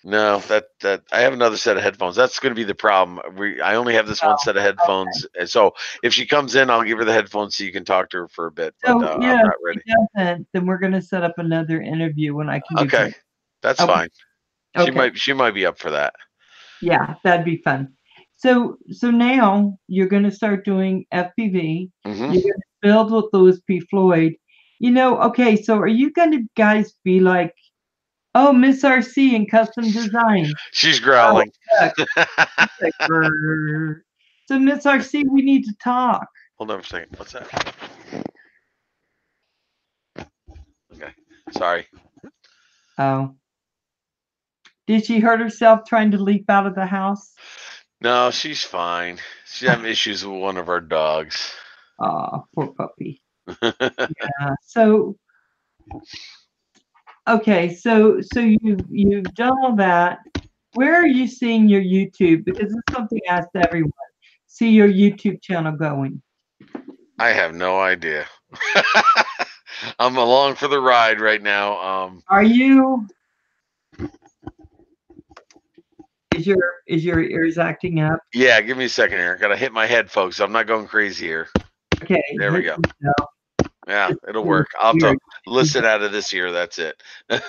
No, that I have another set of headphones. That's going to be the problem. I only have this one set of headphones, and so if she comes in, I'll give her the headphones so you can talk to her for a bit. But So I'm yeah, not if ready. she doesn't, then we're going to set up another interview when I can do Okay, both. that's Okay. fine. Okay. She might be up for that. Yeah, that'd be fun. So now you're going to start doing FPV. Hmm. You're going to build with Louis P. Floyd. Okay, so are you going to guys be like, oh, Miss RC in custom design? She's Oh, growling. look. Like, "Brr." So Miss RC, we need to talk. Hold on for a second. What's that? Okay, sorry. Oh. Did she hurt herself trying to leap out of the house? No, she's fine. She's having issues with one of our dogs. Oh, poor puppy. Yeah. So okay, so you've done all that. Where are you seeing your YouTube? Because it's something I asked everyone. See your YouTube channel going. I have no idea. I'm along for the ride right now. Are you? Is your ears acting up? Yeah, give me a second here. Gotta hit my head, folks. I'm not going crazy here. Okay. There we go. yourself. Yeah, It's it'll work. I'll have weird. to listen out of this ear. That's it. Oh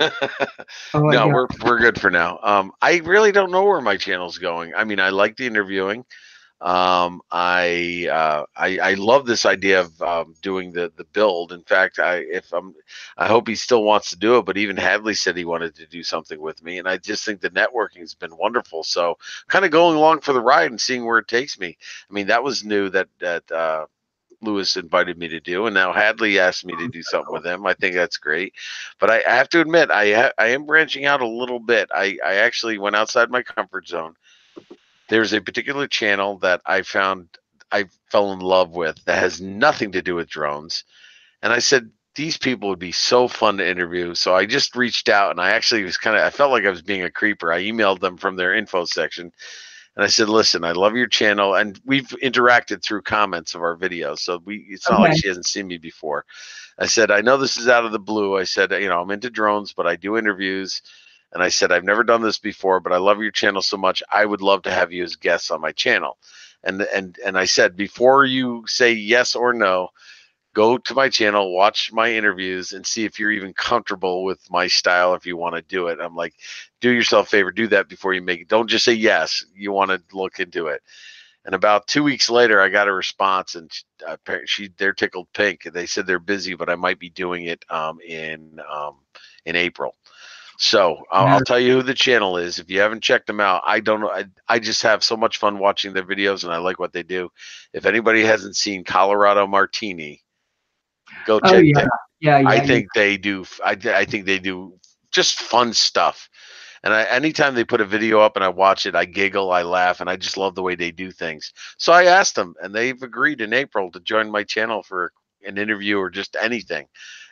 my No, God. we're good for now. I really don't know where my channel's going. I mean, I like the interviewing. I love this idea of doing the build. In fact, I hope he still wants to do it. But even Hadley said he wanted to do something with me, and I just think the networking has been wonderful. So kind of going along for the ride and seeing where it takes me. I mean, that was new that Lewis invited me to do, and now Hadley asked me to do something with him. I think that's great, but I have to admit I am branching out a little bit. I actually went outside my comfort zone. There's a particular channel that I found I fell in love with that has nothing to do with drones. And I said, these people would be so fun to interview. So I just reached out and I actually I felt like I was being a creeper. I emailed them from their info section and I said, listen, I love your channel. And we've interacted through comments of our videos. So it's not like Okay. she hasn't seen me before. I said, I know this is out of the blue. I said, I'm into drones, but I do interviews. And I said, I've never done this before, but I love your channel so much. I would love to have you as guests on my channel. And I said, before you say yes or no, go to my channel, watch my interviews, and see if you're even comfortable with my style if you want to do it. I'm like, do yourself a favor, do that before you make it. Don't just say yes. You want to look into it. And about 2 weeks later, I got a response, and they're tickled pink. They said they're busy, but I might be doing it in April. So I'll tell you who the channel is. If you haven't checked them out, I don't know. I just have so much fun watching their videos, and I like what they do. If anybody hasn't seen Colorado Martini, go Oh check yeah. them. Yeah. I think they do. I think they do just fun stuff. And anytime they put a video up and I watch it, I giggle, I laugh, and I just love the way they do things. So I asked them, and they've agreed in April to join my channel for an interview or just anything.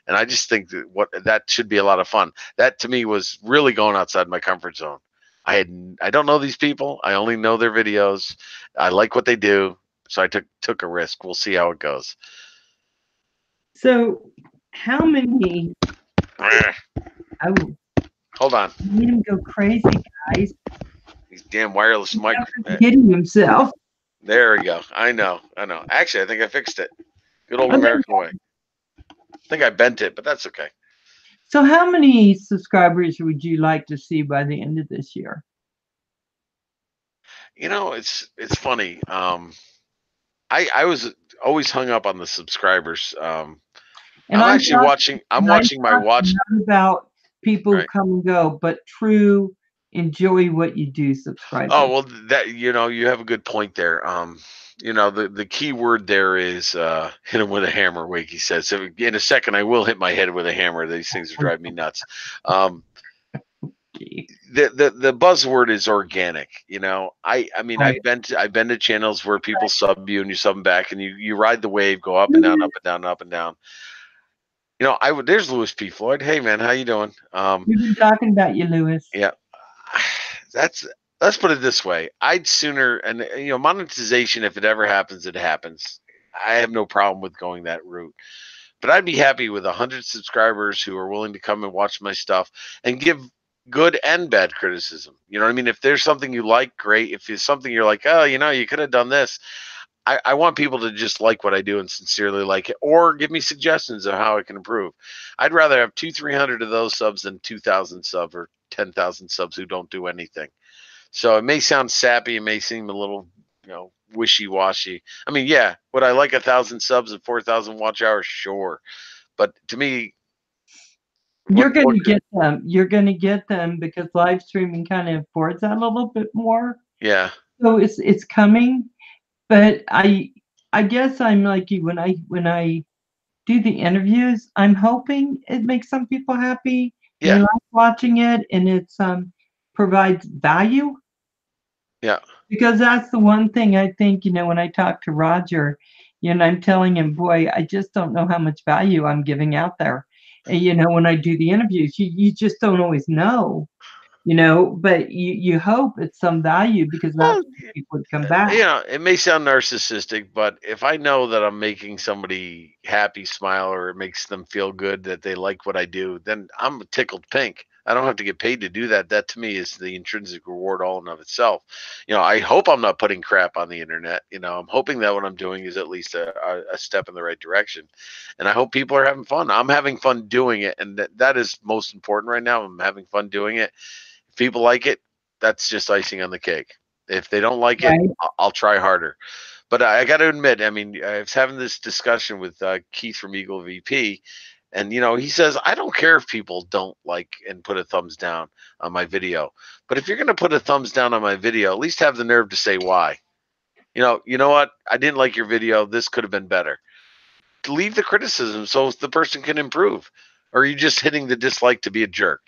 And I just think that should be a lot of fun. That to me was really going outside my comfort zone. I don't know these people. I only know their videos. I like what they do, so I took a risk. We'll see how it goes. So how many? Oh, Hold on. you made him go crazy, guys. These damn wireless mic. Hitting himself. There we go. I know. Actually, I think I fixed it. Good old Okay. American way. I think I bent it, but that's okay. So how many subscribers would you like to see by the end of this year? It's funny. I was always hung up on the subscribers. And I'm I'm actually talking, watching. I'm and I'm watching my talking watch. not about people who Right. come and go, but true enjoy what you do Oh subscribers. well, that you have a good point there. The key word there is hit him with a hammer. Wakey says. So in a second, I will hit my head with a hammer. These things are driving me nuts. Um, the buzzword is organic. I mean Right. I've been to channels where people sub you and you sub them back and you ride the wave, go up and down, up and down, up and down. There's Louis P. Floyd. Hey man, how you doing? We've been talking about you, Lewis. Yeah, that's let's put it this way. I'd sooner, and monetization, if it ever happens, it happens. I have no problem with going that route. But I'd be happy with 100 subscribers who are willing to come and watch my stuff and give good and bad criticism. You know what I mean? If there's something you like, great. If it's something you're like, oh, you could have done this. I want people to just like what I do and sincerely like it, or give me suggestions of how I can improve. I'd rather have 300 of those subs than 2,000 subs or 10,000 subs who don't do anything. So it may sound sappy, it may seem a little, wishy washy. I mean, yeah, would I like 1,000 subs and 4,000 watch hours? Sure, but to me, You're what going what to get them. You're going to get them because live streaming kind of affords that a little bit more. yeah, So it's coming, but I guess I'm like you when I do the interviews, I'm hoping it makes some people happy and they yeah, like watching it and it's provides value. yeah. Because that's the one thing I think, when I talk to Roger, I'm telling him, boy, I just don't know how much value I'm giving out there. And, when I do the interviews, you just don't always know, but you hope it's some value because that's Well, when people would come back. it may sound narcissistic, but if I know that I'm making somebody happy, smile, or it makes them feel good that they like what I do, then I'm tickled pink. I don't have to get paid to do that. That to me is the intrinsic reward all in of itself. I hope I'm not putting crap on the internet. I'm hoping that what I'm doing is at least a step in the right direction. And I hope people are having fun. I'm having fun doing it. And that is most important right now. I'm having fun doing it. If people like it, that's just icing on the cake. If they don't like it, Right. I'll try harder. But I got to admit, I mean, I was having this discussion with Keith from Eagle VP, and he says I don't care if people don't like and put a thumbs down on my video, but if you're going to put a thumbs down on my video, at least have the nerve to say why. You know what? I didn't like your video. This could have been better. Leave the criticism so the person can improve. Or are you just hitting the dislike to be a jerk?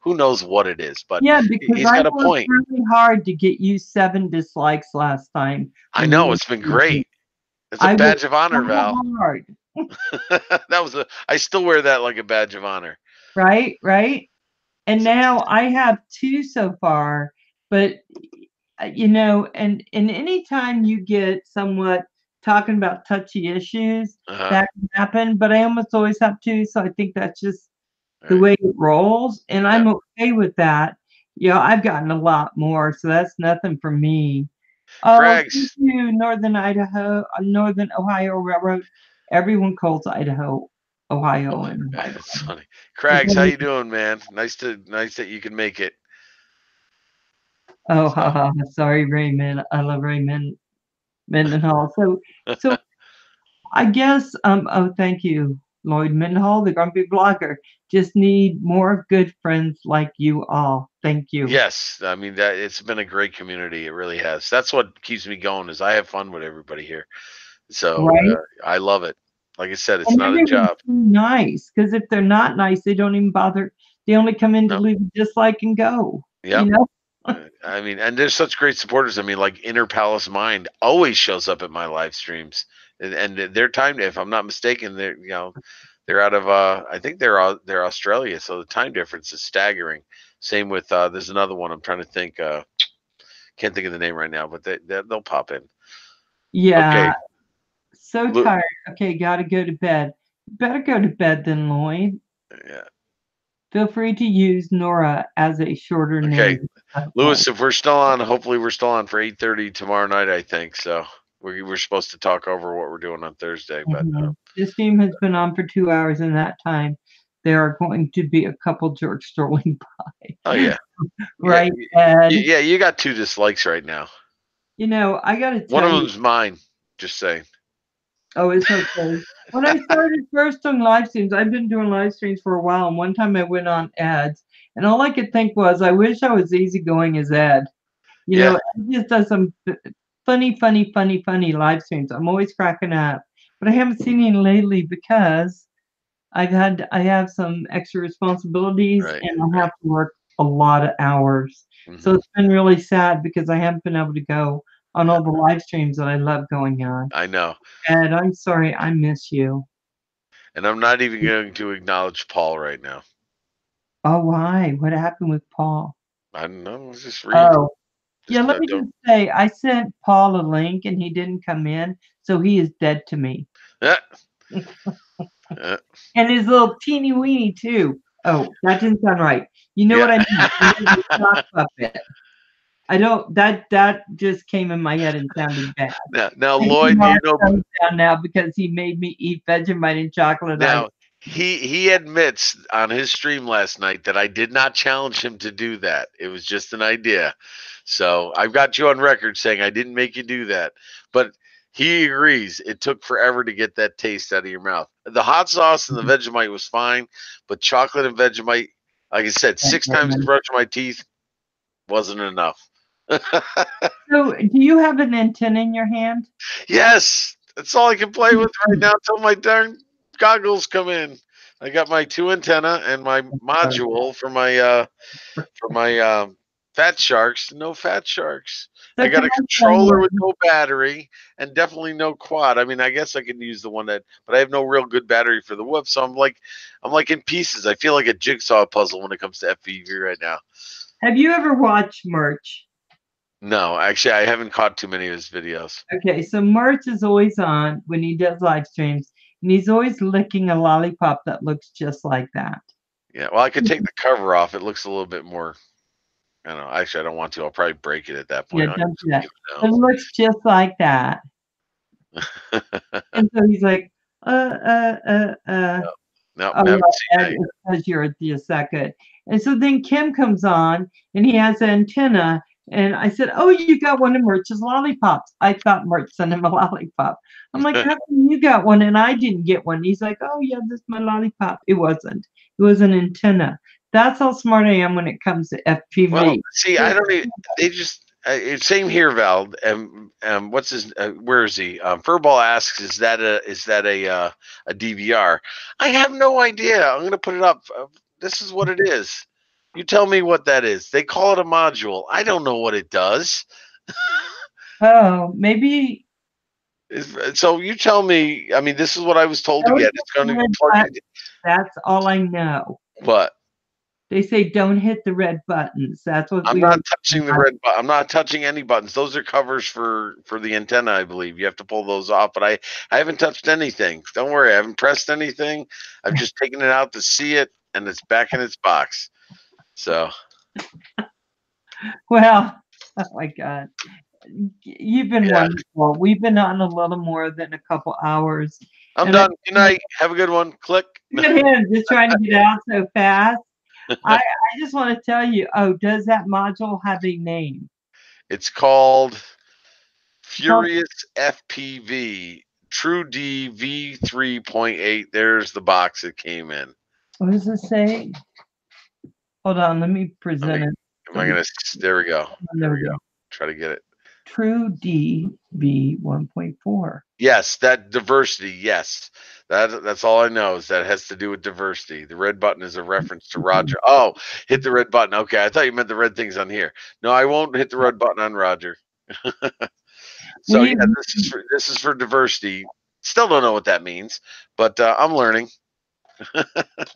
Who knows what it is, but Yeah, because he's I got a worked point. really hard to get you 7 dislikes last time I when you know were it's been speaking. great. It's a I worked badge of honor, Val. so hard, I still wear that like a badge of honor. right? Right? And now I have 2 so far, but and anytime you get somewhat talking about touchy issues, Uh-huh. that can happen, but I almost always have 2, so I think that's just the Right. way it rolls, and Yeah. I'm okay with that. I've gotten a lot more, so that's nothing for me. Oh, thank Craigs. you, Northern Ohio Railroad. Everyone calls Idaho, Ohio, and by the That's way. funny. Craigs, how you doing, man? Nice that you can make it. Oh, So haha, sorry, Raymond. I love Raymond Mendenhall. So I guess, oh, thank you, Lloyd Mendenhall, the grumpy blogger. Just need more good friends like you all. Thank you. yes, I mean that it's been a great community. It really has. That's what keeps me going. Is I have fun with everybody here. So Right? I love it. Like I said, it's And not a everyone's job. so nice because if they're not nice, they don't even bother. They only come in to No. leave a dislike and go. You Yep. know? I mean, and there's such great supporters. I mean, like Inner Palace Mind always shows up at my live streams, and they're timed. If I'm not mistaken, they're out of I think they're Australia, so the time difference is staggering. Same with there's another one I'm trying to think. Can't think of the name right now, but they'll pop in. Yeah. Okay, So tired. Okay, gotta go to bed. Better go to bed than Lloyd. yeah, Feel free to use Nora as a shorter okay, name. That's all. Lewis. If we're still on, hopefully we're still on for 8:30 tomorrow night. I think so. We were supposed to talk over what we're doing on Thursday, but This stream has been on for 2 hours. In that time, there are going to be a couple jerks strolling by. oh yeah, Right, yeah, Ed? yeah. You got 2 dislikes right now. You know, I got to One tell of you. them's mine. Just saying. Oh, it's okay. When I started first on live streams, I've been doing live streams for a while, and one time I went on Ed's, and all I could think was, I wish I was easygoing as Ed. You Yeah. know, Ed just does some funny live streams. I'm always cracking up, but I haven't seen him lately because I have some extra responsibilities, Right. and I have to work a lot of hours. So it's been really sad because I haven't been able to go on all the live streams that I love going on. I know. Ed, I'm sorry, I miss you. And I'm not even going to acknowledge Paul right now. Oh, why? What happened with Paul? I don't know. Just read. Oh, yeah, let me just say, I sent Paul a link and he didn't come in, so he is dead to me. And his little teeny weeny too. Oh, that didn't sound right. You know what I mean? Sock puppet. I don't. That just came in my head and sounded bad. Now Lloyd, you know, down now because he made me eat Vegemite and chocolate. Now he admits on his stream last night that I did not challenge him to do that. It was just an idea. So I've got you on record saying I didn't make you do that, but he agrees it took forever to get that taste out of your mouth. The hot sauce and the Vegemite was fine, but chocolate and Vegemite, like I said, 6 times brushing my teeth wasn't enough. So, do you have an antenna in your hand? Yes, that's all I can play with right now until my darn goggles come in. I got my 2 antenna and my module for my fat sharks. No fat sharks. I got a controller with no battery and definitely no quad. I mean, I guess I can use the one that, but I have no real good battery for the whip. So I'm like in pieces. I feel like a jigsaw puzzle when it comes to FPV right now. Have you ever watched Merch? No, actually, I haven't caught too many of his videos. Okay, so Merch is always on when he does live streams, and he's always licking a lollipop that looks just like that. Yeah, well, I could take the cover off. It looks a little bit more. I don't know. Actually, I don't want to. I'll probably break it at that point. Yeah, don't do that. It looks just like that. And so he's like, No, because you're at the second. And so then Kim comes on, and he has an antenna. And I said, oh, you got one of Merch's lollipops. I thought Merch sent him a lollipop. I'm like, how come you got one and I didn't get one? He's like, oh, yeah, this is my lollipop. It wasn't. It was an antenna. That's how smart I am when it comes to FPV. Well, see, I don't even, they just, same here, Val. What's his, where is he? Furball asks, is that a DVR? I have no idea. I'm going to put it up. This is what it is. You tell me what that is. They call it a module. I don't know what it does. Oh, maybe. So you tell me. I mean, this is what I was told to get. It's going to. That's all I know. What? They say don't hit the red buttons. That's what I'm not touching the red button. I'm not touching any buttons. Those are covers for the antenna, I believe. You have to pull those off. But I haven't touched anything. Don't worry. I haven't pressed anything. I've just taken it out to see it, and it's back in its box. So, well, oh my God, you've been wonderful. We've been on a little more than a couple hours. I'm done. Good night. Have a good one. Click. Just trying to get out so fast. I just want to tell you. Oh, does that module have a name? It's called Furious FPV True D V3.8. There's the box it came in. What does it say? Hold on, let me present it. Am I gonna? There we go. There we go. Try to get it. True DV 1.4. Yes, that diversity. Yes, that's all I know is that has to do with diversity. The red button is a reference to Roger. Oh, hit the red button. Okay, I thought you meant the red things on here. No, I won't hit the red button on Roger. So yeah, this is for diversity. Still don't know what that means, but I'm learning.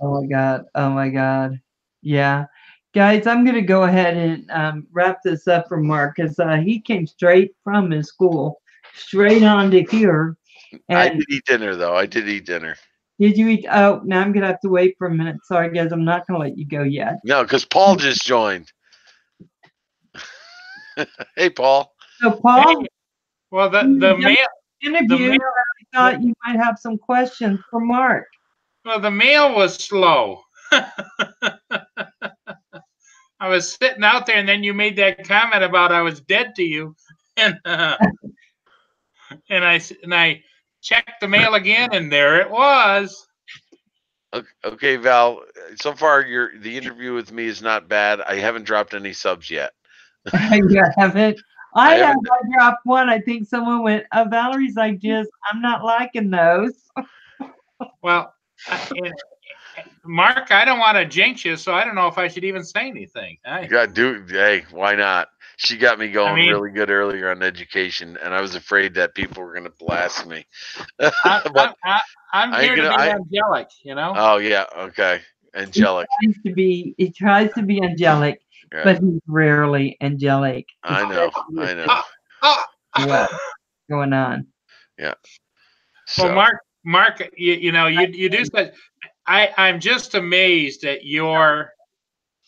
Oh my God! Oh my God! Yeah, guys, I'm gonna go ahead and wrap this up for Mark because he came straight from his school, straight on to here. And I did eat dinner though. I did eat dinner. Did you eat? Oh, now I'm gonna have to wait for a minute. Sorry, guys, I'm not gonna let you go yet. No, because Paul just joined. Hey, Paul. So, Paul. Hey, Well, the mail. Interview. mail- I thought you might have some questions for Mark. Well, the mail was slow. I was sitting out there, and then you made that comment about I was dead to you, and and I checked the mail again, and there it was. Okay, Val. So far, the interview with me is not bad. I haven't dropped any subs yet. You haven't. I have. haven't- I dropped one. I think someone went, Valerie's like, I'm not liking those. Well, Mark, I don't want to jinx you, so I don't know if I should even say anything. Hey, why not? She got me going mean- really good earlier on education, and I was afraid that people were going to blast me. I'm here to be angelic, you know. Oh yeah, okay, angelic. He tries to be angelic, Right. but he's rarely angelic. I know. What's going on? Yeah. So, Well, Mark, you know, you do such. I'm just amazed at your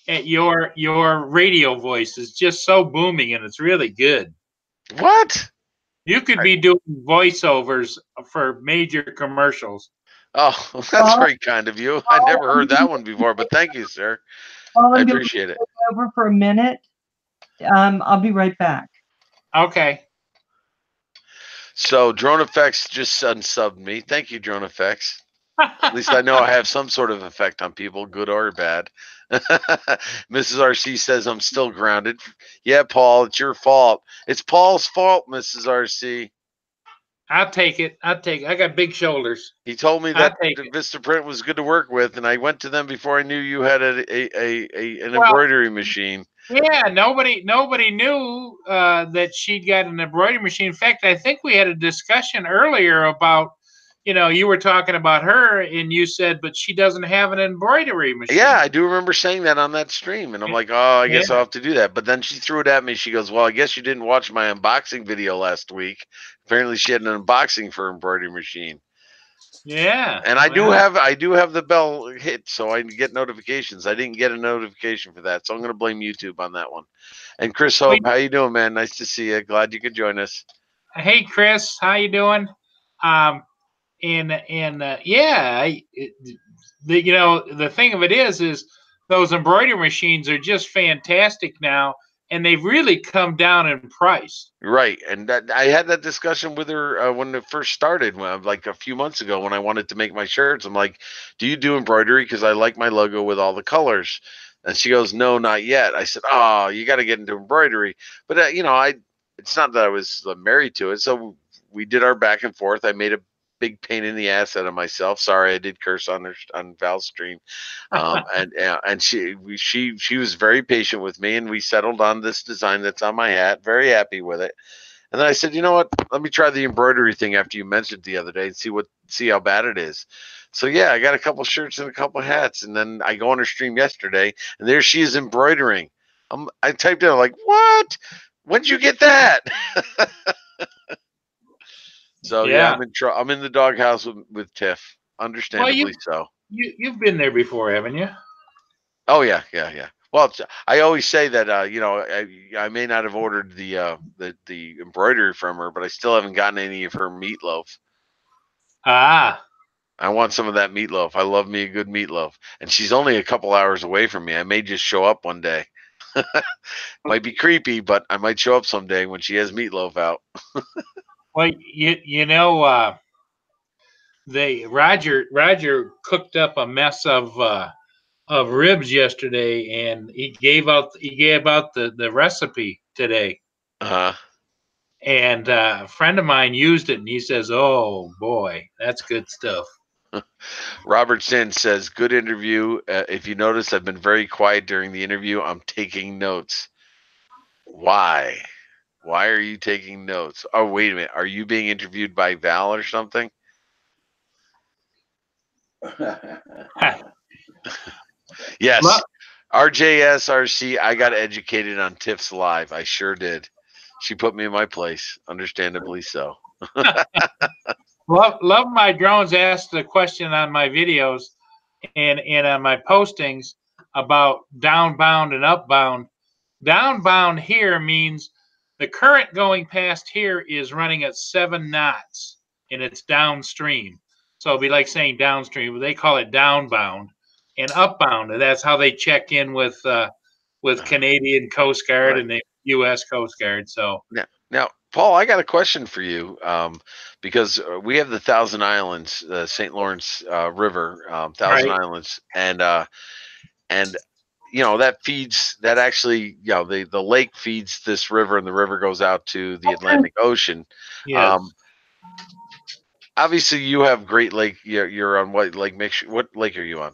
radio voice is just so booming, and it's really good. what? You could be doing voiceovers for major commercials. Oh, that's very kind of you. I never heard that one before, but thank you, sir. I appreciate it. Over for a minute. I'll be right back. Okay. So, Drone Effects just unsubbed me. Thank you, Drone Effects. At least I know I have some sort of effect on people, good or bad. Mrs. RC says I'm still grounded. Yeah, Paul, it's your fault. It's Paul's fault, Mrs. RC. I'll take it. I got big shoulders. He told me that Vistaprint was good to work with, and I went to them before I knew you had an embroidery machine. Yeah, nobody knew that she'd got an embroidery machine. In fact, I think we had a discussion earlier about, you know, you were talking about her, and you said, but she doesn't have an embroidery machine. Yeah, I do remember saying that on that stream, and I'm like, oh, I guess I'll have to do that. But then she threw it at me. She goes, well, I guess you didn't watch my unboxing video last week. Apparently, she had an unboxing for embroidery machine. Yeah, and I do have the bell hit, so I get notifications. I didn't get a notification for that, so I'm going to blame YouTube on that one. And Chris Hope, how you doing, man? Nice to see you. Glad you could join us. Hey, Chris, how you doing? You know, the thing of it is those embroidery machines are just fantastic now, and they've really come down in price. Right, and I had that discussion with her when it first started, like a few months ago, when I wanted to make my shirts. I'm like, "Do you do embroidery? Because I like my logo with all the colors." And she goes, "No, not yet." I said, "Oh, you got to get into embroidery." But you know, it's not that I was married to it, so we did our back and forth. I made a big pain in the ass out of myself. Sorry, I did curse on Val's stream, and she was very patient with me, and we settled on this design that's on my hat. Very happy with it. And then I said, you know what? Let me try the embroidery thing after you mentioned it the other day and see how bad it is. So yeah, I got a couple shirts and a couple hats, and then I go on her stream yesterday, and there she is embroidering. I typed in, I'm like, what? When'd you get that? So yeah, I'm in the doghouse with Tiff, understandably so. You've been there before, haven't you? Oh yeah. Well, I always say that you know, I may not have ordered the embroidery from her, but I still haven't gotten any of her meatloaf. Ah. I want some of that meatloaf. I love me a good meatloaf, and she's only a couple hours away from me. I may just show up one day. Might be creepy, but I might show up someday when she has meatloaf out. Well, you know, Roger cooked up a mess of ribs yesterday, and he gave out the recipe today. And a friend of mine used it, and he says, "Oh boy, that's good stuff." Robert Sin says, "Good interview. If you notice, I've been very quiet during the interview. I'm taking notes." Why? Why are you taking notes? Oh, wait a minute. Are you being interviewed by Val or something? Yes. RJSRC, I got educated on Tiff's live. I sure did. She put me in my place. Understandably so. Love My Drones asked the question on my videos and on my postings about downbound and upbound. Downbound here means The current going past here is running at 7 knots, and it's downstream. So it'd be like saying downstream, but they call it downbound and upbound. And that's how they check in with Canadian Coast Guard Right. and the U.S. Coast Guard. So Now, Paul, I got a question for you, because we have the Thousand Islands, St. Lawrence River, Thousand Right. Islands, and that actually, the lake feeds this river, and the river goes out to the Atlantic Ocean. yes. Obviously, you have Great Lake. You're on what lake? What lake are you on?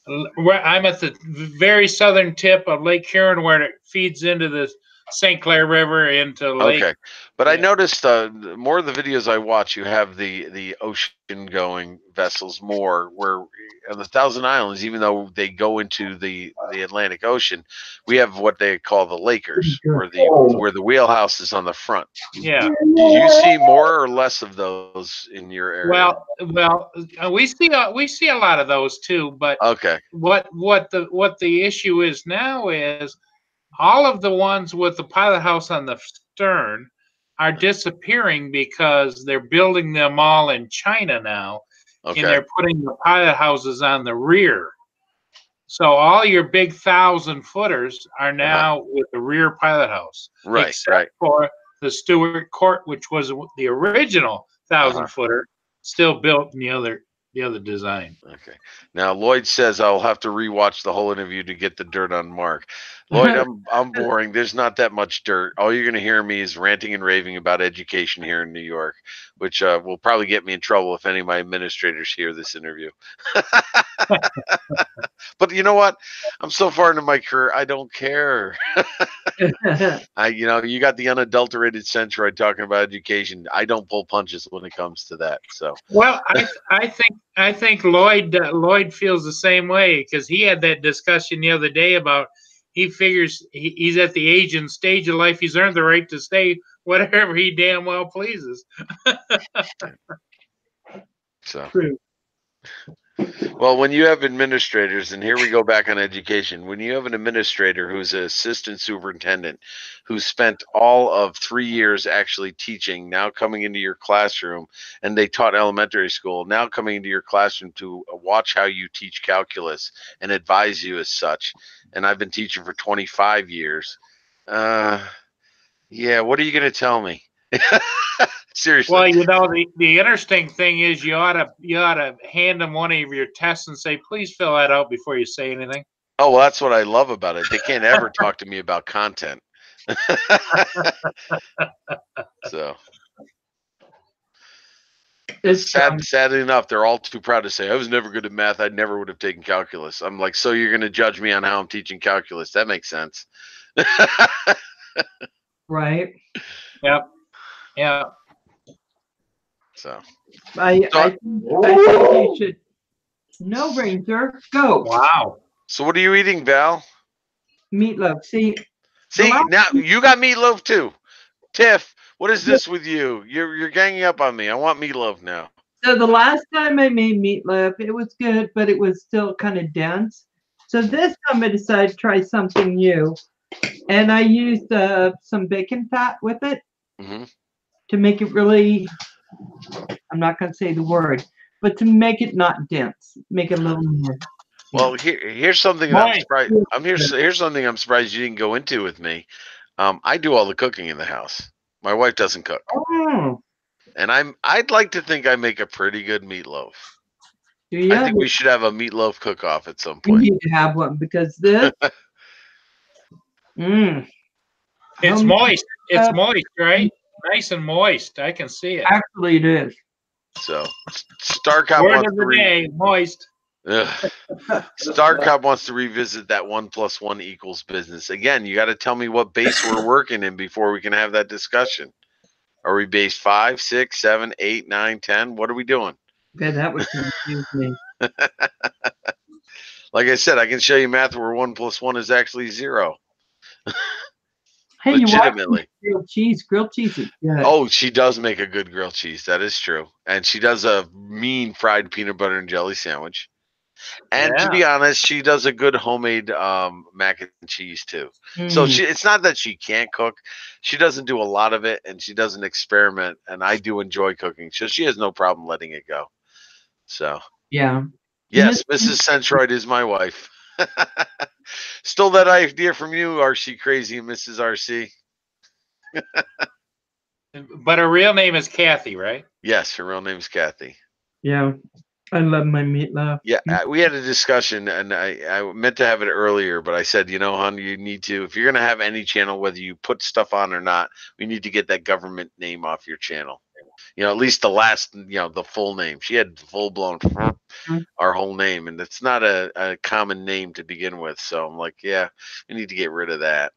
I'm at the very southern tip of Lake Huron, where it feeds into the St. Clair River into Lake. Okay, but I Yeah. noticed more of the videos I watch, you have the ocean going vessels more. Where on the Thousand Islands, even though they go into the Atlantic Ocean, we have what they call the Lakers, where the wheelhouse is on the front. Yeah. Do you see more or less of those in your area? Well, we see a lot of those too. But Okay. what the issue is now is all of the ones with the pilot house on the stern are disappearing because they're building them all in China now, and Okay. they're putting the pilot houses on the rear. So all your big 1,000-footers are now with the rear pilot house, Right. except Right. for the Stewart Court, which was the original 1,000-footer, still built in the other design. Okay. Now Lloyd says I'll have to rewatch the whole interview to get the dirt on Mark. Lloyd, I'm boring. There's not that much dirt. All you're going to hear me is ranting and raving about education here in New York, which will probably get me in trouble if any of my administrators hear this interview. But you know what? I'm so far into my career, I don't care. You got the unadulterated Centroid talking about education. I don't pull punches when it comes to that. So, well, I think Lloyd feels the same way, because he had that discussion the other day about he figures he's at the age and stage of life he's earned the right to say whatever he damn well pleases. so. True. Well, when you have administrators, and here we go back on education, when you have an administrator who's an assistant superintendent who spent all of 3 years actually teaching, now coming into your classroom, and they taught elementary school, now coming into your classroom to watch how you teach calculus and advise you as such, and I've been teaching for 25 years, yeah, what are you going to tell me? Seriously. Well, the interesting thing is you ought to hand them one of your tests and say, please fill that out before you say anything. Oh, well, that's what I love about it. They can't ever talk to me about content. So It's sadly enough, they're all too proud to say, I was never good at math. I never would have taken calculus. I'm like, so you're going to judge me on how I'm teaching calculus? That makes sense. right. Yep. Yeah. So I think you should. No, Ranger, go. Wow. So what are you eating, Val? Meatloaf. See, now you got meatloaf too. Tiff, what is this with you? You're ganging up on me. I want meatloaf now. so the last time I made meatloaf, it was good, but it was still kind of dense. So this time I decided to try something new, and I used some bacon fat with it to make it really. I'm not going to say the word, but to make it not dense, make it a little more. Well, here's something that I'm surprised. Here's something I'm surprised you didn't go into with me. I do all the cooking in the house. My wife doesn't cook, and I'd like to think I make a pretty good meatloaf. I think we should have a meatloaf cook-off at some point. We need to have one because this. It's moist. It's moist, right? Nice and moist. I can see it. Actually, it is. So StarCop Word wants of the day, moist. StarCop wants to revisit that 1 + 1 = business again. You got to tell me what base we're working in before we can have that discussion. Are we base 5, 6, 7, 8, 9, 10? What are we doing? Okay, that would confuse me. Like I said, I can show you math where 1 + 1 is actually 0. Hey, legitimately. Grilled cheese. Grilled cheese is good. Oh, she does make a good grilled cheese. That is true. And she does a mean fried peanut butter and jelly sandwich. And to Yeah. be honest, she does a good homemade mac and cheese too. So Mm. it's not that she can't cook. She doesn't do a lot of it, and she doesn't experiment. And I do enjoy cooking, so she has no problem letting it go. So Yeah. yes, Mrs. Centroid is my wife. Stole that idea from you, RC Crazy, Mrs. RC. But her real name is Kathy, right? Yes, her real name's Kathy. Yeah. I love my meatloaf. Yeah, we had a discussion, and I meant to have it earlier, but I said, hon, you need to, if you're going to have any channel, whether you put stuff on or not, we need to get that government name off your channel. At least the last, the full name. She had full blown our whole name, and it's not a common name to begin with. So I'm like, yeah, we need to get rid of that.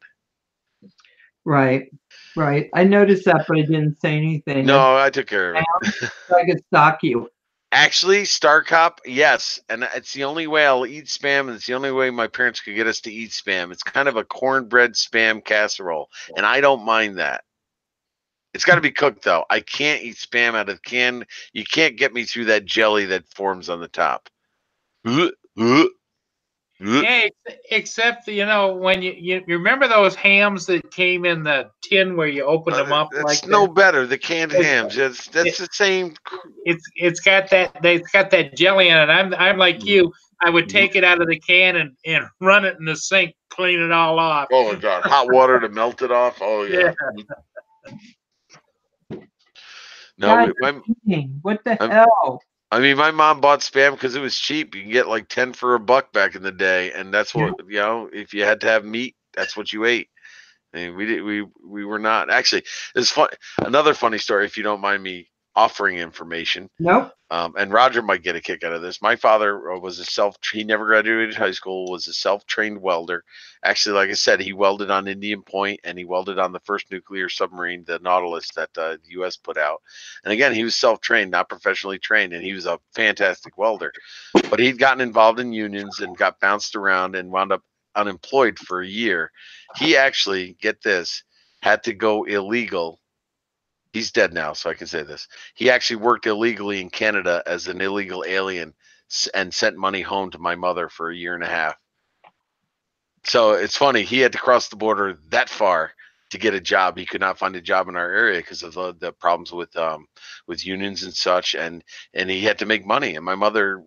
Right. Right. I noticed that, but I didn't say anything. No, I took care of it. So I could stalk you. Actually, Star Cop, yes, and it's the only way I'll eat spam, and it's the only way my parents could get us to eat spam. It's kind of a cornbread spam casserole, and I don't mind that. It's got to be cooked though. I can't eat spam out of the can. You can't get me through that jelly that forms on the top. Yeah, except when you remember those hams that came in the tin where you opened them up It's like no that? better. The canned hams. That's the same. It's got that jelly in it. I'm like you. I would take it out of the can and run it in the sink, clean it all off. Oh my god, hot water to melt it off. Oh yeah. No, God, what the hell? I mean, my mom bought spam because it was cheap. You can get like 10 for a buck back in the day, and that's what if you had to have meat, that's what you ate. I mean, we were not actually. It's fun. Another funny story, if you don't mind me offering information. Nope. And Roger might get a kick out of this. My father was he never graduated high school, was a self-trained welder. Actually, like I said, he welded on Indian Point, and he welded on the first nuclear submarine, the Nautilus, that the U.S. put out. And again, he was self-trained, not professionally trained, and he was a fantastic welder. But he'd gotten involved in unions and got bounced around and wound up unemployed for a year. He actually, get this, had to go illegal. He's dead now, so I can say this. He actually worked illegally in Canada as an illegal alien and sent money home to my mother for a year and a half. So it's funny. He had to cross the border that far to get a job. He could not find a job in our area because of the problems with unions and such, and he had to make money. And my mother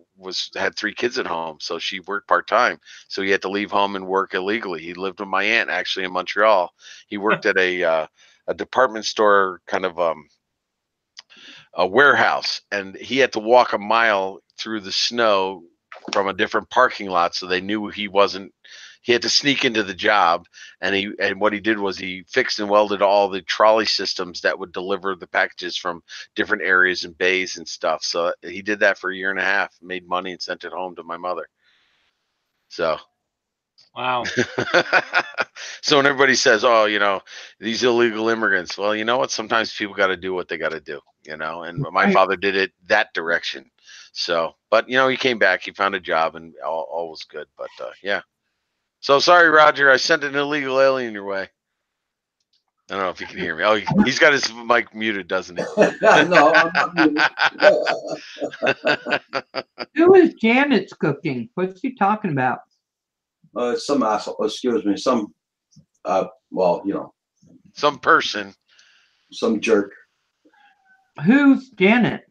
had 3 kids at home, so she worked part-time. So he had to leave home and work illegally. He lived with my aunt actually in Montreal. He worked at a department store kind of a warehouse, and he had to walk a mile through the snow from a different parking lot, so they knew he had to sneak into the job. And what he did was he fixed and welded all the trolley systems that would deliver the packages from different areas and bays and stuff. So he did that for a year and a half, made money, and sent it home to my mother. So wow. So when everybody says, oh, these illegal immigrants, well, you know what? Sometimes people got to do what they got to do, and my father did it that direction. So, but, he came back, he found a job, and all was good. But, yeah. So sorry, Roger, I sent an illegal alien your way. I don't know if you can hear me. Oh, he's got his mic muted, doesn't he? No, I'm not muted. Who is Janet's cooking? What's she talking about? Some asshole, excuse me, some, Some person. some jerk. Who's Janet?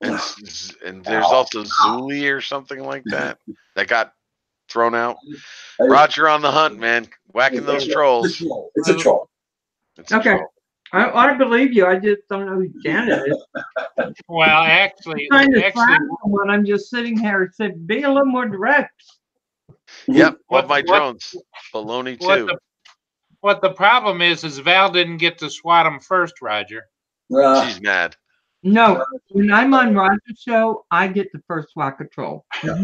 And there's also Zuli or something like that got thrown out. Roger on the hunt, man. Whacking those trolls. It's a troll. It's a troll. I believe you. I just don't know who Janet is. Well, actually, when I'm just sitting here and said, be a little more direct. Yep, love my drones. Baloney too. What the problem is Val didn't get to swat him first, Roger. She's mad. No, when I'm on Roger's show, I get the first SWAT control. Yeah,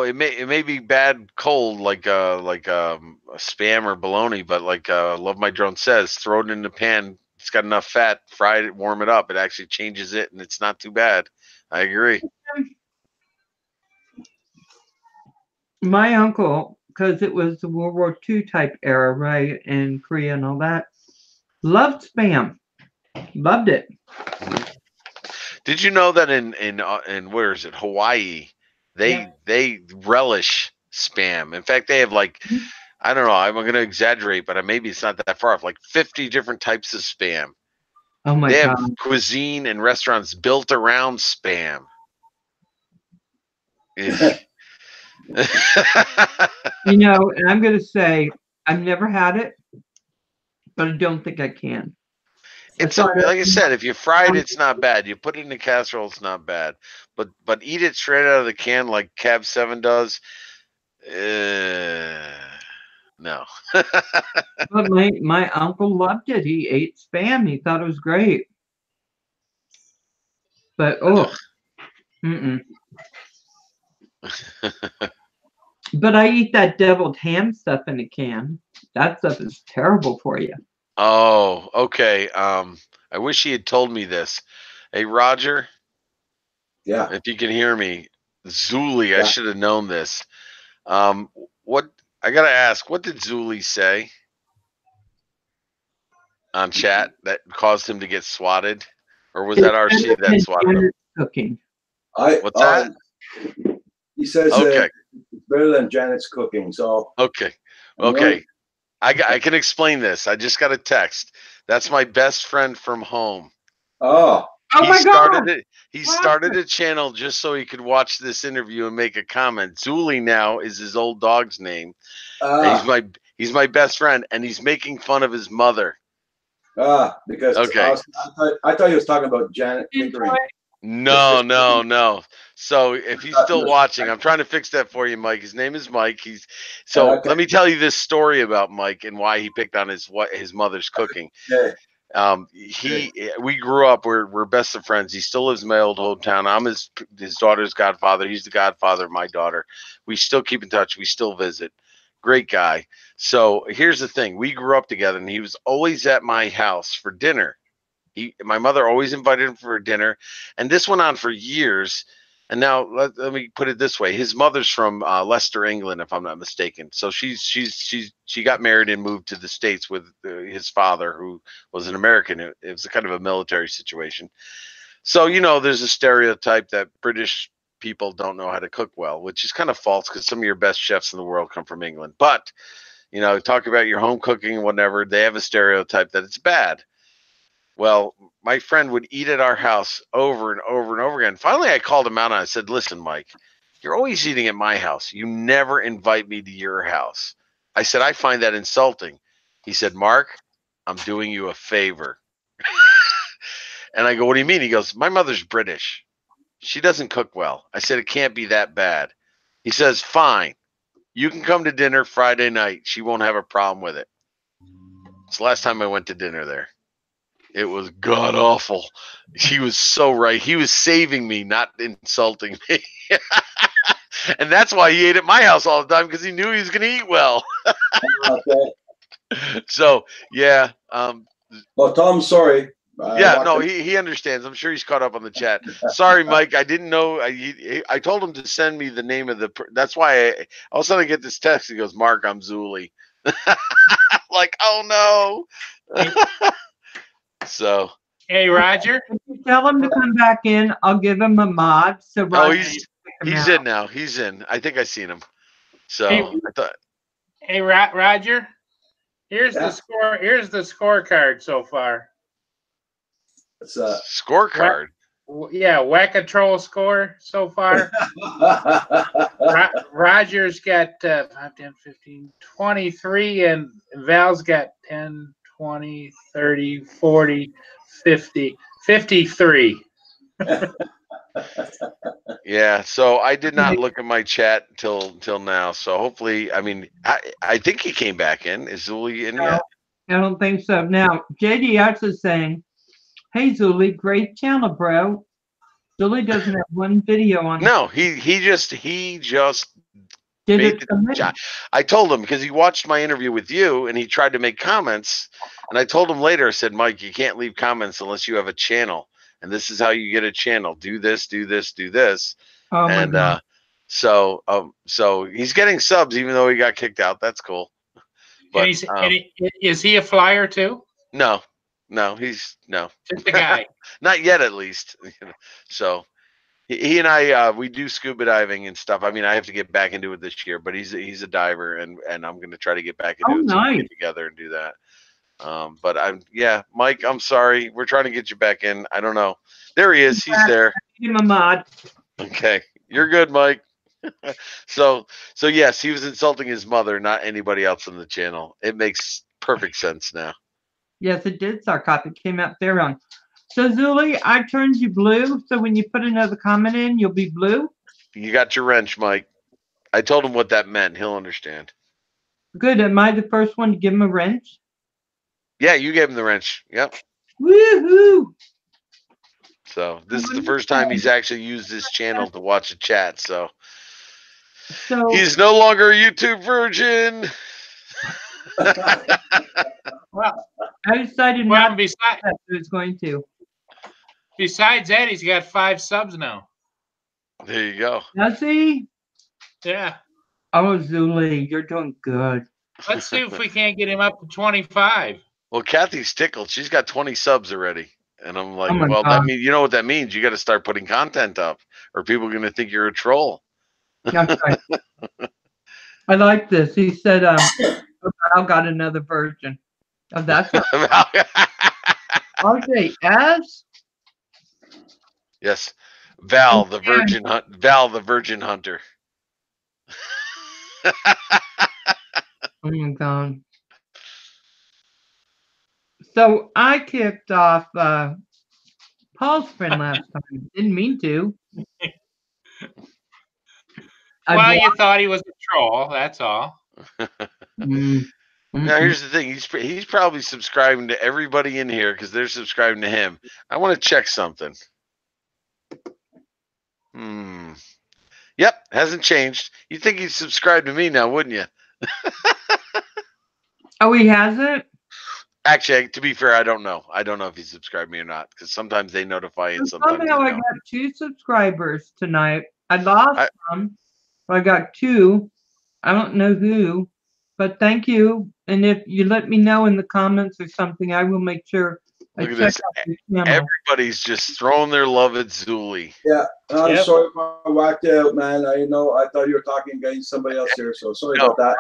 it may be bad cold like spam or bologna, but like Love My Drone says, throw it in the pan. It's got enough fat, fry it, warm it up. It actually changes it, and it's not too bad. I agree. My uncle, because it was the World War II type era, right, in Korea and all that, loved spam. Loved it. Did you know that in where is it, Hawaii, they relish spam. In fact, they have like, I don't know, I'm going to exaggerate, but maybe it's not that far off, like 50 different types of spam. Oh my They have God. cuisine and restaurants built around spam. You know, and I'm going to say I've never had it, but I don't think I can. It's I okay. thought Like I said, if you fry it, it's not bad. You put it in a casserole, it's not bad. But eat it straight out of the can like Cab 7 does. No. But my uncle loved it. He ate spam. He thought it was great. But mm-mm. But I eat that deviled ham stuff in a can. That stuff is terrible for you. Oh, okay. I wish he had told me this. Hey, Roger, Yeah. if you can hear me, Zuli, I Yeah. should have known this. What I gotta ask, what did Zuli say on chat that caused him to get swatted? Or was that RC that swatted him? Cooking. What's that? He says Okay. it's better than Janet's cooking. So Okay. Okay. I can explain this. I just got a text. That's my best friend from home. Oh my God! He started a channel just so he could watch this interview and make a comment. Zuli now is his old dog's name. He's my best friend, and he's making fun of his mother. Because Okay. I thought he was talking about Janet Pickering. No. So if he's still watching, I'm trying to fix that for you, Mike. His name is Mike. Let me tell you this story about Mike and why he picked on his mother's cooking. Okay. We grew up, we're best of friends. He still lives in my old hometown. I'm his daughter's godfather. He's the godfather of my daughter. We still keep in touch. We still visit. Great guy. So here's the thing. We grew up together, and he was always at my house for dinner. My mother always invited him for dinner, and this went on for years. And now let me put it this way: his mother's from Leicester, England, if I'm not mistaken. So she got married and moved to the States with his father, who was an American. It was a kind of a military situation. So there's a stereotype that British people don't know how to cook well, which is kind of false because some of your best chefs in the world come from England. But talk about your home cooking and whatever, they have a stereotype that it's bad. Well, my friend would eat at our house over and over and over again. Finally, I called him out and I said, listen, Mike, you're always eating at my house. You never invite me to your house. I said, I find that insulting. He said, Mark, I'm doing you a favor. And I go, what do you mean? He goes, my mother's British. She doesn't cook well. I said, it can't be that bad. He says, fine. You can come to dinner Friday night. She won't have a problem with it. It's the last time I went to dinner there. It was god awful. He was so right. He was saving me, not insulting me. And that's why he ate at my house all the time, because he knew he was going to eat well. Okay. So, yeah. Well, Tom, sorry. He understands. I'm sure he's caught up on the chat. Sorry, Mike. I didn't know. I told him to send me the name of the. That's why I all of a sudden I get this text. He goes, Mark, I'm Zuli. Like, oh no. So. Hey, Roger. If you tell him to come back in, I'll give him a mod. So Roger, he's in now. He's in. I think I seen him. So I thought. Hey, Roger. Here's the score. Here's the scorecard so far. It's scorecard. Whack-a-troll score so far. Roger's got 5, 10, 15, 23, and Val's got 10, 20, 30, 40, 50, 53. Yeah, so I did not look at my chat till now. So hopefully, I think he came back in. Is Zuli in yet? I don't think so. Now, JDX is saying, hey, Zuli, great channel, bro. Zuli doesn't have one video on. No, he just did made it. I told him, because he watched my interview with you and he tried to make comments, and I told him later, I said, Mike, you can't leave comments unless you have a channel, and this is how you get a channel. Do this, do this, do this. Oh my God. So he's getting subs even though he got kicked out. That's cool. But is he a flyer too? No. No, he's no, Just a guy. not yet at least. So he and I we do scuba diving and stuff. I mean, I have to get back into it this year, but he's a diver, and I'm going to try to get back Oh, into it so we can nice. get together and do that. But Mike, I'm sorry. We're trying to get you back in. I don't know. There he is. He's there. Give him a mod. Okay. You're good, Mike. So yes, he was insulting his mother, not anybody else on the channel. It makes perfect sense now. Yes, it did, Sarkop. It came out there wrong. So, Zuli, I turned you blue. So when you put another comment in, you'll be blue. You got your wrench, Mike. I told him what that meant. He'll understand. Good. Am I the first one to give him a wrench? Yeah, you gave him the wrench. Yep. Woohoo! So this is the first time he's actually used this channel to watch a chat. So he's no longer a YouTube virgin. Well, I decided well, not to. I was going to. Besides that, he's got 5 subs now. There you go. Does he? Yeah. Oh, Zuli, you're doing good. Let's see if we can't get him up to 25. Well, Kathy's tickled. She's got 20 subs already. And I'm like, Oh well, God. that means, you know what that means? You got to start putting content up or people are going to think you're a troll. That's right. I like this. He said, Val got another virgin. Oh, that's okay. S. Yes. Val, the virgin hunter. Oh my God. So I kicked off Paul's friend last time. Didn't mean to. Well, you thought he was a troll. That's all. Now here's the thing. He's probably subscribing to everybody in here because they're subscribing to him. I want to check something. Yep, hasn't changed. You'd think he'd subscribe to me now, wouldn't you? Oh, he hasn't? Actually, to be fair, I don't know. I don't know if he subscribed me or not because sometimes they notify and sometimes somehow I got 2 subscribers tonight. I lost some, but I got 2. I don't know who, but thank you. And if you let me know in the comments or something, I will make sure I Look at check this. out your channel. Everybody's just throwing their love at Zuli. Yeah, I'm Yep. sorry if I whacked you out, man. I thought you were talking against somebody else here, so sorry about that.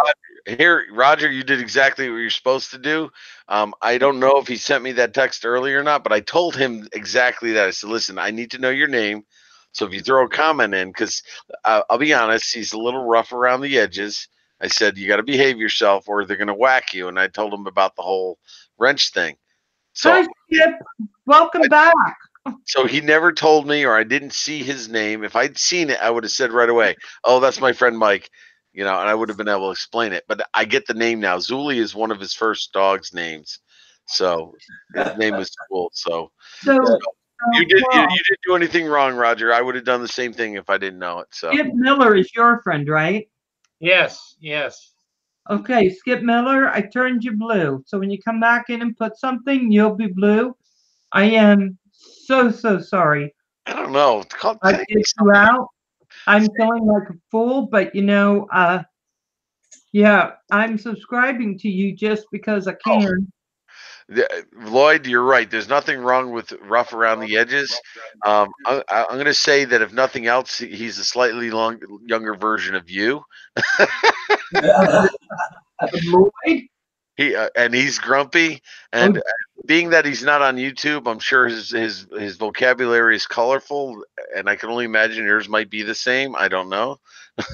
Roger, you did exactly what you're supposed to do. I don't know if he sent me that text earlier or not, but I told him exactly that. I said, listen, I need to know your name. So if you throw a comment in, because I'll be honest, he's a little rough around the edges. I said, you got to behave yourself or they're going to whack you. And I told him about the whole wrench thing. So, Hi, Skip. Welcome back. So he never told me, or I didn't see his name. If I'd seen it, I would have said right away, oh, that's my friend Mike, and I would have been able to explain it. But I get the name now. Zuli is one of his first dog's names. So his name is cool. So you didn't do anything wrong, Roger. I would have done the same thing if I didn't know it. So Skip Miller is your friend, right? Yes, yes. Okay, Skip Miller, I turned you blue. So when you come back in and put something, you'll be blue. I am so sorry. I don't know. I get you out. I'm feeling like a fool, but yeah, I'm subscribing to you just because I can. Lloyd, you're right. There's nothing wrong with rough around the edges. I'm going to say that if nothing else, he's a slightly younger version of you. Lloyd? And he's grumpy, and being that he's not on YouTube, I'm sure his vocabulary is colorful, and I can only imagine yours might be the same. I don't know. But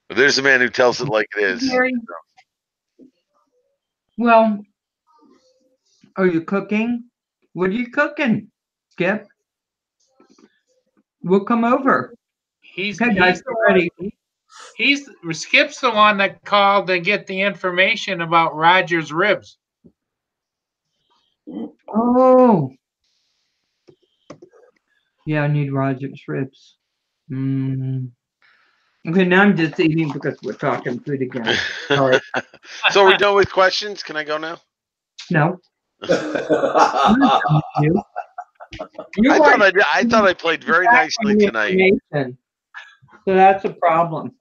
there's a man who tells it like it is. Well, are you cooking? What are you cooking, Skip? We'll come over. Okay, guys, get ready. Skip's the one that called to get the information about Roger's ribs. Oh. Yeah, I need Roger's ribs. Okay, now I'm just eating because we're talking food again. Sorry. So we're done with questions? Can I go now? No. I thought I played very nicely tonight. So that's a problem.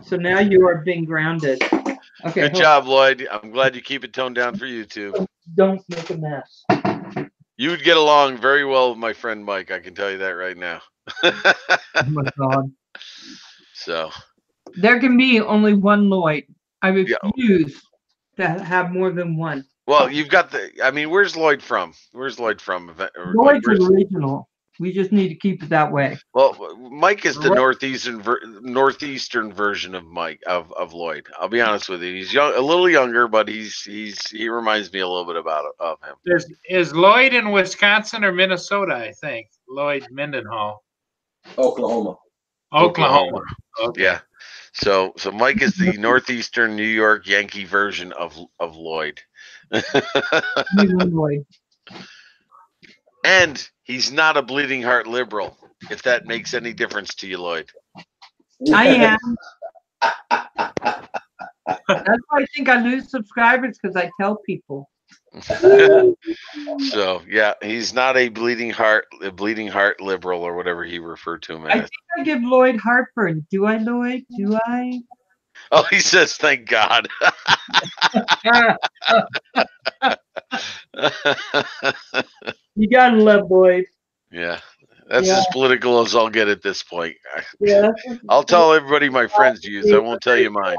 So now you are being grounded. Okay. Good hold job, Lloyd. I'm glad you keep it toned down for YouTube. on. Don't make a mess. You would get along very well with my friend Mike. I can tell you that right now. Oh my God. So, There can be only one Lloyd. I yeah. refuse to have more than one. Well, you've got the. I mean, where's Lloyd from? Where's Lloyd from? Lloyd's original. We just need to keep it that way. Well, Mike is the Right. northeastern version of Mike of Lloyd. I'll be honest with you. He's young, a little younger, but he reminds me a little bit of him. Is Lloyd in Wisconsin or Minnesota? I think Lloyd Mendenhall, Oklahoma. Oklahoma. Okay. Yeah. So Mike is the northeastern New York Yankee version of Lloyd. Only one Lloyd. And he's not a bleeding heart liberal, if that makes any difference to you, Lloyd. I am. That's why I think I lose subscribers, because I tell people. So yeah, he's not a bleeding heart liberal or whatever he referred to him I as. think I give Lloyd heartburn. Do I, Lloyd? Do I? Oh, he says, "Thank God." You gotta love Lloyd. Yeah, that's as political as I'll get at this point. Yeah. I'll tell everybody my friends' views. I won't tell you mine.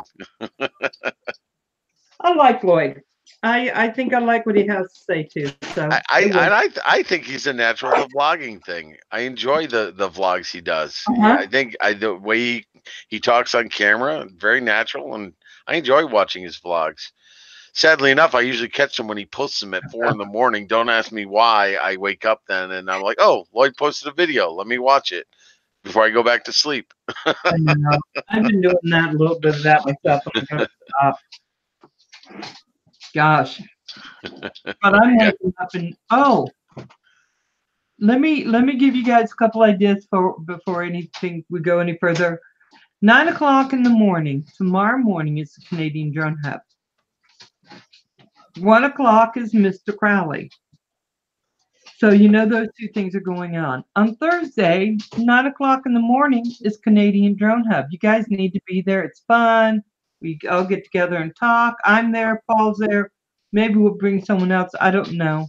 I like Lloyd. I think I like what he has to say too. So I think he's a natural at the vlogging thing. I enjoy the vlogs he does. Uh-huh. I think the way he talks on camera, very natural, and I enjoy watching his vlogs. Sadly enough, I usually catch him when he posts them at 4 a.m. Don't ask me why. I wake up then and I'm like, oh, Lloyd posted a video. Let me watch it before I go back to sleep. I know. I've been doing that, a little bit of that myself. I'm gonna stop. Gosh. But I'm waking up and let me give you guys a couple ideas before anything we go any further. 9 o'clock in the morning, tomorrow morning, is the Canadian Drone Hub. 1 o'clock is Mr. Crowley. So you know those two things are going on. On Thursday, 9 o'clock in the morning, is Canadian Drone Hub. You guys need to be there. It's fun. We all get together and talk. I'm there. Paul's there. Maybe we'll bring someone else. I don't know.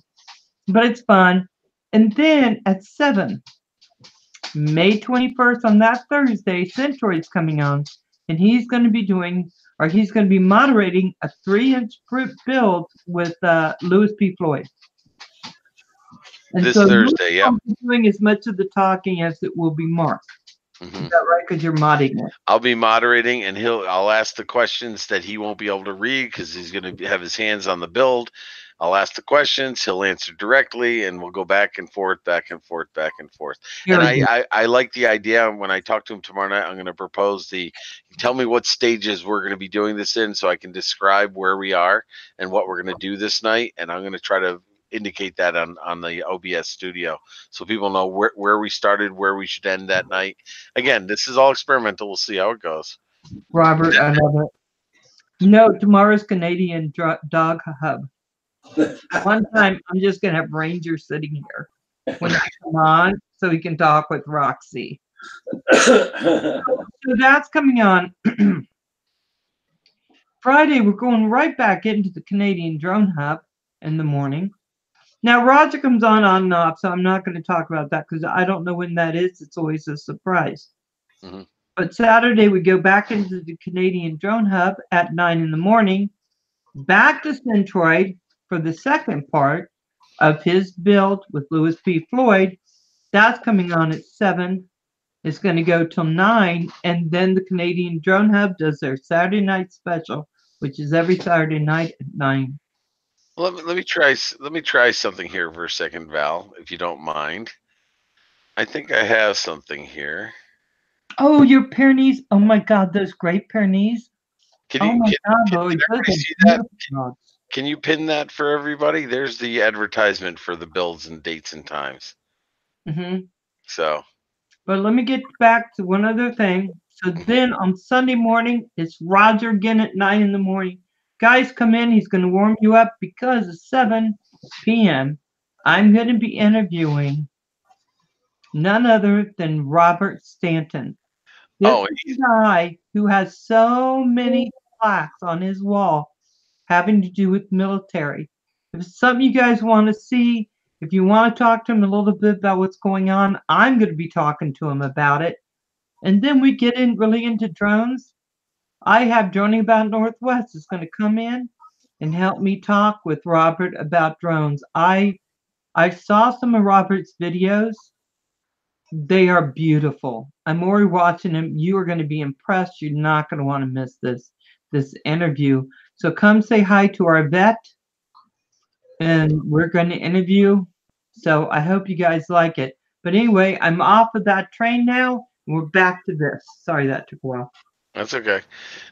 But it's fun. And then at 7, May 21st, on that Thursday, Centroid's coming on. And he's going to be moderating a 3-inch build with Louis P. Floyd. And This so Thursday, yeah. I'll be doing as much of the talking as it will be Mark. Mm-hmm. Is that right? Because you're modding it. I'll be moderating, and I'll ask the questions that he won't be able to read because he's going to have his hands on the build. I'll ask the questions, he'll answer directly, and we'll go back and forth, back and forth, back and forth. And I like the idea. When I talk to him tomorrow night, I'm going to propose tell me what stages we're going to be doing this in so I can describe where we are and what we're going to do this night. And I'm going to try to indicate that on the OBS studio so people know where we started, where we should end that night. Again, this is all experimental. We'll see how it goes. Robert, I love it. No, tomorrow's Canadian Dog Hub. One time, I'm just going to have Ranger sitting here when I come on so he can talk with Roxy. So that's coming on. Friday, we're going right back into the Canadian Drone Hub in the morning. Now, Roger comes on and off, so I'm not going to talk about that because I don't know when that is. It's always a surprise. Mm-hmm. But Saturday, we go back into the Canadian Drone Hub at 9 in the morning, back to Centroid for the second part of his build with Louis P. Floyd. That's coming on at 7. It's going to go till 9, and then the Canadian Drone Hub does their Saturday night special, which is every Saturday night at 9. Let me try something here for a second, Val, if you don't mind. I think I have something here. Oh, your Pyrenees! Oh my God, those great Pyrenees! Can everybody see that? Can you pin that for everybody? There's the advertisement for the builds and dates and times. Mm-hmm. So. But let me get back to one other thing. So then on Sunday morning, it's Roger again at 9 in the morning. Guys, come in. He's going to warm you up because at 7 p.m., I'm going to be interviewing none other than Robert Stanton. This is a guy who has so many plaques on his wall having to do with military. If it's something you guys want to see, if you want to talk to him a little bit about what's going on, I'm going to be talking to him about it. And then we get in really into drones. I have Droning About Northwest is going to come in and help me talk with Robert about drones. I saw some of Robert's videos. They are beautiful. I'm already watching them. You are going to be impressed. You're not going to want to miss this interview. So come say hi to our vet, and we're going to interview. So I hope you guys like it. But anyway, I'm off of that train now, and we're back to this. Sorry that took a while. That's okay.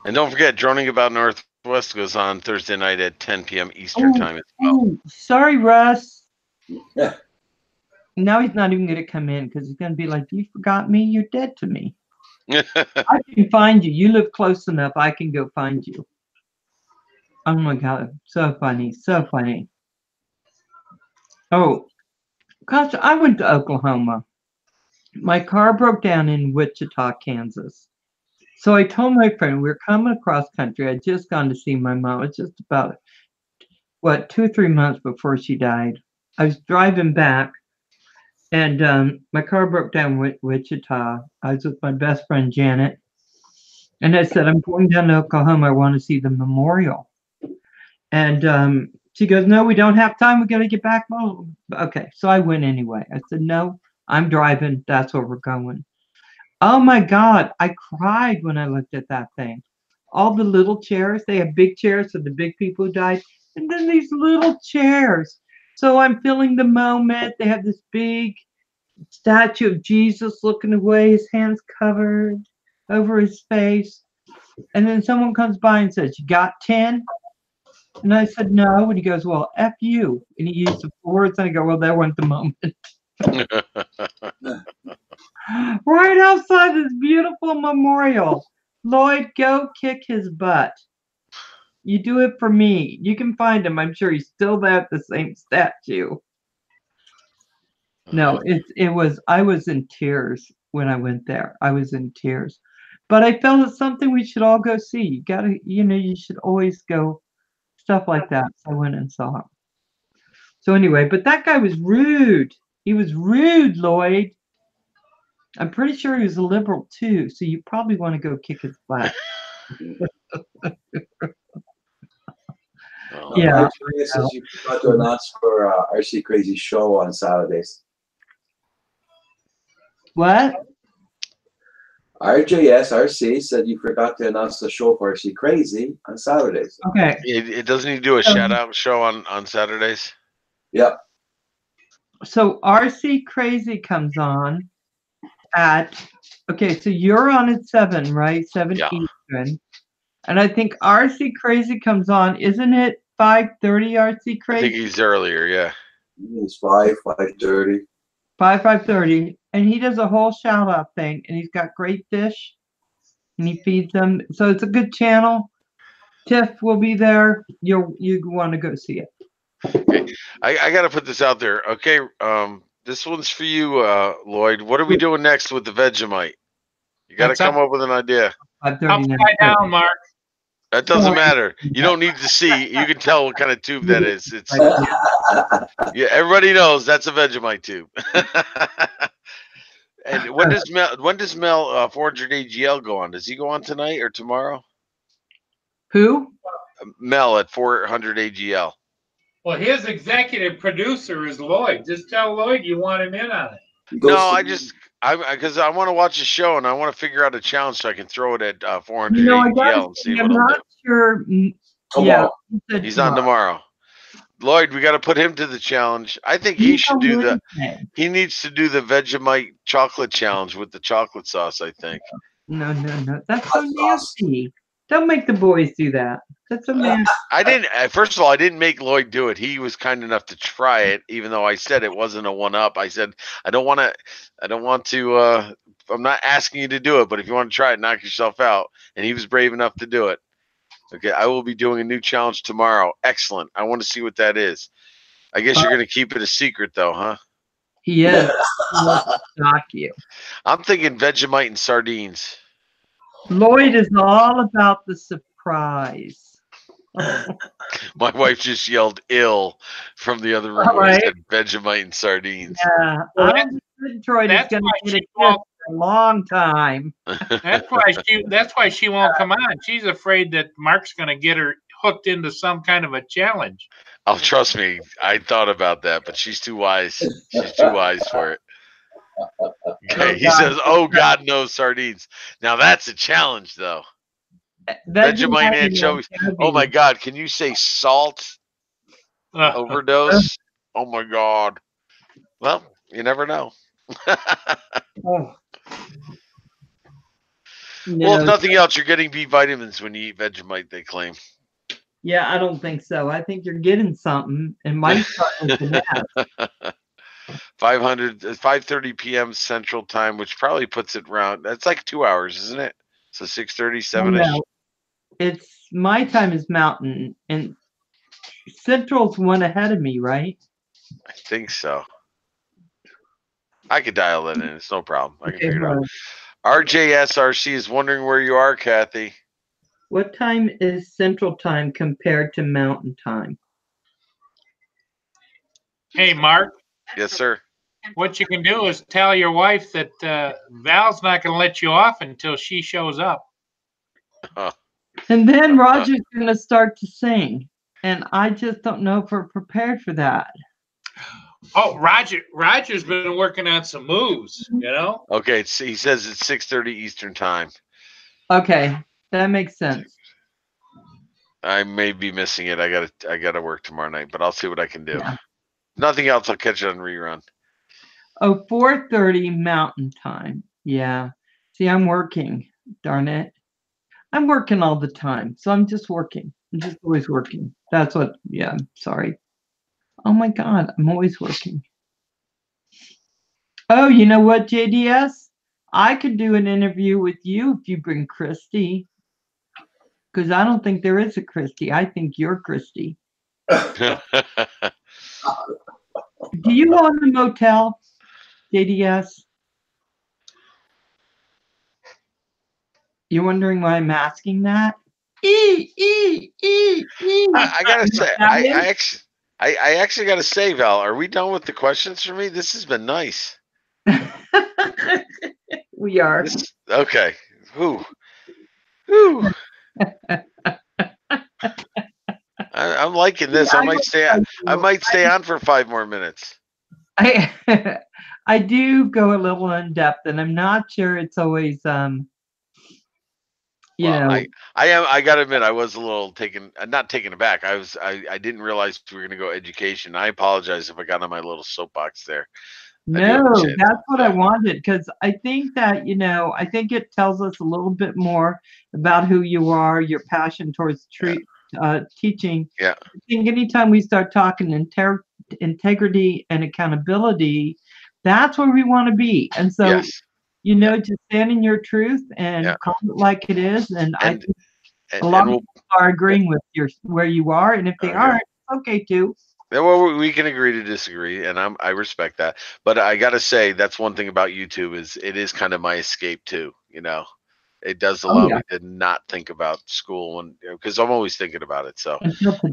And don't forget, Droning About Northwest goes on Thursday night at 10 p.m. Eastern time as well. Oh, sorry, Russ. Yeah. Now he's not even going to come in because he's going to be like, you forgot me? You're dead to me. I can find you. You live close enough. I can go find you. Oh my God. So funny. So funny. Oh, gosh, I went to Oklahoma. My car broke down in Wichita, Kansas. So I told my friend we were coming across country. I'd just gone to see my mom. It's just about, 2 or 3 months before she died. I was driving back, and my car broke down in Wichita. I was with my best friend, Janet. And I said, I'm going down to Oklahoma. I want to see the memorial. And she goes, no, we don't have time. We got to get back. Oh, okay. So I went anyway. I said, no, I'm driving. That's where we're going. Oh my God. I cried when I looked at that thing. All the little chairs, they have big chairs for the big people who died. And then these little chairs. So I'm feeling the moment. They have this big statue of Jesus looking away, his hands covered over his face. And then someone comes by and says, you got 10? And I said, no. And he goes, well, F you. And he used the words. And I go, well, that wasn't the moment. Right outside this beautiful memorial. Lloyd, go kick his butt. You do it for me. You can find him. I'm sure he's still there at the same statue. No, I was in tears when I went there. I was in tears. But I felt it's something we should all go see. You gotta, you should always go, stuff like that. So I went and saw him. So anyway, but that guy was rude. He was rude, Lloyd. I'm pretty sure he was a liberal too. So you probably want to go kick his butt. Yeah. Says you forgot to announce for RC Crazy show on Saturdays. What? RC said you forgot to announce the show for RC Crazy on Saturdays. Okay. It doesn't need to do a shout out show on Saturdays. Yep. So RC Crazy comes on at, okay, so you're on at 7, right? 7 Yeah. Eastern. And I think RC Crazy comes on, isn't it 5:30 RC Crazy? I think he's earlier, yeah. It's 5:30. 5:30. And he does a whole shout out thing, and he's got great fish and he feeds them. So it's a good channel. Tiff will be there. You want to go see it. Okay. I got to put this out there. Okay. This one's for you, Lloyd. What are we doing next with the Vegemite? You got to come up with an idea. Upside down, Mark. That doesn't matter. You don't need to see. You can tell what kind of tube that is. It's yeah. Everybody knows that's a Vegemite tube. And when does Mel 400 AGL go on? Does he go on tonight or tomorrow? Who? Mel at 400 AGL. Well, his executive producer is Lloyd. Just tell Lloyd you want him in on it. No, because I want to watch the show and I want to figure out a challenge so I can throw it at 400 AGL and see what I'm not sure. Yeah, he's on tomorrow. Lloyd, we got to put him to the challenge. I think he should do he needs to do the Vegemite chocolate challenge with the chocolate sauce, I think. No. That's so nasty. Don't make the boys do that. That's so nasty. First of all, I didn't make Lloyd do it. He was kind enough to try it, even though I said it wasn't a 1-up. I said, I'm not asking you to do it, but if you want to try it, knock yourself out. And he was brave enough to do it. Okay, I will be doing a new challenge tomorrow. Excellent. I want to see what that is. I guess you're going to keep it a secret, though, huh? He is. He wants to shock you. I'm thinking Vegemite and sardines. Lloyd is all about the surprise. surprise. My wife just yelled "ill" from the other room All where I right. said Vegemite and sardines. Yeah, Well, I don't think Centroid is that's going why to get she a gift won't. for a long time. That's why she won't come on. She's afraid that Mark's going to get her hooked into some kind of a challenge. Oh, trust me, I thought about that, but she's too wise. She's too wise for it. Okay, he says, "Oh God, no sardines." Now that's a challenge, though. Vegemite anchovies. Oh my God, can you say salt overdose? Oh my God. Well, you never know. Oh, Well, if no, nothing else, you're getting B vitamins when you eat Vegemite, they claim. yeah, I don't think so. I think you're getting something. It might start with an F. 5:30 p.m. Central Time, which probably puts it around. That's like 2 hours, isn't it? So 6:30, 7ish. No, it's my time is Mountain, and Central's one ahead of me, right? I think so. I could dial that in. It's no problem. I can Okay, figure it hold out. on. RJSRC is wondering where you are, Kathy. What time is Central Time compared to Mountain Time? Hey, Mark, Yes, sir. what you can do is tell your wife that Val's not going to let you off until she shows up. And then Roger's going to start to sing, and I just don't know if we're prepared for that. Oh, Roger's been working on some moves, you know? Okay, he says it's 6:30 Eastern Time. Okay, that makes sense. I may be missing it. I gotta work tomorrow night, but I'll see what I can do. Yeah. Nothing else, I'll catch it on rerun. Oh, 4:30 Mountain Time. Yeah. See, I'm working. Darn it. I'm working all the time, so I'm just working. I'm just always working. That's what. Yeah. Sorry. Oh my God, I'm always working. Oh, you know what, JDS? I could do an interview with you if you bring Christy. Because I don't think there is a Christy. I think you're Christy. Do you own a motel, JDS? You're wondering why I'm asking that? I gotta say, Italian? I actually gotta say, Val, are we done with the questions for me? This has been nice. We are. Okay. Whew. I'm liking this. I might stay on. I might stay on for 5 more minutes. I do go a little in depth, and I'm not sure it's always you know. I gotta admit, I was a little not taken aback. I didn't realize we were gonna go education. I apologize if I got on my little soapbox there. No, that's what I wanted, because I think that, I think it tells us a little bit more about who you are, your passion towards teaching. Yeah. I think anytime we start talking integrity and accountability, that's where we want to be. And so, yes. just stand in your truth and call it like it is. And I think a lot of people are agreeing with where you are, and if they aren't, it's okay too. Yeah, well, we can agree to disagree, and I respect that. But I gotta say, that's one thing about YouTube is it is kind of my escape too. It does allow me to not think about school because I'm always thinking about it. So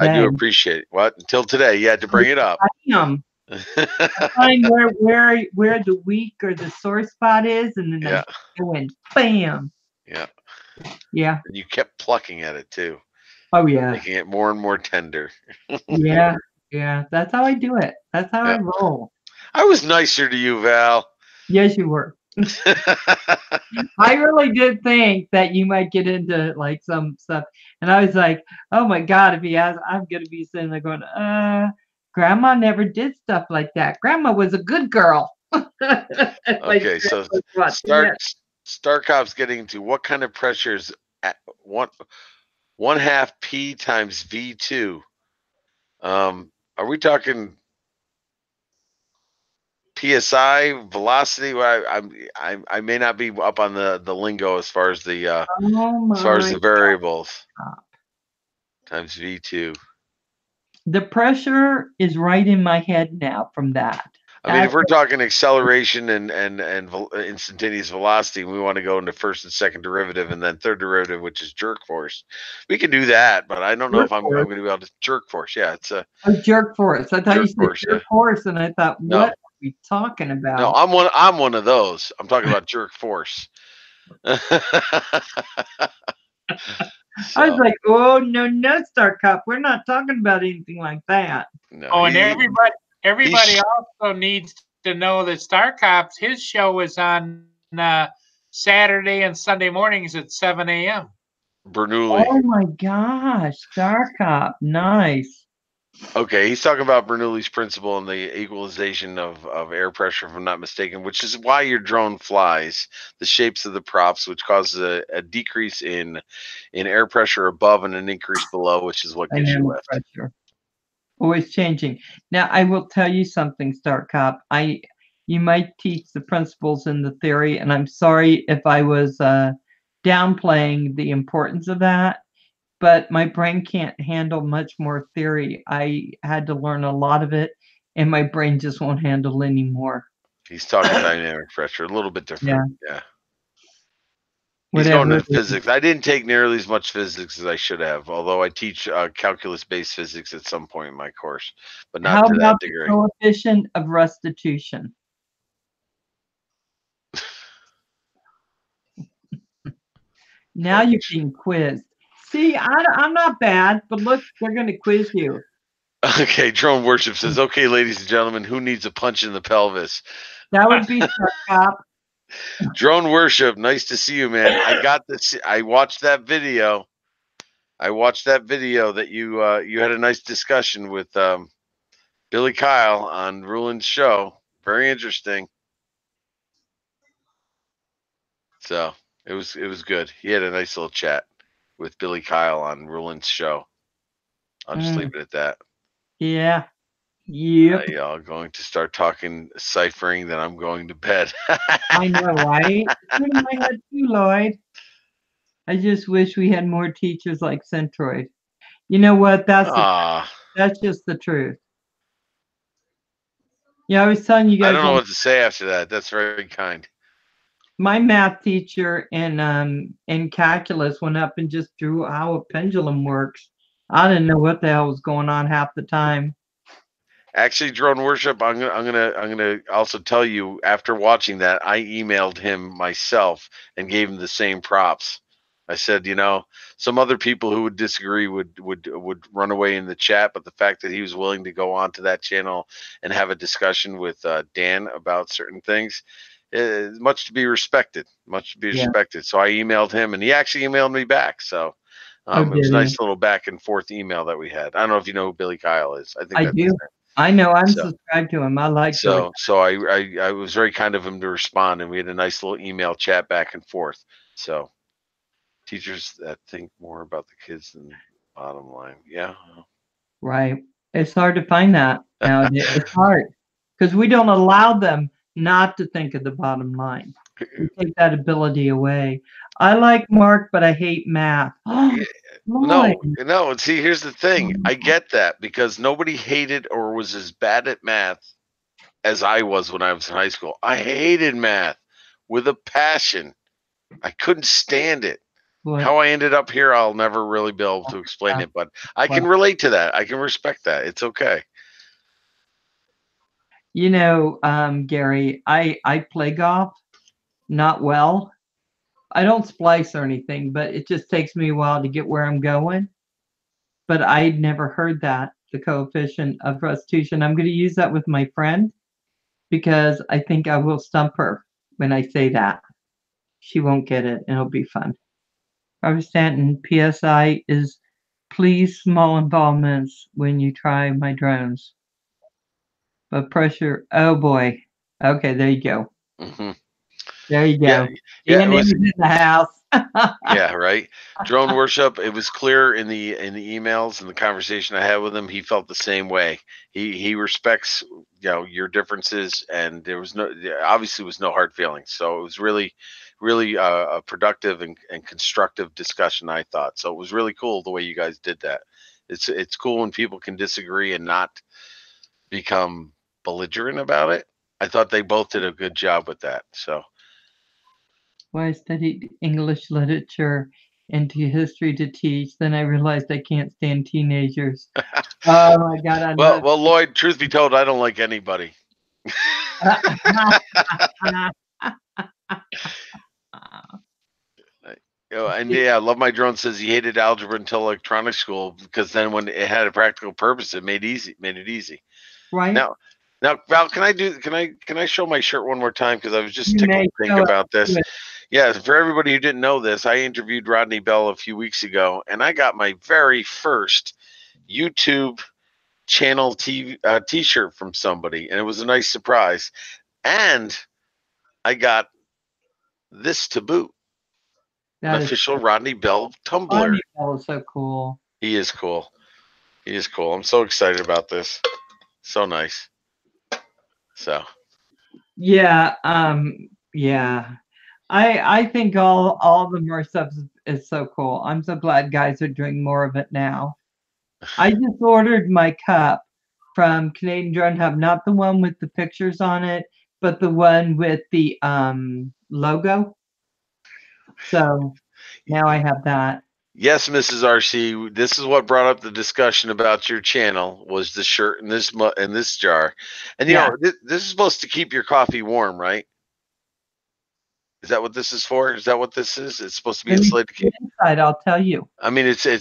I do appreciate it. What until today? You had to bring it up. I find where the weak or the sore spot is, and then I go in, bam. Yeah. Yeah. And you kept plucking at it too. Oh yeah. Making it more and more tender. Yeah. Yeah, that's how I do it. That's how I roll. I was nicer to you, Val. Yes, you were. I really did think that you might get into like some stuff, and I was like, "Oh my God, if he has, I'm gonna be sitting there going, Grandma never did stuff like that. Grandma was a good girl." Okay, so Starkov's getting to what kind of pressures at 1/2 P times V2. Are we talking PSI velocity? I may not be up on the lingo as far as the variables. Times V2. The pressure is right in my head now from that. I mean, if we're talking acceleration and instantaneous velocity, we want to go into first and second derivative and then third derivative, which is jerk force. We can do that, but I don't know if I'm going to be able to jerk force. Yeah, it's a jerk force. I thought you said force, jerk force, and I thought, No. what are we talking about? No, I'm one of those. I'm talking about jerk force. I was like, oh no, Star Cup. We're not talking about anything like that. No, Oh, and everybody also needs to know that Star Cops, his show is on Saturday and Sunday mornings at 7 a.m. Bernoulli. Oh my gosh, Star Cop, nice. Okay, he's talking about Bernoulli's principle and the equalization of air pressure, if I'm not mistaken, which is why your drone flies. The shapes of the props, which causes a decrease in air pressure above and an increase below, which is what gives you lift. Pressure. Always changing. Now, I will tell you something, Star Cop. You might teach the principles and the theory, and I'm sorry if I was downplaying the importance of that, but my brain can't handle much more theory. I had to learn a lot of it, and my brain just won't handle anymore. He's talking dynamic pressure, a little bit different. Yeah. He's Whatever going to physics. I didn't take nearly as much physics as I should have, although I teach calculus-based physics at some point in my course, but not to that degree. How about the coefficient of restitution? Now you're being quizzed. See, I'm not bad, but look, they're going to quiz you. Okay, Drone Worship says, okay, ladies and gentlemen, who needs a punch in the pelvis? That would be Star Cop. Drone Worship, nice to see you, man. I watched that video. That you had a nice discussion with Billy Kyle on Rulin's show. Very interesting. So it was good. He had a nice little chat with Billy Kyle on Rulin's show. I'll just leave it at that. Yeah. Yep. Y'all going to start talking ciphering, then I'm going to bed. I know, right? In my head too, Lloyd. I just wish we had more teachers like Centroid. You know what? That's just the truth. Yeah, I was telling you guys. I don't know what to say after that. That's very kind. My math teacher in calculus went up and just drew how a pendulum works. I didn't know what the hell was going on half the time. Actually, Drone Worship, I'm gonna also tell you, after watching that, I emailed him myself and gave him the same props. I said, some other people who would disagree would run away in the chat, but the fact that he was willing to go onto that channel and have a discussion with Dan about certain things, is much to be respected. Much to be respected. So I emailed him, and he actually emailed me back. So it was a nice little back and forth email that we had. I don't know if you know who Billy Kyle is. I think that's do. I know. I'm subscribed to him. I like so. So I was very kind of him to respond, and we had a nice little email chat back and forth. So teachers that think more about the kids than the bottom line. Yeah. Right. It's hard to find that nowadays. It's hard because we don't allow them not to think of the bottom line. We take that ability away. I like Mark, but I hate math. No. See, here's the thing. I get that because nobody hated or was as bad at math as I was when I was in high school. I hated math with a passion. I couldn't stand it. What? How I ended up here, I'll never really be able to explain it, but I can relate to that. I can respect that. It's okay. Gary, I play golf, not well. I don't splice or anything, but it just takes me a while to get where I'm going. But I'd never heard that, the coefficient of restitution. I'm going to use that with my friend because I think I will stump her when I say that. She won't get it, and it'll be fun. Robert Stanton, PSI is please small involvements when you try my drones. But pressure, oh boy. Okay, there you go. Mm-hmm. There you go. Yeah, it was in the house. Yeah, right. Drone Worship. It was clear in the emails and the conversation I had with him. He felt the same way. He respects your differences, and there was obviously was no hard feelings. So it was really a productive and constructive discussion, I thought. So it was really cool the way you guys did that. It's cool when people can disagree and not become belligerent about it. I thought they both did a good job with that. So Well, I studied English literature and history to teach. Then I realized I can't stand teenagers. Oh my God, I love well, Lloyd. Truth be told, I don't like anybody. And yeah, Love My Drone says he hated algebra until electronic school because then when it had a practical purpose, it made it easy. Right? Now, Val, can I show my shirt one more time because I was just You tickled may to think show it about this. to it. Yeah, for everybody who didn't know this, I interviewed Rodney Bell a few weeks ago, and I got my very first YouTube channel T-shirt from somebody, and it was a nice surprise. And I got this to boot, an That is official Rodney Bell tumbler. funny. That was so cool. He is cool. He is cool. I'm so excited about this. So nice. So Yeah, yeah. I think all the Merc stuff is so cool. I'm so glad guys are doing more of it now. I just ordered my cup from Canadian Drone Hub, not the one with the pictures on it, but the one with the logo. So now I have that. yes, Mrs. RC, this is what brought up the discussion about your channel was the shirt in this jar, and you Yeah. know this is supposed to keep your coffee warm, right? Is that what this is for? Is that what this is? It's supposed to be Let me insulated. see the inside, I'll tell you. I mean, it's Yeah.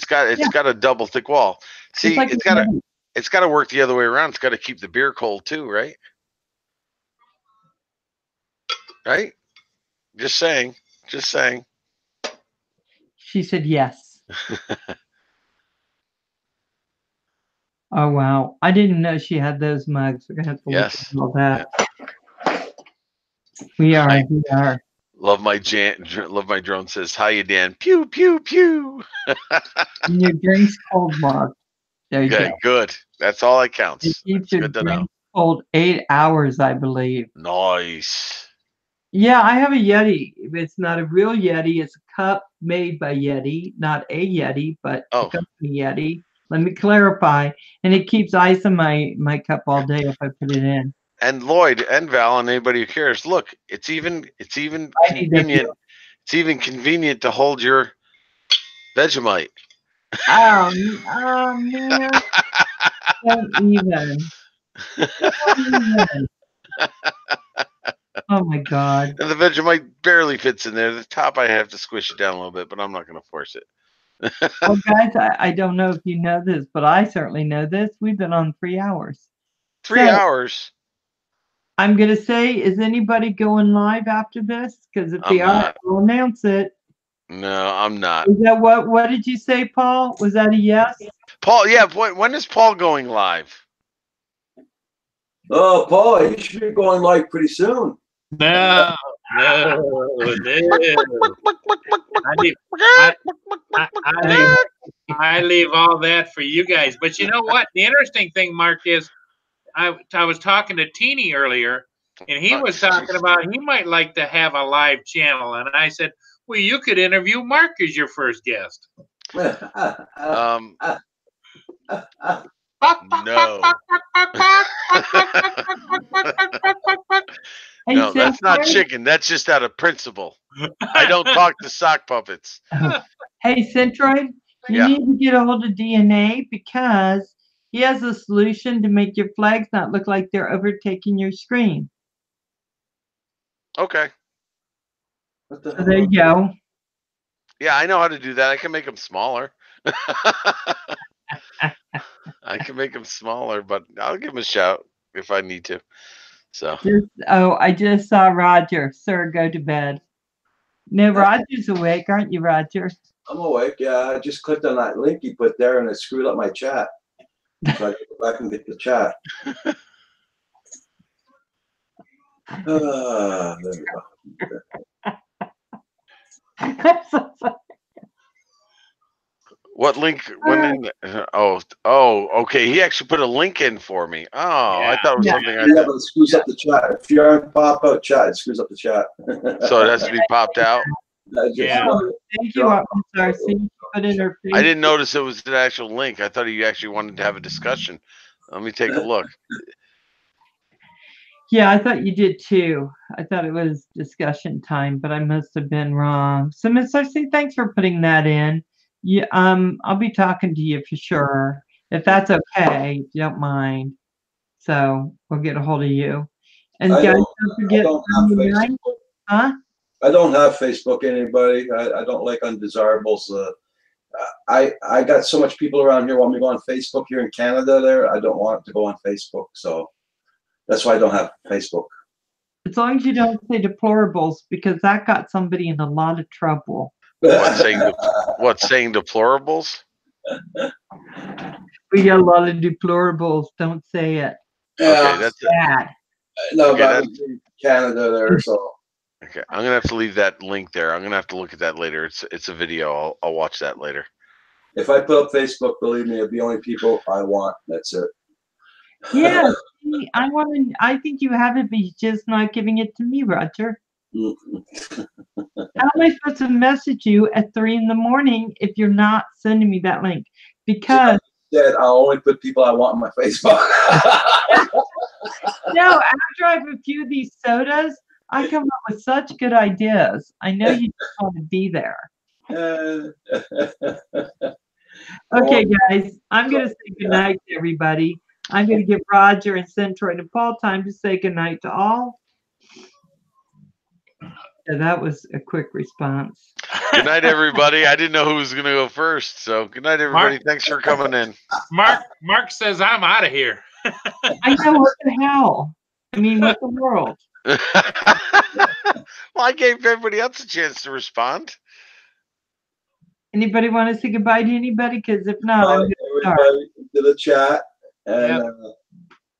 got a double thick wall. See, It's like it's a got Yeti. it's got to work the other way around. It's got to keep the beer cold too, right? Right? Just saying. Just saying. She said yes. Oh wow. I didn't know she had those mugs. We're gonna have to look Yes. at all that. We are. Love my drone says, "Hi, you Dan." Pew pew pew. And your drink's cold, Mark. There you Okay, go. good. That's all that It counts. keeps It's your good to know. drink cold 8 hours, I believe. Nice. Yeah, I have a Yeti. It's not a real Yeti. It's a cup made by Yeti, not a Yeti, but Oh. a company Yeti. Let me clarify. And it keeps ice in my cup all day if I put it in. And Lloyd and Val and anybody who cares, look, it's even I need that convenient. too. It's even convenient to hold your Vegemite. Oh, man. Don't even. Don't even. Oh my God. And the Vegemite barely fits in there. The top I have to squish it down a little bit, but I'm not going to force it. Well, guys, I don't know if you know this, but I certainly know this. We've been on 3 hours. 3 So, hours. I'm going to say, is anybody going live after this? Because if I'm they are, not. we'll announce it. No, I'm not. Is that what did you say, Paul? Was that a yes? Paul, yeah. When is Paul going live? Oh, Paul, you should be going live pretty soon. No. I leave all that for you guys. But you know what? The interesting thing, Mark, is I was talking to Teeny earlier, and he was talking about he might like to have a live channel. And I said, well, you could interview Mark as your first guest. No. Hey, No, that's not Centroid? chicken. That's just out of principle. I don't talk to sock puppets. Hey, Centroid, you Yeah. need to get a hold of DNA because he has a solution to make your flags not look like they're overtaking your screen. Okay. What the So there you go. Yeah, I know how to do that. I can make them smaller. I can make them smaller, but I'll give them a shout if I need to. So I just saw Roger. Sir, go to bed. No, Roger's awake, aren't you, Roger? I'm awake. Yeah, I just clicked on that link you put there and it screwed up my chat. So I gotta go back and get the chat. There we go. what link went in? Oh, okay. He actually put a link in for me. Oh, I thought it was something I Yeah, did. but it screws up the chat. If you're on pop-out chat, it screws up the chat. So it has to be popped out. Thank you, Officer. See, put in her face. I didn't notice it was an actual link. I thought he actually wanted to have a discussion. Let me take a look. Yeah, I thought you did too. I thought it was discussion time, but I must have been wrong. So, Miss Darcy, thanks for putting that in. Yeah, I'll be talking to you for sure, if that's okay, if you don't mind. So we'll get a hold of you. And I guys, don't, don't I forget don't have Sunday night, Facebook. huh? I don't have Facebook. Anybody? I don't like undesirables. I got so much people around here want me to go on Facebook here in Canada. There, I don't want to go on Facebook, so that's why I don't have Facebook. As long as you don't say deplorables, because that got somebody in a lot of trouble. What saying deplorables? We got a lot of deplorables. Don't say it. Yeah, Okay, that's Bad. no, Okay, but I'm that's- in Canada there, so okay. I'm gonna have to leave that link there. I'm gonna have to look at that later. It's a video. I'll watch that later. if I put up Facebook, believe me, it'll be only people I want. That's it. Yeah, see, I think you have it, but you're just not giving it to me, Roger. How am I supposed to message you at 3 in the morning if you're not sending me that link? Because Instead, I'll only put people I want on my Facebook. no, after I have a few of these sodas, I come up with such good ideas. I know you just want to be there. Okay, guys, I'm going to say goodnight to everybody. I'm going to give Roger and Centroid and Paul time to say goodnight to all. Yeah, that was a quick response. Good night, everybody. I didn't know who was gonna go first, so good night, everybody. Thanks for coming in. Mark says I'm out of here. I know, what the hell? I mean, what the world? Well, I gave everybody else a chance to respond. Anybody want to say goodbye to anybody? Because if not, I'm going to start. Everybody to the chat, and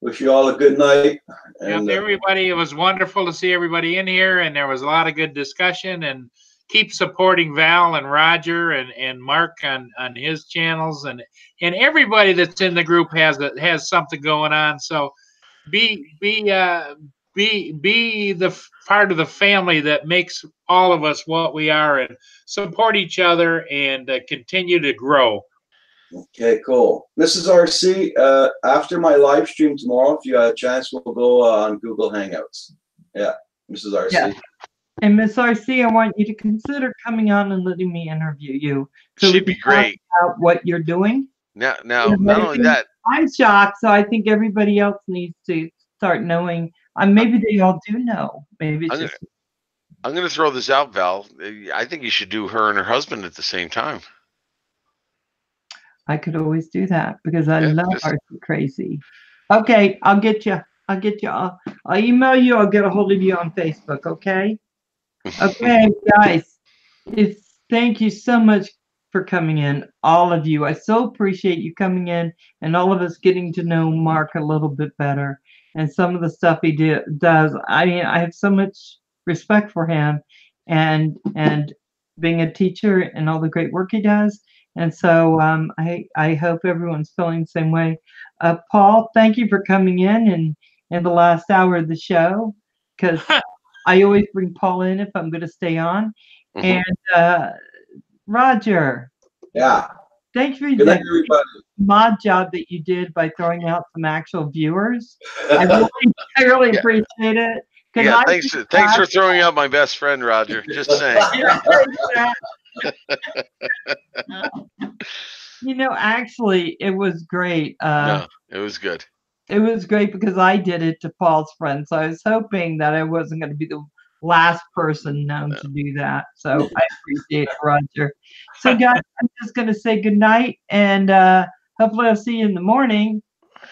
wish you all a good night. And Everybody, it was wonderful to see everybody in here, and there was a lot of good discussion. And keep supporting Val and Roger and Mark on his channels, and everybody that's in the group has something going on. So be the part of the family that makes all of us what we are, and support each other and continue to grow. okay, cool. Mrs. RC, after my live stream tomorrow, if you have a chance, we'll go on Google Hangouts. Yeah, Mrs. RC. Yeah. And Miss RC, I want you to consider coming on and letting me interview you. So She'd be great. About what you're doing. Now, not only that, I'm shocked, so I think everybody else needs to start knowing. Maybe they all do know. Maybe it's just. I'm going to throw this out, Val. I think you should do her and her husband at the same time. I could always do that because I love RC Crazy. Okay, I'll get you. I'll email you. I'll get a hold of you on Facebook. Okay. Okay, guys. Thank you so much for coming in, all of you. I so appreciate you coming in and all of us getting to know Mark a little bit better and some of the stuff he does. I mean, I have so much respect for him and being a teacher and all the great work he does. And so I hope everyone's feeling the same way. Paul, thank you for coming in the last hour of the show, because I always bring Paul in if I'm going to stay on. And Roger. Yeah. Thanks for the mod job that you did by throwing out some actual viewers. I really appreciate it. Yeah, thanks for throwing out my best friend, Roger. Just saying. Actually, it was great. No, it was good. It was great because I did it to Paul's friend, so I was hoping that I wasn't going to be the last person known to do that. So I appreciate it, Roger. So, guys, I'm just going to say good night, and hopefully I'll see you in the morning.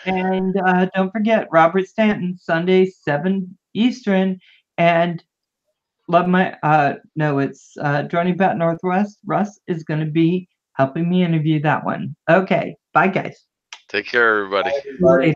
And don't forget, Robert Stanton, Sunday, 7 Eastern, and love my it's Journey Back Northwest. Russ is going to be helping me interview that one. Okay, bye, guys. Take care, everybody. Later.